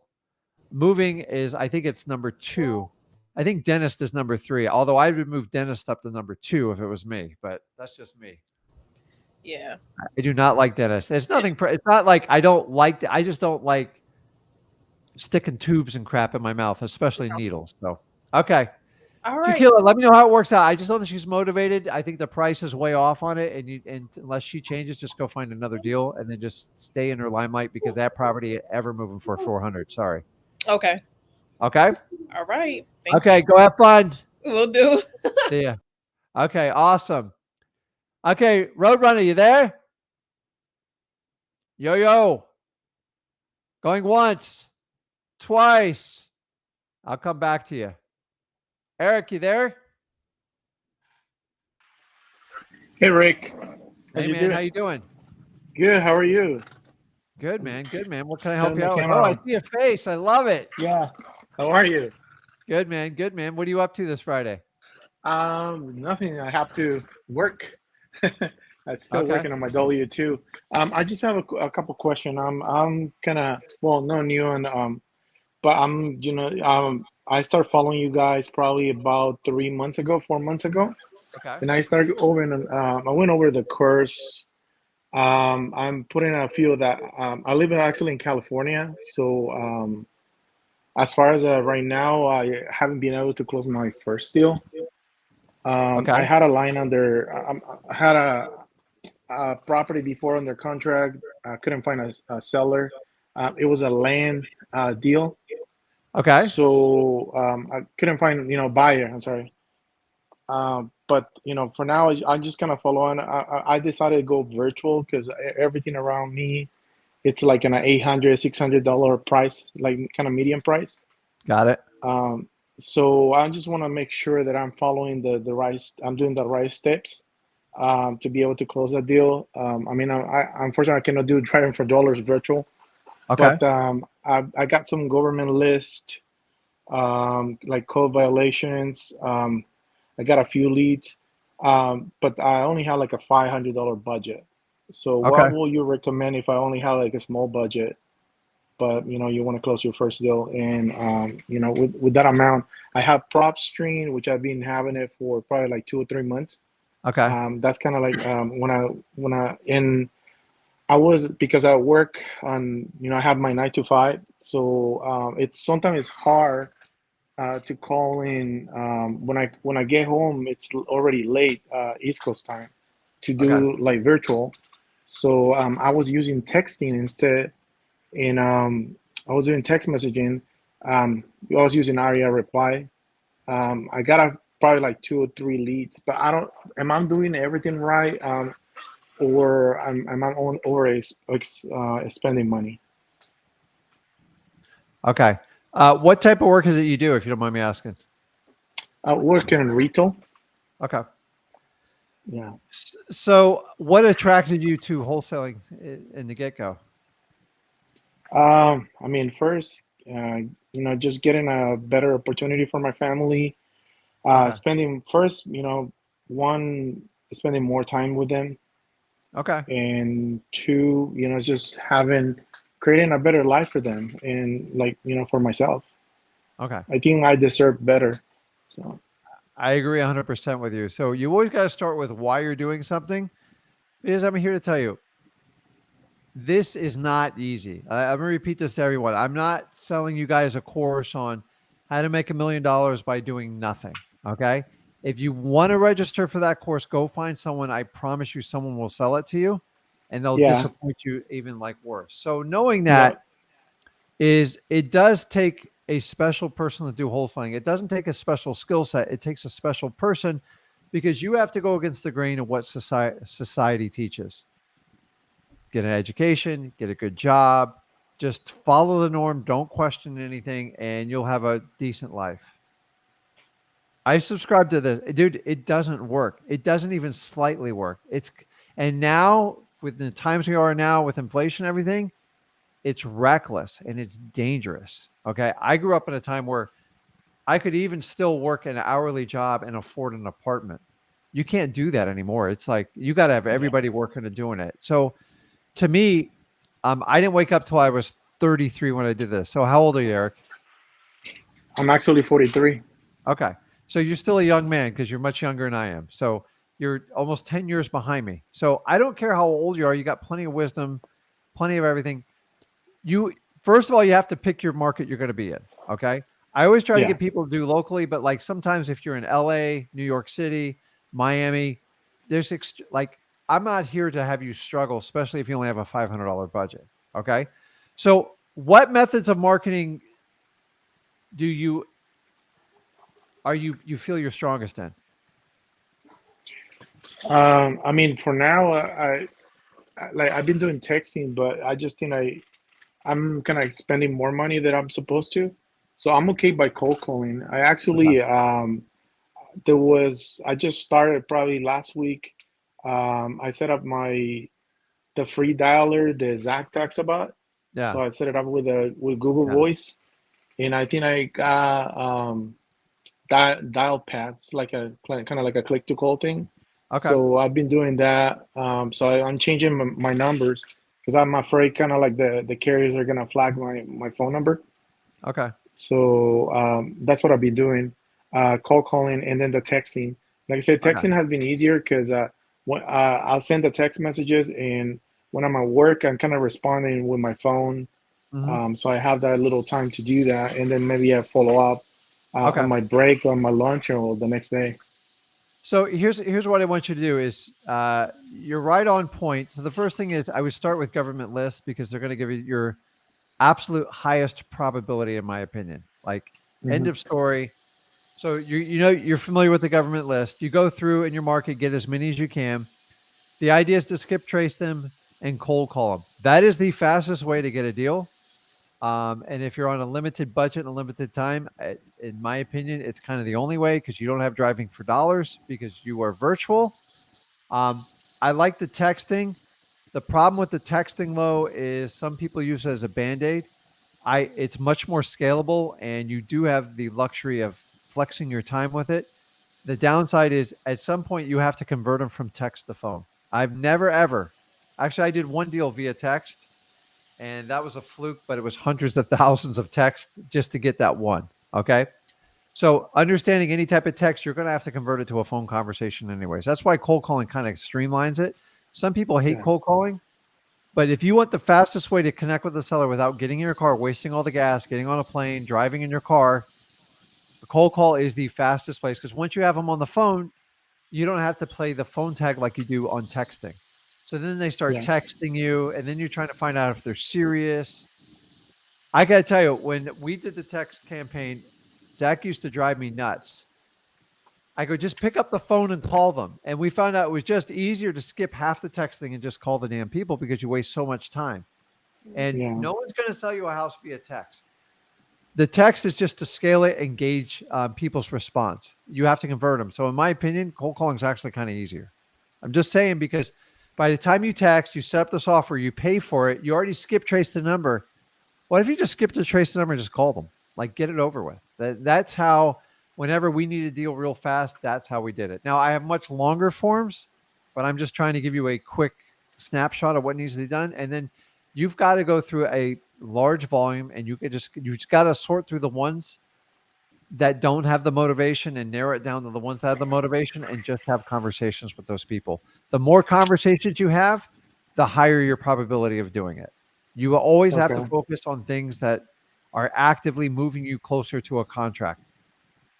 Speaker 1: Moving is, I think it's number 2. I think dentist is number 3, although I would move dentist up to number 2 if it was me, but that's just me. I do not like dentist. It's nothing. It's not like I don't like. I just don't like sticking tubes and crap in my mouth, especially needles. So, okay.
Speaker 7: All right.
Speaker 1: Shaquilla, let me know how it works out. I just know that she's motivated. I think the price is way off on it, and unless she changes, just go find another deal and then just stay in her limelight because that property ever moving for 400. Sorry.
Speaker 7: Okay.
Speaker 1: Okay.
Speaker 7: All right. Thank
Speaker 1: Okay. Go have fun.
Speaker 7: you. We'll do.
Speaker 1: See ya. Okay. Awesome. Okay. Roadrunner, you there? Yo. Going once, twice. I'll come back to you. Eric, you there?
Speaker 8: Hey Rick,
Speaker 1: Hey,
Speaker 8: you
Speaker 1: man.
Speaker 8: doing?
Speaker 1: How you doing?
Speaker 8: Good. How are you?
Speaker 1: Good, man. Good, man. What can I
Speaker 8: Turn
Speaker 1: help you
Speaker 8: my
Speaker 1: out with?
Speaker 8: camera
Speaker 1: Oh, I
Speaker 8: on.
Speaker 1: see a face. I love it.
Speaker 8: Yeah. How are you?
Speaker 1: Good, man. Good, man. What are you up to this Friday?
Speaker 8: Nothing. I have to work. I'm still
Speaker 1: Okay.
Speaker 8: working on my W-2. I just have a couple questions. I'm kind of not new on but I started following you guys probably about 3 months ago, 4 months ago,
Speaker 1: Okay.
Speaker 8: and I started over and I went over the course. I'm putting a few of that. I live actually in California, so as far as right now, I haven't been able to close my first deal.
Speaker 1: Okay.
Speaker 8: I had a line under. I had a property before under contract. I couldn't find a seller. It was a land deal,
Speaker 1: Okay.
Speaker 8: so I couldn't find buyer. I'm sorry. But for now, I'm just kind of follow on. I decided to go virtual because everything around me, it's like an $800, $600 price, like kind of medium price.
Speaker 1: Got it.
Speaker 8: So I just want to make sure that I'm following the right, I'm doing the right steps to be able to close that deal. I mean, I unfortunately I cannot do driving for dollars virtual,
Speaker 1: Okay.
Speaker 8: but I got some government list, like code violations. I got a few leads, but I only had like a $500 budget. So
Speaker 1: Okay.
Speaker 8: what will you recommend if I only have like a small budget, but you want to close your first deal? And with that amount, I have PropStream, which I've been having it for probably like 2 or 3 months.
Speaker 1: Okay.
Speaker 8: That's kind of like I was, because I work on, I have my 9 to 5, so it's sometimes it's hard to call in when I get home. It's already late East Coast time to
Speaker 1: Okay.
Speaker 8: do like virtual. So I was using texting instead, and I was doing text messaging. I was using ARIA reply. I got probably like 2 or 3 leads, but I don't. Am I doing everything right, or am I over spending money?
Speaker 1: Okay. What type of work is it you do, if you don't mind me asking?
Speaker 8: Working in retail.
Speaker 1: Okay.
Speaker 8: Yeah.
Speaker 1: So, what attracted you to wholesaling in the get-go?
Speaker 8: I mean, first, just getting a better opportunity for my family.
Speaker 1: Okay.
Speaker 8: Spending first, one, spending more time with them,
Speaker 1: Okay.
Speaker 8: and two, just creating a better life for them, and like, for myself.
Speaker 1: Okay.
Speaker 8: I think I deserve better. So
Speaker 1: I agree 100% with you. So, you always got to start with why you're doing something, because I'm here to tell you, this is not easy. I'm going to repeat this to everyone. I'm not selling you guys a course on how to make $1 million by doing nothing. Okay. If you want to register for that course, go find someone. I promise you, someone will sell it to you and they'll
Speaker 8: yeah,
Speaker 1: disappoint you even like worse. So, knowing
Speaker 8: yeah,
Speaker 1: that it does take a special person to do wholesaling. It doesn't take a special skill set. It takes a special person because you have to go against the grain of what society teaches. Get an education, get a good job, just follow the norm, don't question anything, and you'll have a decent life. I subscribe to this. Dude, it doesn't work. It doesn't even slightly work. And now with the times we are now with inflation and everything, it's reckless and it's dangerous. Okay. I grew up in a time where I could even still work an hourly job and afford an apartment. You can't do that anymore. It's like you got to have everybody working and doing it. So to me, I didn't wake up till I was 33 when I did this. So how old are you, Eric?
Speaker 8: I'm actually 43.
Speaker 1: Okay. So you're still a young man because you're much younger than I am. So you're almost 10 years behind me. So I don't care how old you are. You got plenty of wisdom, plenty of everything. You first of all, you have to pick your market you're going to be in. Okay. I always try to
Speaker 8: Yeah.
Speaker 1: get people to do locally, but like sometimes if you're in LA, New York City, Miami, there's like, I'm not here to have you struggle, especially if you only have a $500 budget. Okay. So what methods of marketing do you feel you're strongest in?
Speaker 8: I mean, for now, I've been doing texting, but I just think I'm kind of spending more money than I'm supposed to. So I'm okay by cold calling. I actually I just started probably last week. I set up the free dialer, the Zach talks about.
Speaker 1: Yeah.
Speaker 8: So I set it up with Google
Speaker 1: Yeah.
Speaker 8: Voice, and I think I got dial pads, like a kind of like a click to call thing.
Speaker 1: Okay.
Speaker 8: So I've been doing that. So I'm changing my numbers because I'm afraid kind of like the carriers are gonna flag my phone number.
Speaker 1: Okay.
Speaker 8: So that's what I've been doing, call calling, and then the texting. Like I said, texting has been easier because I'll send the text messages, and when I'm at work, I'm kind of responding with my phone. So I have that little time to do that, and then maybe I follow up
Speaker 1: Okay.
Speaker 8: on my break, on my lunch, or the next day.
Speaker 1: So here's what I want you to do is you're right on point. So the first thing is I would start with government lists because they're going to give you your absolute highest probability, in my opinion. Like end of story. So you're familiar with the government list. You go through in your market, get as many as you can. The idea is to skip trace them and cold call them. That is the fastest way to get a deal. And if you're on a limited budget and a limited time, in my opinion, it's kind of the only way because you don't have driving for dollars because you are virtual. I like the texting. The problem with the texting though is some people use it as a band-aid. It's much more scalable and you do have the luxury of flexing your time with it. The downside is at some point you have to convert them from text to phone. I've never ever, actually I did one deal via text and that was a fluke, but it was hundreds of thousands of text just to get that one. Okay. So understanding any type of text, you're going to have to convert it to a phone conversation anyways. That's why cold calling kind of streamlines it. Some people hate cold calling, but if you want the fastest way to connect with the seller without getting in your car, wasting all the gas, getting on a plane, driving in your car, the cold call is the fastest place because once you have them on the phone, you don't have to play the phone tag like you do on texting. So then they start texting you, and then you're trying to find out if they're serious. I got to tell you, when we did the text campaign, Zach used to drive me nuts. I go, just pick up the phone and call them. And we found out it was just easier to skip half the texting and just call the damn people because you waste so much time. And no one's going to sell you a house via text. The text is just to scale it and gauge people's response. You have to convert them. So in my opinion, cold calling is actually kind of easier. I'm just saying because by the time you text, you set up the software, you pay for it, you already skip trace the number. What if you just skip to trace the number and just call them? Like get it over with. That's how, whenever we need a deal real fast, that's how we did it. Now I have much longer forms, but I'm just trying to give you a quick snapshot of what needs to be done. And then you've got to go through a large volume and you just got to sort through the ones that don't have the motivation and narrow it down to the ones that have the motivation and just have conversations with those people. The more conversations you have, the higher your probability of doing it. You always have to focus on things that are actively moving you closer to a contract.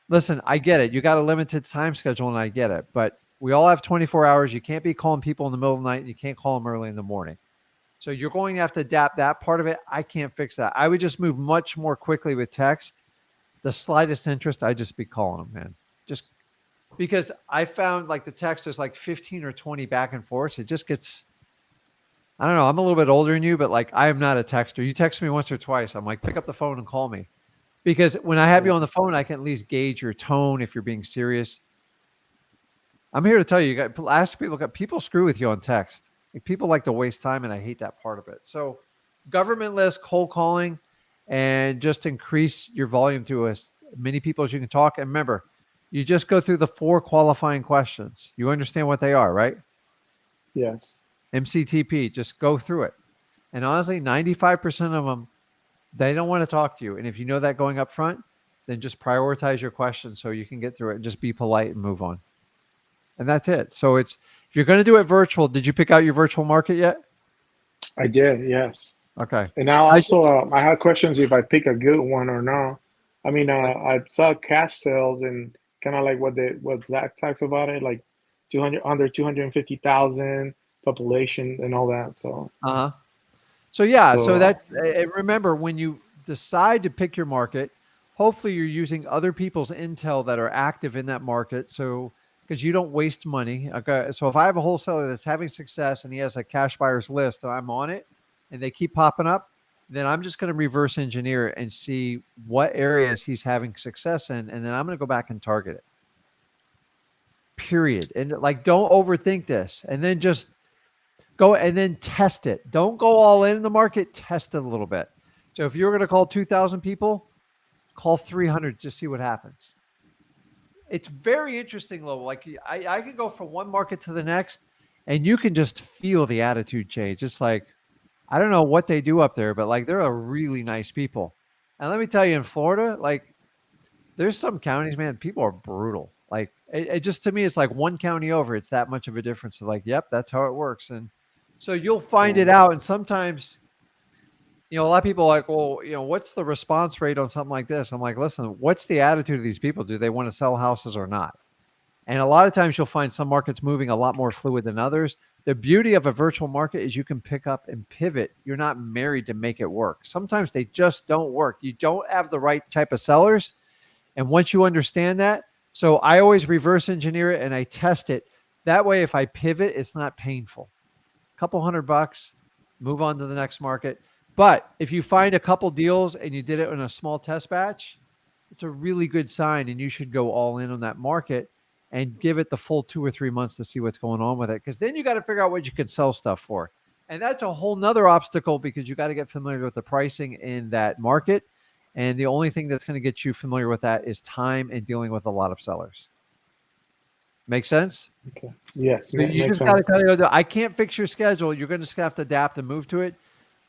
Speaker 1: Listen, I get it. You got a limited time schedule and I get it, but we all have 24 hours. You can't be calling people in the middle of the night and you can't call them early in the morning. So you're going to have to adapt that part of it. I can't fix that. I would just move much more quickly with text. The slightest interest, I'd just be calling them, man. Just because I found like the text, there's like 15 or 20 back and forth. It just gets, I don't know. I'm a little bit older than you, but like I am not a texter. You text me once or twice. I'm like, pick up the phone and call me. Because when I have you on the phone, I can at least gauge your tone if you're being serious. I'm here to tell you, people screw with you on text. Like, people like to waste time, and I hate that part of it. So government list, cold calling, and just increase your volume to as many people as you can talk. And remember, you just go through the 4 qualifying questions. You understand what they are, right?
Speaker 8: Yes.
Speaker 1: MCTP, just go through it. And honestly, 95% of them, they don't want to talk to you. And if you know that going up front, then just prioritize your questions so you can get through it and just be polite and move on. And that's it. So if you're going to do it virtual, did you pick out your virtual market yet?
Speaker 8: I did, yes.
Speaker 1: Okay.
Speaker 8: And now also, I had questions if I pick a good one or not. I mean, I saw cash sales and kind of like what Zach talks about it, like 200 under 250,000 population and all that. So
Speaker 1: Uh-huh. So yeah, so
Speaker 8: so
Speaker 1: that's remember when you decide to pick your market, hopefully you're using other people's intel that are active in that market. So because you don't waste money. Okay. So if I have a wholesaler that's having success and he has a cash buyers list and I'm on it and they keep popping up, then I'm just going to reverse engineer it and see what areas he's having success in. And then I'm going to go back and target it. Period. And like, don't overthink this. And then just go and then test it. Don't go all in the market. Test it a little bit. So if you're going to call 2,000 people, call 300 to see what happens. It's very interesting, Lo. Like I can go from one market to the next, and you can just feel the attitude change. It's like I don't know what they do up there, but like they're a really nice people. And let me tell you, in Florida, like there's some counties, man, people are brutal. Like it just to me, it's like one county over. It's that much of a difference. So like, yep, that's how it works. And so you'll find it out. And sometimes, a lot of people are like, well, what's the response rate on something like this? I'm like, listen, what's the attitude of these people? Do they want to sell houses or not? And a lot of times you'll find some markets moving a lot more fluid than others. The beauty of a virtual market is you can pick up and pivot. You're not married to make it work. Sometimes they just don't work. You don't have the right type of sellers. And once you understand that, so I always reverse engineer it and I test it. That way, if I pivot, it's not painful. A couple $100, move on to the next market. But if you find a couple deals and you did it in a small test batch, it's a really good sign, and you should go all in on that market and give it the full 2 or 3 months to see what's going on with it. Because then you got to figure out what you can sell stuff for. And that's a whole nother obstacle because you got to get familiar with the pricing in that market. And the only thing that's going to get you familiar with that is time and dealing with a lot of sellers. Make sense?
Speaker 8: okay, yes,
Speaker 1: So you
Speaker 8: makes
Speaker 1: just got to
Speaker 8: sense.
Speaker 1: kind of, I can't fix your schedule. You're going to just have to adapt and move to it.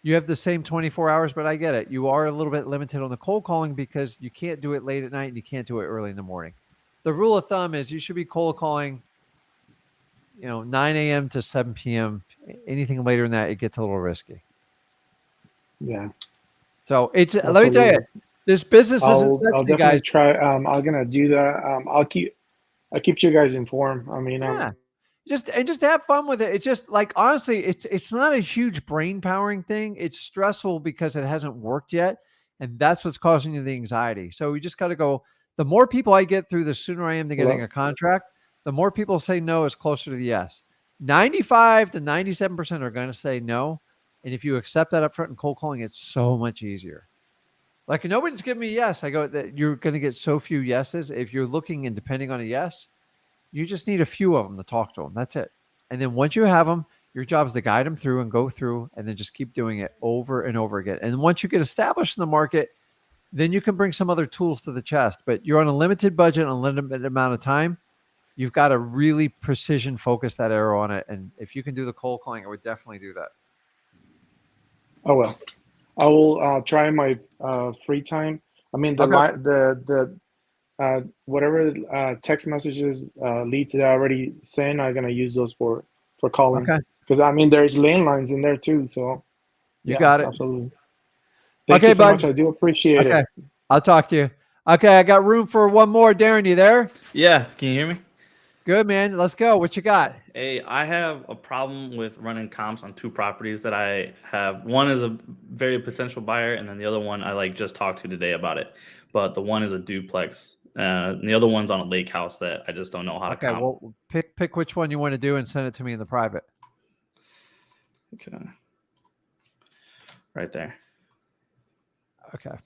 Speaker 1: You have the same 24 hours, but I get it. You are a little bit limited on the cold calling because you can't do it late at night and you can't do it early in the morning. The rule of thumb is you should be cold calling, 9 a.m. to 7 p.m. Anything later than that, it gets a little risky.
Speaker 8: Yeah.
Speaker 1: So let me tell
Speaker 8: Absolutely.
Speaker 1: you, this business isn't
Speaker 8: I'll
Speaker 1: sexy,
Speaker 8: definitely
Speaker 1: guys.
Speaker 8: try. I'm gonna do that. I'll keep you guys informed. I mean,
Speaker 1: Yeah. Just have fun with it. It's just like honestly, it's not a huge brain powering thing. It's stressful because it hasn't worked yet, and that's what's causing you the anxiety. So we just got to go. The more people I get through, the sooner I am to getting
Speaker 8: hello?
Speaker 1: a contract. The more people say no is closer to the yes. 95 to 97% are going to say no, and if you accept that up front in cold calling, it's so much easier. Like nobody's giving me a yes. I go that you're going to get so few yeses. If you're looking and depending on a yes, you just need a few of them to talk to them. That's it. And then once you have them, your job is to guide them through and go through and then just keep doing it over and over again. And once you get established in the market, then you can bring some other tools to the chest. But you're on a limited budget, a limited amount of time. You've got to really precision focus that arrow on it. And if you can do the cold calling, I would definitely do that.
Speaker 8: Oh well, I will try in my free time. I mean,
Speaker 1: Okay.
Speaker 8: whatever text messages leads that I already sent, I'm gonna use those for calling
Speaker 1: Okay.
Speaker 8: because I mean there's landlines in there too. So
Speaker 1: You
Speaker 8: yeah,
Speaker 1: got it.
Speaker 8: absolutely. Thank you
Speaker 1: Okay,
Speaker 8: so much.
Speaker 1: bud.
Speaker 8: I do appreciate
Speaker 1: Okay.
Speaker 8: it.
Speaker 1: I'll talk to you. Okay. I got room for one more. Darren, you there?
Speaker 9: Yeah, can you hear me?
Speaker 1: Good, man. Let's go. What you got?
Speaker 9: Hey, I have a problem with running comps on 2 properties that I have. One is a very potential buyer, and then the other one I just talked to today about it. But the one is a duplex, and the other one's on a lake house that I just don't know how to
Speaker 1: Okay.
Speaker 9: comp.
Speaker 1: Well, pick which one you want to do and send it to me in the private.
Speaker 9: Okay, right there.
Speaker 1: Okay.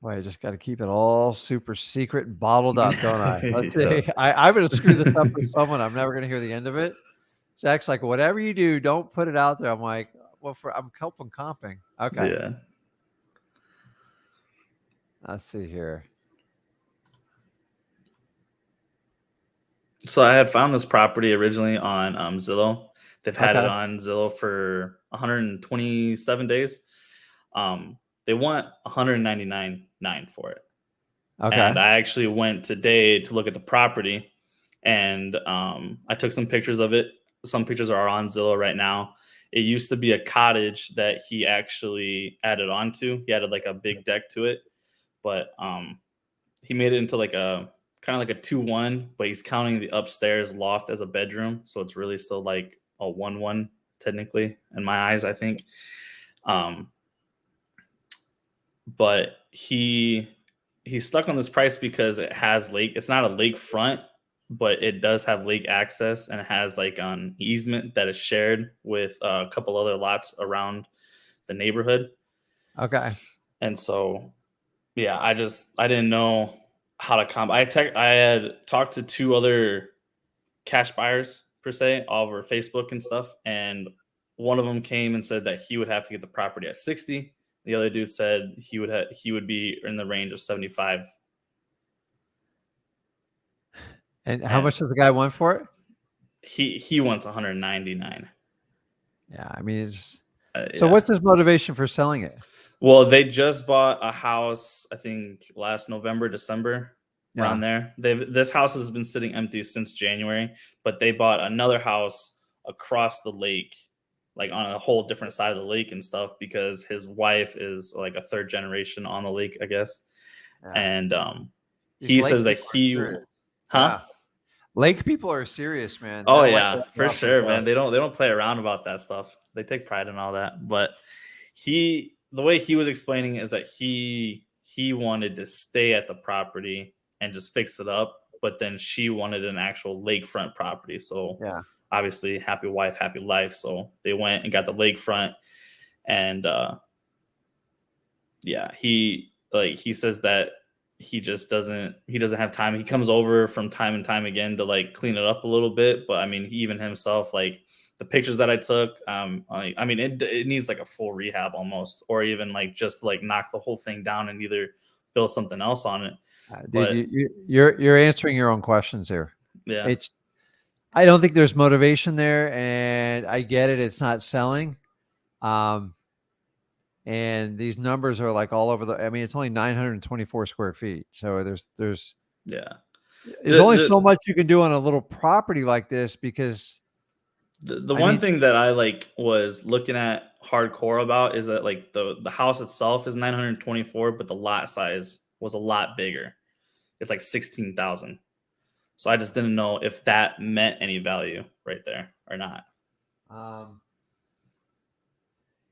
Speaker 1: Well, I just got to keep it all super secret and bottled up, don't I? Let's see. I'm going to screw this up with someone. I'm never going to hear the end of it. Zach's like, whatever you do, don't put it out there. I'm like, well, I'm helping comping. Okay.
Speaker 9: Yeah.
Speaker 1: Let's see here.
Speaker 9: So I had found this property originally on Zillow. They've had it
Speaker 1: Okay.
Speaker 9: on Zillow for 127 days. They want 199.9 for it.
Speaker 1: Okay.
Speaker 9: And I actually went today to look at the property, and I took some pictures of it. Some pictures are on Zillow right now, It used to be a cottage that he actually added onto. He added like a big deck to it, but he made it into like a kind of like a 2-1, but he's counting the upstairs loft as a bedroom, so it's really still like a 1-1 technically in my eyes, I think. But he's stuck on this price because it has lake. It's not a lake front, but it does have lake access, and it has like an easement that is shared with a couple other lots around the neighborhood.
Speaker 1: Okay.
Speaker 9: And so, yeah, I didn't know how to comp. I had talked to 2 other cash buyers per se over Facebook and stuff, and one of them came and said that he would have to get the property at 60. The other dude said he would be in the range of 75.
Speaker 1: And how much does the guy want for it?
Speaker 9: He wants 199.
Speaker 1: Yeah, I mean,
Speaker 9: So
Speaker 1: yeah. What's his motivation for selling it?
Speaker 9: Well, they just bought a house, I think last November, December, around there. This house has been sitting empty since January, but they bought another house across the lake, like on a whole different side of the lake and stuff, because his wife is like a 3rd generation on the lake, I guess. Yeah. And he says that
Speaker 1: lake people are serious, man.
Speaker 9: Oh yeah, for sure, man. They don't play around about that stuff. They take pride in all that. But the way he was explaining is that he wanted to stay at the property and just fix it up, but then she wanted an actual lakefront property. So yeah, obviously happy wife, happy life. So they went and got the lakefront, and yeah, he says that he doesn't have time. He comes over from time and time again to like clean it up a little bit, but I mean, even himself, like the pictures that I took, I mean, it needs like a full rehab almost, or even like just like knock the whole thing down and either build something else on it.
Speaker 1: Dude, you're answering your own questions here.
Speaker 9: Yeah,
Speaker 1: I don't think there's motivation there, and I get it. It's not selling. And these numbers are like all over I mean, it's only 924 square feet. So there's only so much you can do on a little property like this, because
Speaker 9: the one thing that I like was looking at hardcore about is that like the house itself is 924, but the lot size was a lot bigger. It's like 16,000. So I just didn't know if that meant any value right there or not.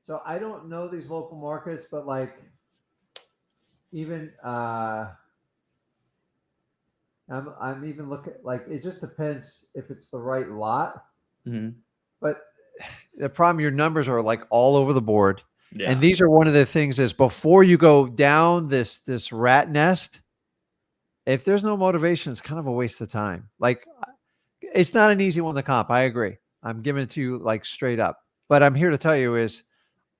Speaker 1: So I don't know these local markets, but like even I'm even looking, like, it just depends if it's the right lot.
Speaker 9: Mm-hmm.
Speaker 1: But the problem, your numbers are like all over the board.
Speaker 9: Yeah.
Speaker 1: And these are one of the things is before you go down this rat nest, if there's no motivation, it's kind of a waste of time. Like, it's not an easy one to comp. I agree. I'm giving it to you like straight up. But I'm here to tell you is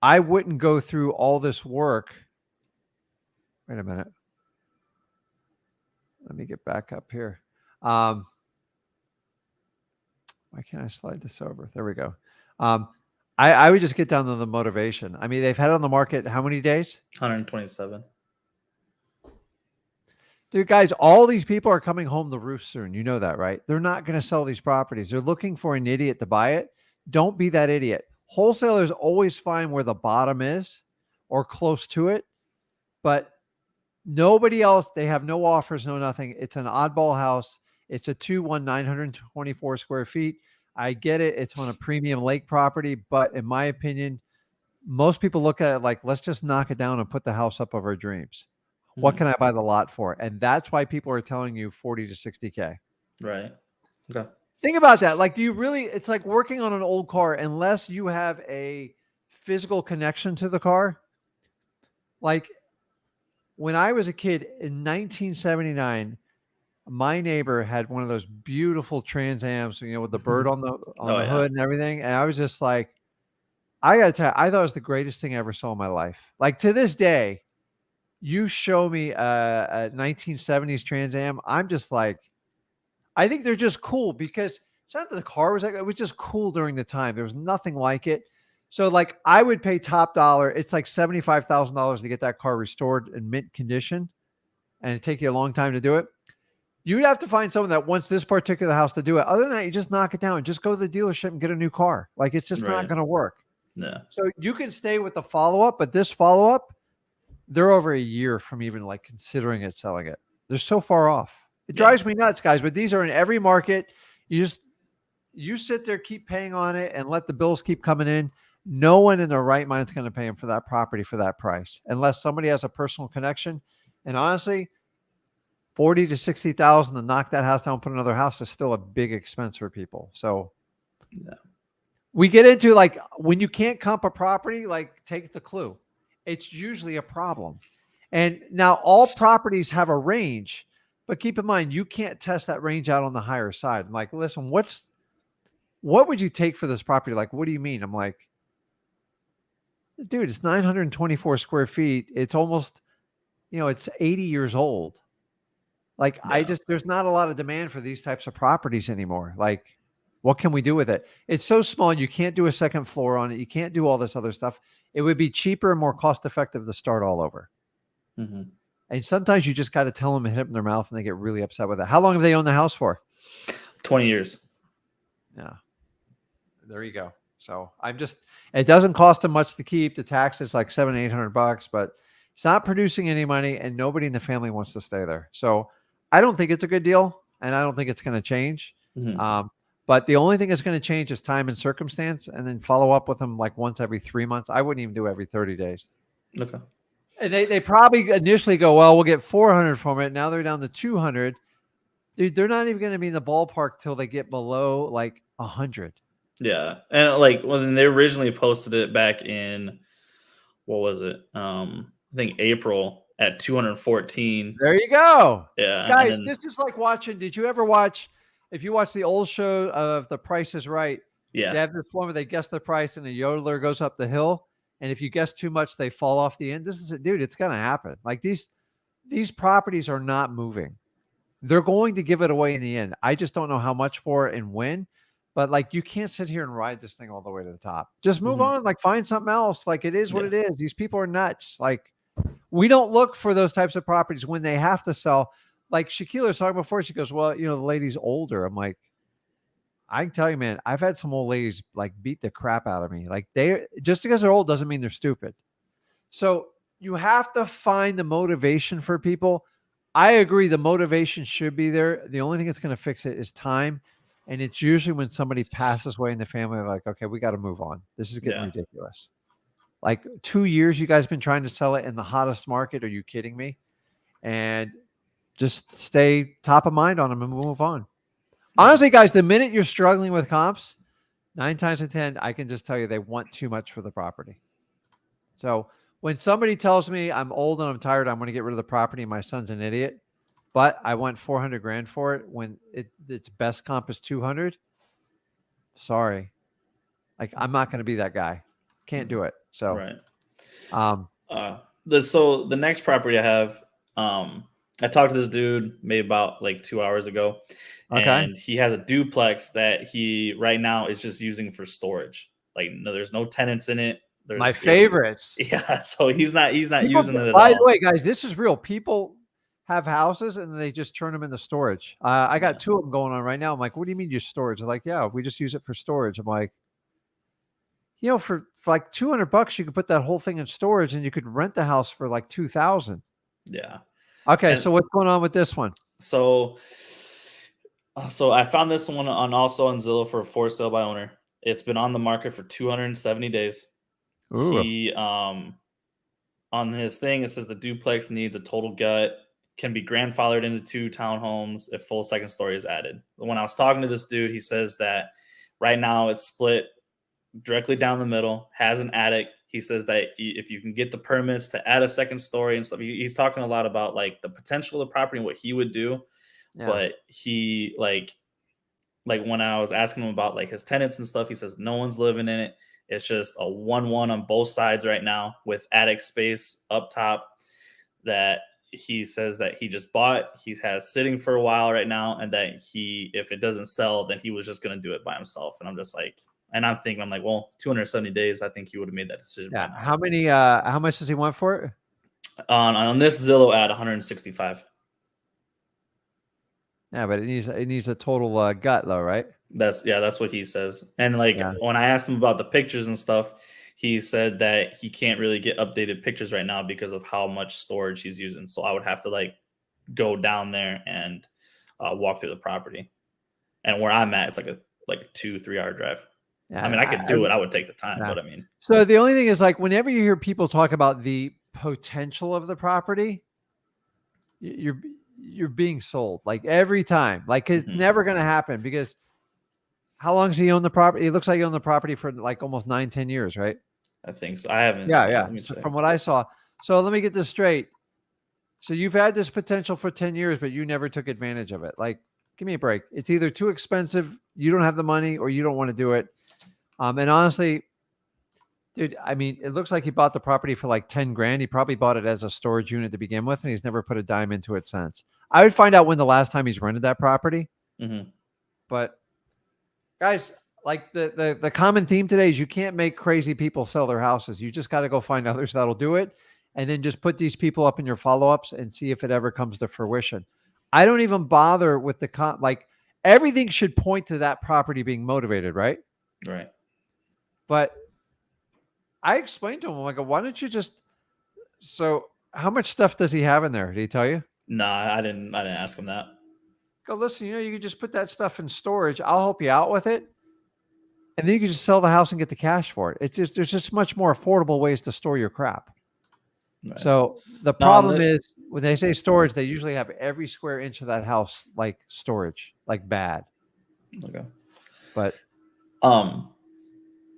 Speaker 1: I wouldn't go through all this work. Wait a minute. Let me get back up here. Why can't I slide this over? There we go. I would just get down to the motivation. I mean, they've had it on the market how many days?
Speaker 9: 127.
Speaker 1: Dude, guys, all these people are coming home the roof soon. You know that, right? They're not going to sell these properties. They're looking for an idiot to buy it. Don't be that idiot. Wholesalers always find where the bottom is or close to it, but nobody else, they have no offers, no nothing. It's an oddball house. It's a 2-1, 924 square feet. I get it. It's on a premium lake property, but in my opinion, most people look at it like, let's just knock it down and put the house up of our dreams. Mm-hmm. What can I buy the lot for? And that's why people are telling you 40 to 60K.
Speaker 9: Right. Okay.
Speaker 1: Think about that. Like, do you really, it's like working on an old car, unless you have a physical connection to the car. Like when I was a kid in 1979, my neighbor had one of those beautiful Trans Ams, you know, with the bird on the hood and everything. And I was just like, I got to tell you, I thought it was the greatest thing I ever saw in my life. Like, to this day, you show me a 1970s Trans Am, I'm just like, I think they're just cool because it's not that the car was like, it was just cool during the time. There was nothing like it. So like, I would pay top dollar. It's like $75,000 to get that car restored in mint condition, and it'd take you a long time to do it. You'd have to find someone that wants this particular house to do it. Other than that, you just knock it down and just go to the dealership and get a new car. Like, it's just not going to work.
Speaker 9: Yeah.
Speaker 1: So you can stay with the follow-up, but this follow-up, they're over a year from even like considering it, selling it. They're so far off. It drives me nuts, guys, but these are in every market. You sit there, keep paying on it, and let the bills keep coming in. No one in their right mind is going to pay them for that property for that price, unless somebody has a personal connection. And honestly, 40 to 60,000 to knock that house down, put another house is still a big expense for people. So we get into like when you can't comp a property, like take the clue. It's usually a problem. And now all properties have a range, but keep in mind, you can't test that range out on the higher side. I'm like, listen, what would you take for this property? Like, what do you mean? I'm like, dude, it's 924 square feet. It's almost, it's 80 years old. Like, there's not a lot of demand for these types of properties anymore. Like, what can we do with it? It's so small. You can't do a second floor on it. You can't do all this other stuff. It would be cheaper and more cost effective to start all over.
Speaker 9: Mm-hmm.
Speaker 1: And sometimes you just got to tell them and hit them in their mouth and they get really upset with it. How long have they owned the house for?
Speaker 9: 20 years.
Speaker 1: Yeah. There you go. So it doesn't cost them much to keep. The tax is like $700-800, but it's not producing any money and nobody in the family wants to stay there. So I don't think it's a good deal and I don't think it's going to change.
Speaker 9: Mm-hmm.
Speaker 1: But the only thing that's going to change is time and circumstance, and then follow up with them like once every 3 months. I wouldn't even do every 30 days.
Speaker 9: Okay.
Speaker 1: And they probably initially go, well, we'll get 400 from it. Now they're down to 200. Dude, they're not even going to be in the ballpark till they get below like 100.
Speaker 9: Yeah. And like when they originally posted it back in, what was it? I think April at 214.
Speaker 1: There you go.
Speaker 9: Yeah.
Speaker 1: Guys, this is like watching. Did you ever watch, if you watch the old show of The Price is Right,
Speaker 9: yeah.
Speaker 1: they have this one where they guess the price and a yodeler goes up the hill. And if you guess too much, they fall off the end. This is it, dude. It's going to happen. Like these properties are not moving. They're going to give it away in the end. I just don't know how much for it and when. But like, you can't sit here and ride this thing all the way to the top. Just move on. Like, find something else. Like, it is what it is. These people are nuts. Like, we don't look for those types of properties when they have to sell. Like Shaquille was talking before. She goes, well, the lady's older. I'm like, I can tell you, man, I've had some old ladies like beat the crap out of me. Like, just because they're old doesn't mean they're stupid. So you have to find the motivation for people. I agree. The motivation should be there. The only thing that's going to fix it is time. And it's usually when somebody passes away in the family, they're like, okay, we got to move on. This is getting ridiculous. Like 2 years, you guys been trying to sell it in the hottest market. Are you kidding me? And just stay top of mind on them and move on. Honestly, guys, the minute you're struggling with comps, 9 times out of 10, I can just tell you they want too much for the property. So when somebody tells me I'm old and I'm tired, I'm going to get rid of the property, my son's an idiot, but I want 400 grand for it when its best comp is 200. Sorry. Like, I'm not going to be that guy. Can't do it. So,
Speaker 9: right. So the next property I have, I talked to this dude maybe about like 2 hours ago, and he has a duplex that he right now is just using for storage. Like, no, there's no tenants in it.
Speaker 1: My favorites.
Speaker 9: Yeah. So he's not using it at all.
Speaker 1: By the way, guys, this is real. People have houses and they just turn them into storage. I got 2 of them going on right now. I'm like, what do you mean just storage? They're like, yeah, we just use it for storage. I'm like, for like $200, you could put that whole thing in storage and you could rent the house for like $2,000.
Speaker 9: Yeah.
Speaker 1: Okay. So what's going on with this one?
Speaker 9: So I found this one also on Zillow for for sale by owner. It's been on the market for 270 days.
Speaker 1: Ooh.
Speaker 9: He, on his thing, it says the duplex needs a total gut, can be grandfathered into 2 townhomes if full second story is added. When I was talking to this dude, he says that right now it's split directly down the middle, has an attic. He says that if you can get the permits to add a second story and stuff, he's talking a lot about like the potential of the property and what he would do. Yeah. But he like when I was asking him about like his tenants and stuff, he says no one's living in it. It's just a 1-1 on both sides right now with attic space up top that he says that he just bought. He has sitting for a while right now, and that if it doesn't sell, then he was just going to do it by himself. And I'm just like, and I'm like, well, 270 days, I think he would have made that decision.
Speaker 1: Yeah. How much does he want for it?
Speaker 9: On this Zillow ad, 165.
Speaker 1: Yeah, but it needs a total gut though, right?
Speaker 9: That's what he says. And like when I asked him about the pictures and stuff, he said that he can't really get updated pictures right now because of how much storage he's using. So I would have to like go down there and walk through the property. And where I'm at, it's like a 2-3 hour drive. I mean, I could do it. I would take the time,
Speaker 1: Yeah.
Speaker 9: but I mean,
Speaker 1: So the only thing is, like, whenever you hear people talk about the potential of the property, you're being sold, like, every time. Like, it's never going to happen, because how long does he own the property? It looks like he owned the property for like almost 9-10 years, right?
Speaker 9: I think so. I haven't.
Speaker 1: Yeah. So from what I saw. So let me get this straight. So you've had this potential for 10 years, but you never took advantage of it. Like, give me a break. It's either too expensive, you don't have the money, or you don't want to do it. And honestly, dude, I mean, it looks like he bought the property for like 10 grand. He probably bought it as a storage unit to begin with, and he's never put a dime into it since. I would find out when the last time he's rented that property. But guys, like, the common theme today is you can't make crazy people sell their houses. You just got to go find others that'll do it, and then just put these people up in your follow-ups and see if it ever comes to fruition. I don't even bother with like, everything should point to that property being motivated, right?
Speaker 9: Right.
Speaker 1: But I explained to him, I'm like, why don't you just, so how much stuff does he have in there? Did he tell you?
Speaker 9: No, I didn't ask him that.
Speaker 1: Go, listen, you can just put that stuff in storage. I'll help you out with it. And then you can just sell the house and get the cash for it. There's just much more affordable ways to store your crap. Right. So the problem is, when they say storage, they usually have every square inch of that house like storage, like bad.
Speaker 9: Okay.
Speaker 1: But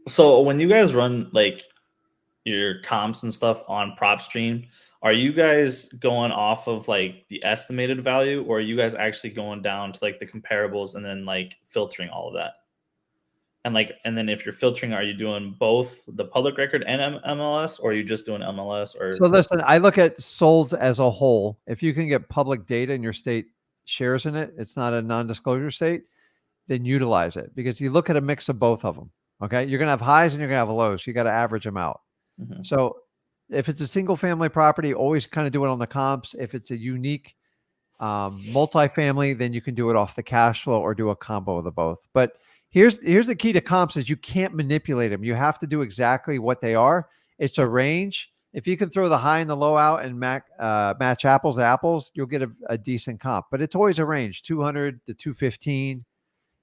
Speaker 9: so when you guys run like your comps and stuff on PropStream, are you guys going off of like the estimated value, or are you guys actually going down to like the comparables and then like filtering all of that? And then if you're filtering, are you doing both the public record and MLS, or are you just doing MLS? Or
Speaker 1: so listen, I look at solds as a whole. If you can get public data and your state shares in it, it's not a non-disclosure state, then utilize it, because you look at a mix of both of them. Okay, you're gonna have highs and you're gonna have lows. So you got to average them out. So if it's a single family property, always kind of do it on the comps. If it's a unique multifamily, then you can do it off the cash flow or do a combo of the both. But here's the key to comps is you can't manipulate them. You have to do exactly what they are. It's a range. If you can throw the high and the low out and match apples to apples, you'll get a decent comp. But it's always a range, 200 to 215.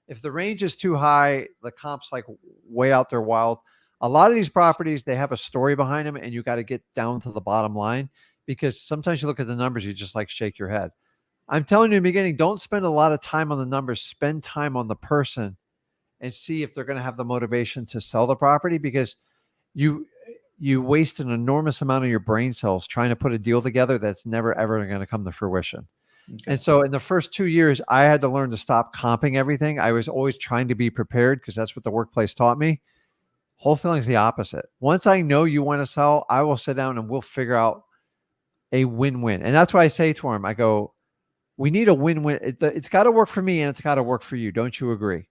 Speaker 1: If the range is too high, the comp's like way out there wild. A lot of these properties, they have a story behind them, and you got to get down to the bottom line, because sometimes you look at the numbers, you just like shake your head. I'm telling you in the beginning, don't spend a lot of time on the numbers. Spend time on the person and see if they're going to have the motivation to sell the property, because you waste an enormous amount of your brain cells trying to put a deal together that's never, ever going to come to fruition. Okay. And so in the first 2 years, I had to learn to stop comping everything. I was always trying to be prepared, because that's what the workplace taught me. Wholesaling is the opposite. Once I know you want to sell, I will sit down and we'll figure out a win-win. And that's why I say to him, I go, we need a win-win. It's got to work for me and it's got to work for you. Don't you agree?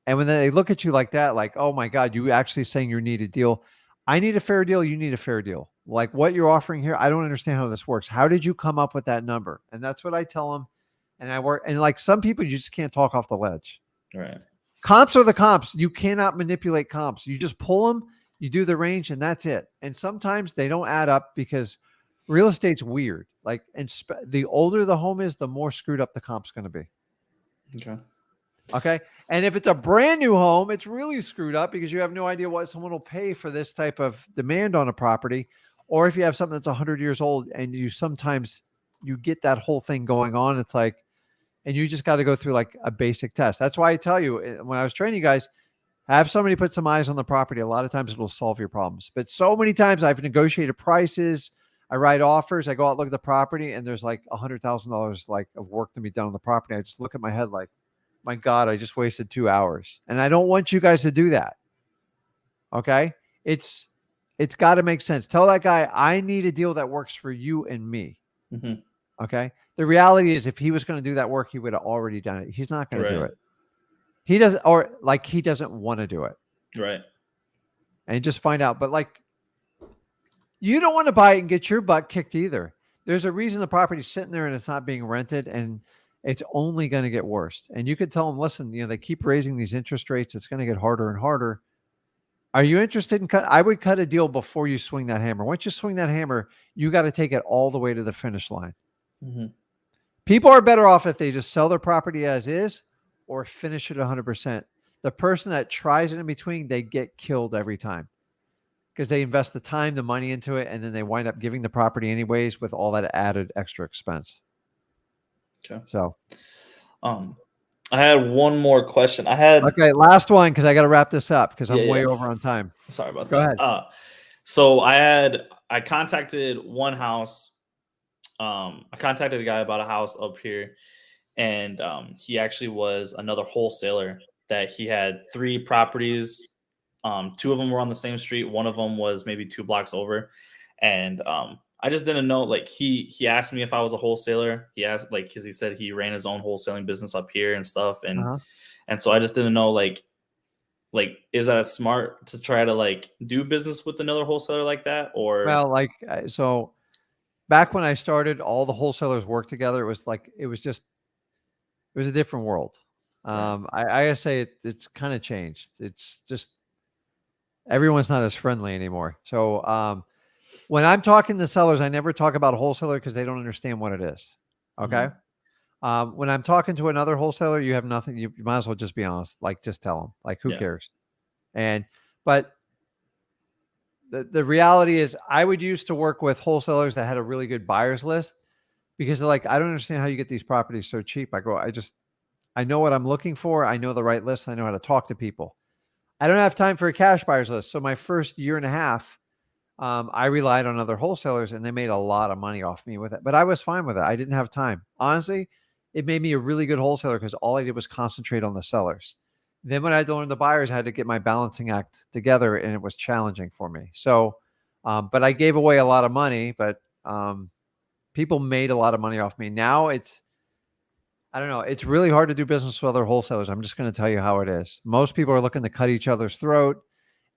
Speaker 1: And when they look at you like that, like, oh my God, you actually saying you need a deal. I need a fair deal. You need a fair deal. Like what you're offering here, I don't understand how this works. How did you come up with that number? And that's what I tell them. And I work. And like some people, you just can't talk off the ledge.
Speaker 9: Right.
Speaker 1: Comps are the comps. You cannot manipulate comps. You just pull them, you do the range, and that's it. And sometimes they don't add up, because real estate's weird. Like, and the older the home is, the more screwed up the comp's going to be. Okay. And if it's a brand new home, it's really screwed up, because you have no idea what someone will pay for this type of demand on a property. Or if you have something that's 100 years old and you get that whole thing going on, it's like, and you just got to go through like a basic test. That's why I tell you, when I was training you guys, have somebody put some eyes on the property. A lot of times it will solve your problems. But so many times I've negotiated prices, I write offers, I go out, look at the property, and there's like $100,000 like of work to be done on the property. I just look at my head like, my God, I just wasted 2 hours. And I don't want you guys to do that. Okay. It's got to make sense. Tell that guy, I need a deal that works for you and me. Okay. The reality is, if he was going to do that work, he would have already done it. He's not going to do it. He doesn't, or like he doesn't want to do it.
Speaker 9: Right.
Speaker 1: And just find out. But like, you don't want to buy it and get your butt kicked either. There's a reason the property's sitting there and it's not being rented, and it's only going to get worse. And you could tell them, listen, they keep raising these interest rates. It's going to get harder and harder. Are you interested in cut? I would cut a deal before you swing that hammer. Once you swing that hammer, you got to take it all the way to the finish line.
Speaker 9: Mm-hmm.
Speaker 1: People are better off if they just sell their property as is or finish it 100%. The person that tries it in between, they get killed every time because they invest the time, the money into it, and then they wind up giving the property anyways with all that added extra expense.
Speaker 9: Okay.
Speaker 1: So,
Speaker 9: I had one more question.
Speaker 1: okay, last one because I got to wrap this up because I'm
Speaker 9: Yeah,
Speaker 1: way
Speaker 9: yeah.
Speaker 1: over on time.
Speaker 9: Sorry about
Speaker 1: Go
Speaker 9: that.
Speaker 1: ahead.
Speaker 9: So I contacted one house. I contacted a guy about a house up here, and he actually was another wholesaler that he had 3 properties. 2 of them were on the same street. One of them was maybe 2 blocks over, and I just didn't know. Like he asked me if I was a wholesaler. He asked like because he said he ran his own wholesaling business up here and stuff, and so I just didn't know like is that smart to try to like do business with another wholesaler like that or
Speaker 1: Well, like, so back when I started, all the wholesalers worked together. It was a different world.
Speaker 9: Right.
Speaker 1: I gotta say it's kind of changed. It's just everyone's not as friendly anymore. So when I'm talking to sellers, I never talk about a wholesaler because they don't understand what it is. Okay. When I'm talking to another wholesaler, you have nothing. You might as well just be honest. Like, just tell them. Like, who
Speaker 9: Yeah.
Speaker 1: cares? But the reality is, I would used to work with wholesalers that had a really good buyers list because they're like, I don't understand how you get these properties so cheap. I know what I'm looking for. I know the right list. I know how to talk to people. I don't have time for a cash buyers list. So my first year and a half, I relied on other wholesalers and they made a lot of money off me with it, but I was fine with it. I didn't have time. Honestly, it made me a really good wholesaler because all I did was concentrate on the sellers. Then when I had to learn the buyers, I had to get my balancing act together and it was challenging for me. So, but I gave away a lot of money, but people made a lot of money off me. Now I don't know. It's really hard to do business with other wholesalers. I'm just going to tell you how it is. Most people are looking to cut each other's throat.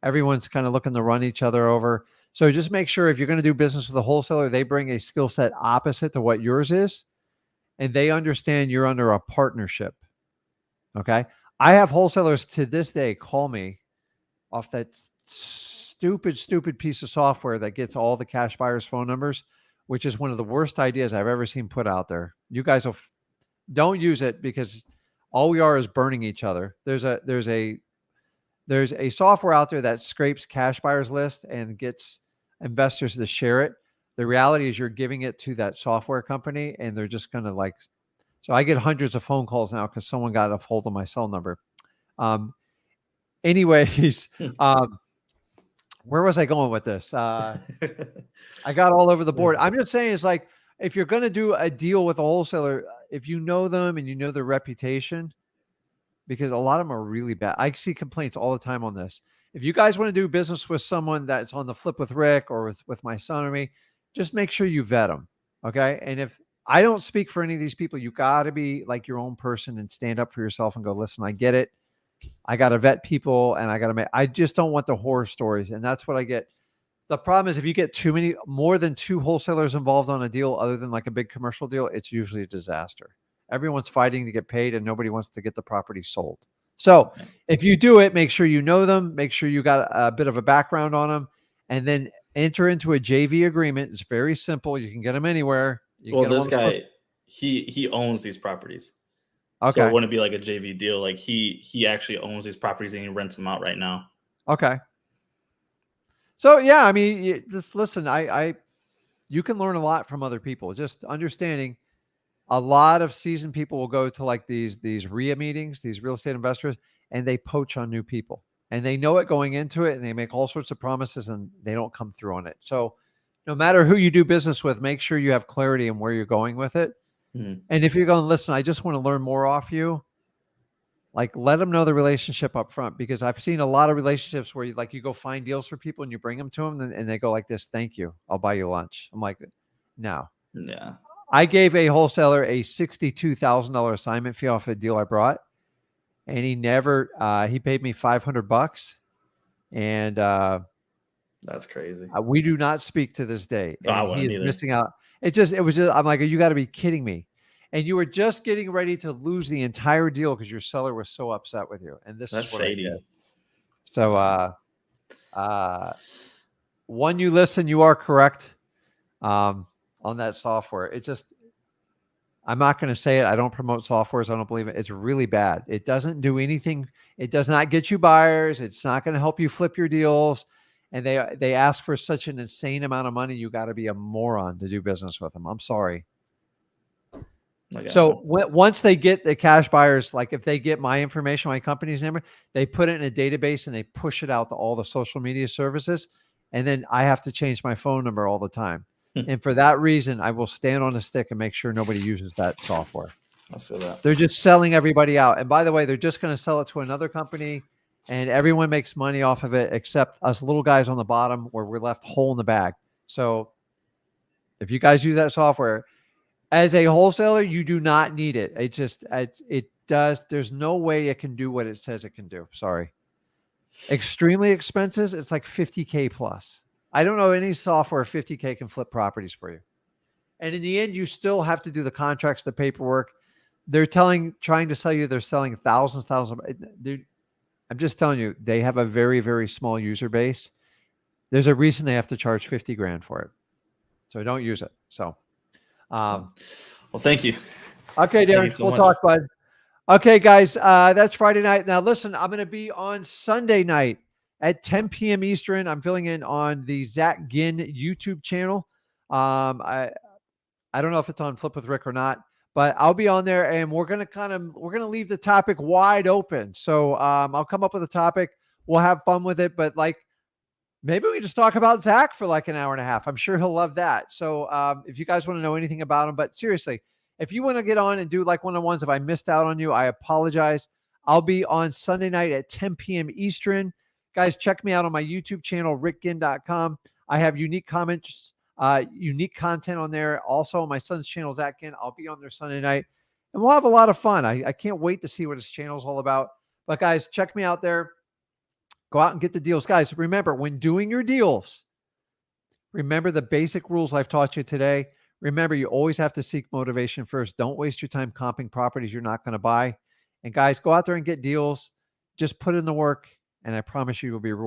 Speaker 1: Everyone's kind of looking to run each other over. So just make sure if you're going to do business with a wholesaler, they bring a skill set opposite to what yours is, and they understand you're under a partnership. Okay. I have wholesalers to this day call me off that stupid piece of software that gets all the cash buyers' phone numbers, which is one of the worst ideas I've ever seen put out there. You guys don't use it because all we are is burning each other. There's a software out there that scrapes cash buyers list and gets investors to share it. The reality is you're giving it to that software company and they're just going to like, so I get hundreds of phone calls now because someone got a hold of my cell number. Anyways, where was I going with this? I got all over the board. I'm just saying it's like, if you're going to do a deal with a wholesaler, if you know them and you know their reputation, because a lot of them are really bad. I see complaints all the time on this. If you guys want to do business with someone that's on the flip with Rick or with my son or me, just make sure you vet them. Okay. And if I don't speak for any of these people, you got to be like your own person and stand up for yourself and go, listen, I get it. I got to vet people and I just don't want the horror stories. And that's what I get. The problem is if you get more than 2 wholesalers involved on a deal, other than like a big commercial deal, it's usually a disaster. Everyone's fighting to get paid and nobody wants to get the property sold. So if you do it, make sure you know them, make sure you got a bit of a background on them, and then enter into a JV agreement. It's very simple. You can get them anywhere.
Speaker 9: Well, this guy, he owns these properties.
Speaker 1: Okay.
Speaker 9: So it wouldn't be like a JV deal. Like he actually owns these properties and he rents them out right now.
Speaker 1: Okay. So yeah, I mean, listen, you can learn a lot from other people. Just understanding a lot of seasoned people will go to like these RIA meetings, these real estate investors, and they poach on new people. And they know it going into it and they make all sorts of promises and they don't come through on it. So no matter who you do business with, make sure you have clarity in where you're going with it.
Speaker 9: Mm-hmm.
Speaker 1: And if you're going, listen, I just want to learn more off you, like let them know the relationship up front, because I've seen a lot of relationships where you go find deals for people and you bring them to them and they go like this, thank you, I'll buy you lunch. I'm like, no.
Speaker 9: Yeah.
Speaker 1: I gave a wholesaler a $62,000 assignment fee off a deal I brought, and he paid me $500, and
Speaker 9: that's crazy.
Speaker 1: We do not speak to this day, and he is
Speaker 9: either.
Speaker 1: missing out. I'm like, you got to be kidding me. And you were just getting ready to lose the entire deal because your seller was so upset with you. And this
Speaker 9: that's
Speaker 1: is what
Speaker 9: shady.
Speaker 1: I did. So When you listen, you are correct on that software. It's just, I'm not going to say it. I don't promote softwares. I don't believe it. It's really bad. It doesn't do anything. It does not get you buyers. It's not going to help you flip your deals. And they ask for such an insane amount of money. You got to be a moron to do business with them. I'm sorry. So once they get the cash buyers, like if they get my information, my company's number, they put it in a database and they push it out to all the social media services. And then I have to change my phone number all the time. And for that reason, I will stand on a stick and make sure nobody uses that software.
Speaker 9: I feel that.
Speaker 1: They're just selling everybody out. And by the way, they're just going to sell it to another company and everyone makes money off of it except us little guys on the bottom where we're left whole in the bag. So if you guys use that software, as a wholesaler, you do not need it. It does. There's no way it can do what it says it can do. Sorry. Extremely expensive. It's like $50K plus. I don't know any software $50K can flip properties for you. And in the end, you still have to do the contracts, the paperwork. They're trying to sell you they're selling thousands. I'm just telling you, they have a very, very small user base. There's a reason they have to charge 50 grand for it. So don't use it. So,
Speaker 9: well, thank you.
Speaker 1: Okay, Darren, we'll talk, bud. Okay, guys, that's Friday night. Now, listen, I'm going to be on Sunday night at 10 p.m. Eastern. I'm filling in on the Zach Ginn YouTube channel. I don't know if it's on Flip with Rick or not, but I'll be on there and we're going to leave the topic wide open. So I'll come up with a topic. We'll have fun with it, but like maybe we just talk about Zach for like an hour and a half. I'm sure he'll love that. So if you guys want to know anything about him, but seriously, if you want to get on and do like one-on-ones, if I missed out on you, I apologize. I'll be on Sunday night at 10 p.m. Eastern. Guys, check me out on my YouTube channel, rickginn.com. I have unique comments, unique content on there. Also on my son's channel, Zach Ginn. I'll be on there Sunday night and we'll have a lot of fun. I can't wait to see what his channel is all about. But guys, check me out there. Go out and get the deals. Guys, remember, when doing your deals, remember the basic rules I've taught you today. Remember, you always have to seek motivation first. Don't waste your time comping properties you're not going to buy. And guys, go out there and get deals. Just put in the work, and I promise you will be rewarded.